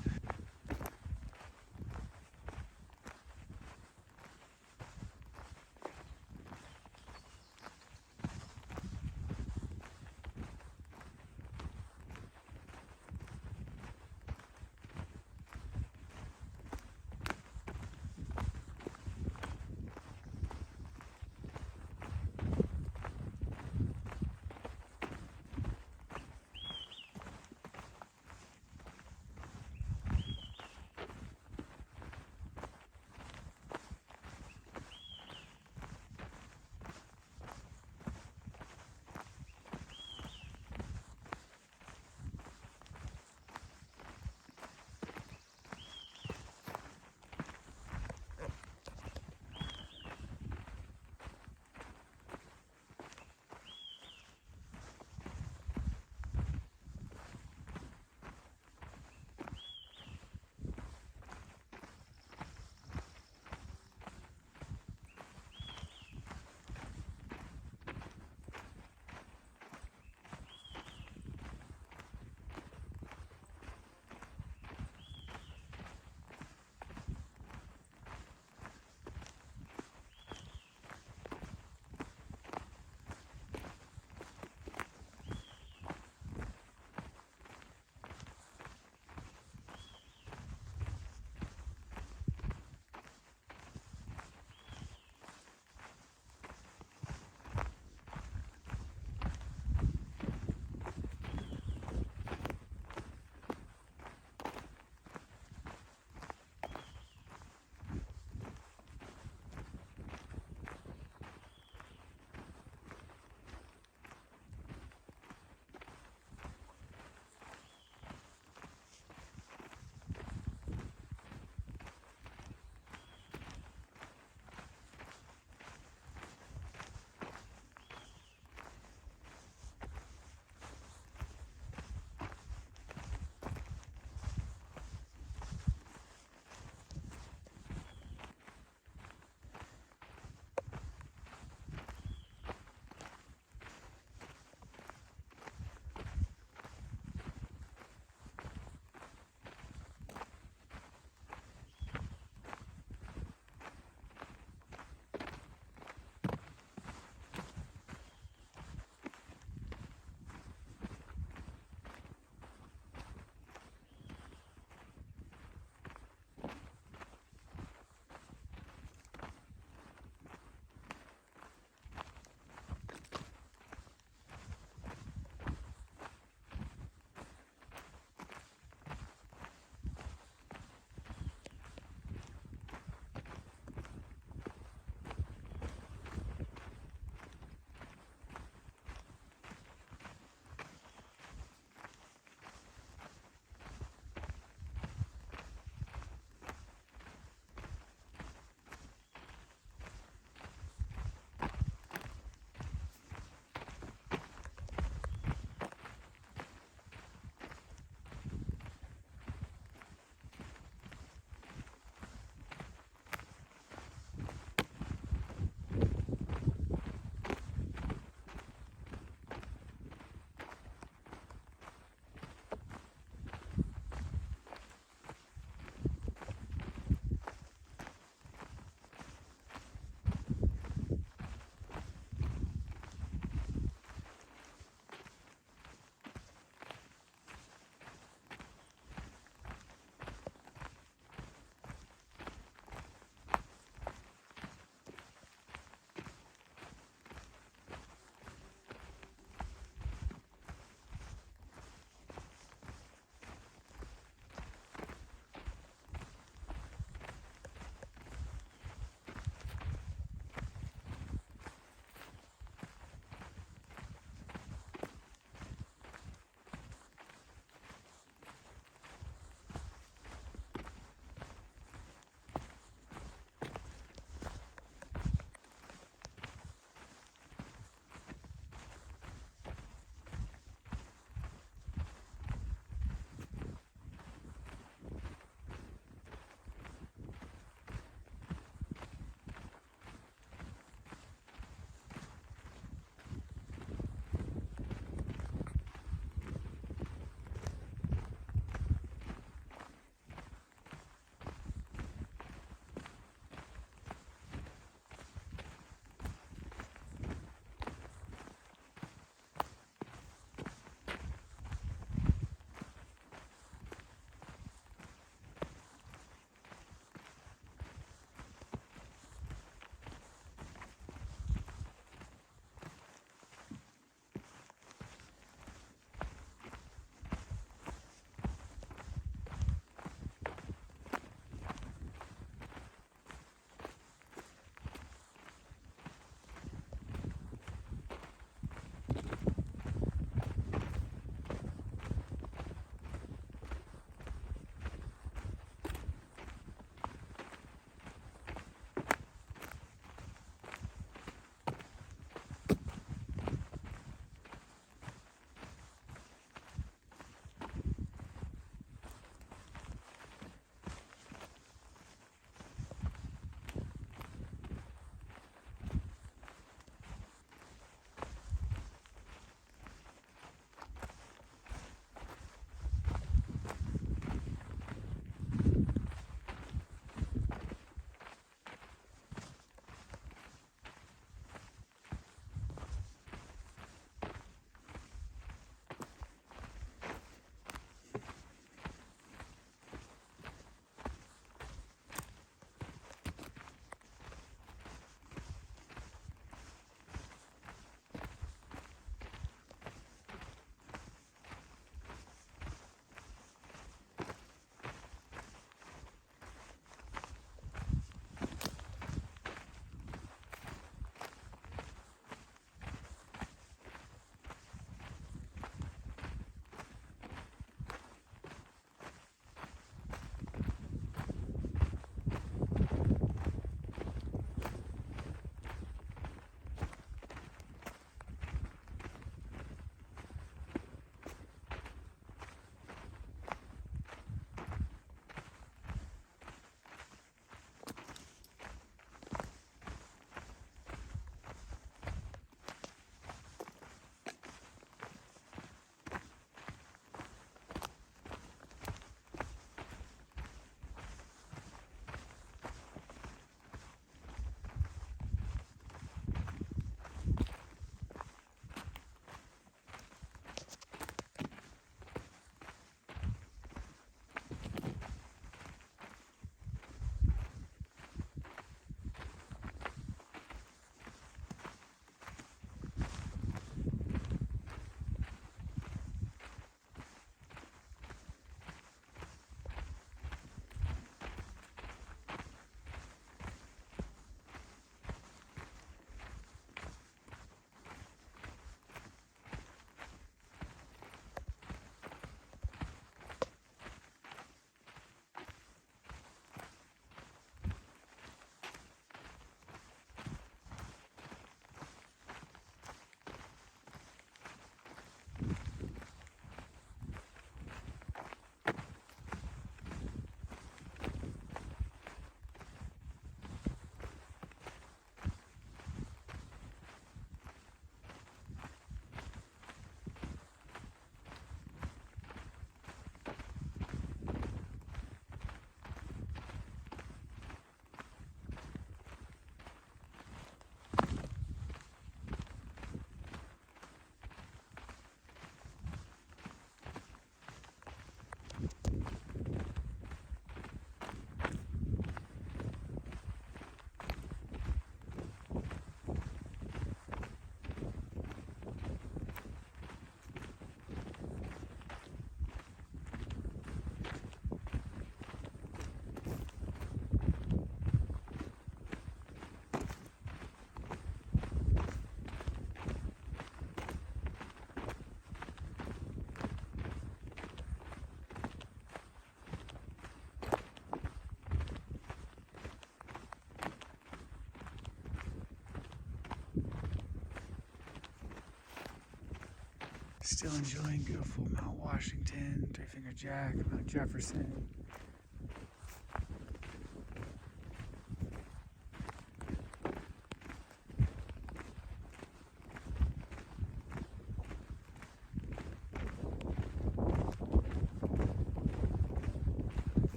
Still enjoying beautiful Mount Washington, Three Finger Jack, Mount Jefferson.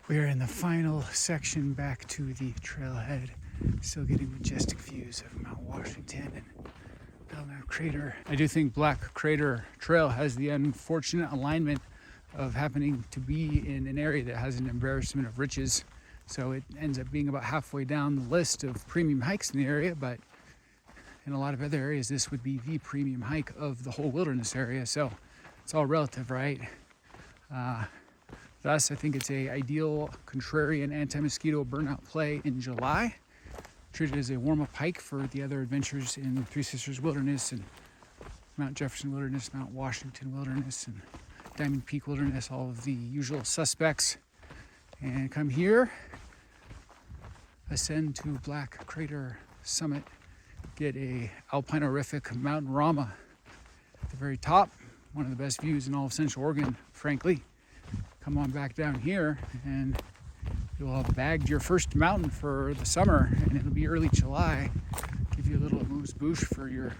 We are in the final section back to the trailhead. Still getting majestic views of Mount Washington and Burnout Crater. I do think Black Crater Trail has the unfortunate alignment of happening to be in an area that has an embarrassment of riches. So it ends up being about halfway down the list of premium hikes in the area, but in a lot of other areas, this would be the premium hike of the whole wilderness area. So it's all relative, right? Thus, I think it's a ideal contrarian anti-mosquito burnout play in July. Treated as a warm-up hike for the other adventures in Three Sisters Wilderness and Mount Jefferson Wilderness, Mount Washington Wilderness, and Diamond Peak Wilderness, all of the usual suspects. And come here, ascend to Black Crater Summit, get a alpinorific mountain-rama at the very top, one of the best views in all of Central Oregon, frankly. Come on back down here and you'll have bagged your first mountain for the summer, and it'll be early July. Give you a little amuse-bouche for your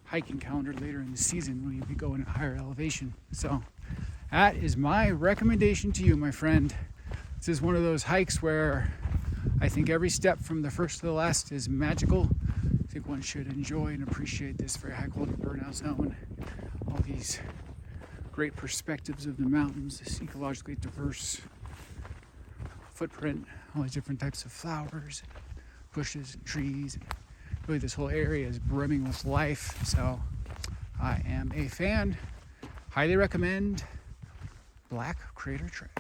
hiking calendar later in the season when you'll be going at higher elevation. So that is my recommendation to you, my friend. This is one of those hikes where I think every step from the first to the last is magical. I think one should enjoy and appreciate this very high quality burnout zone. All these great perspectives of the mountains, this ecologically diverse footprint, all these different types of flowers, bushes and trees. Really, this whole area is brimming with life. So I am a fan. Highly recommend Black Crater Trail.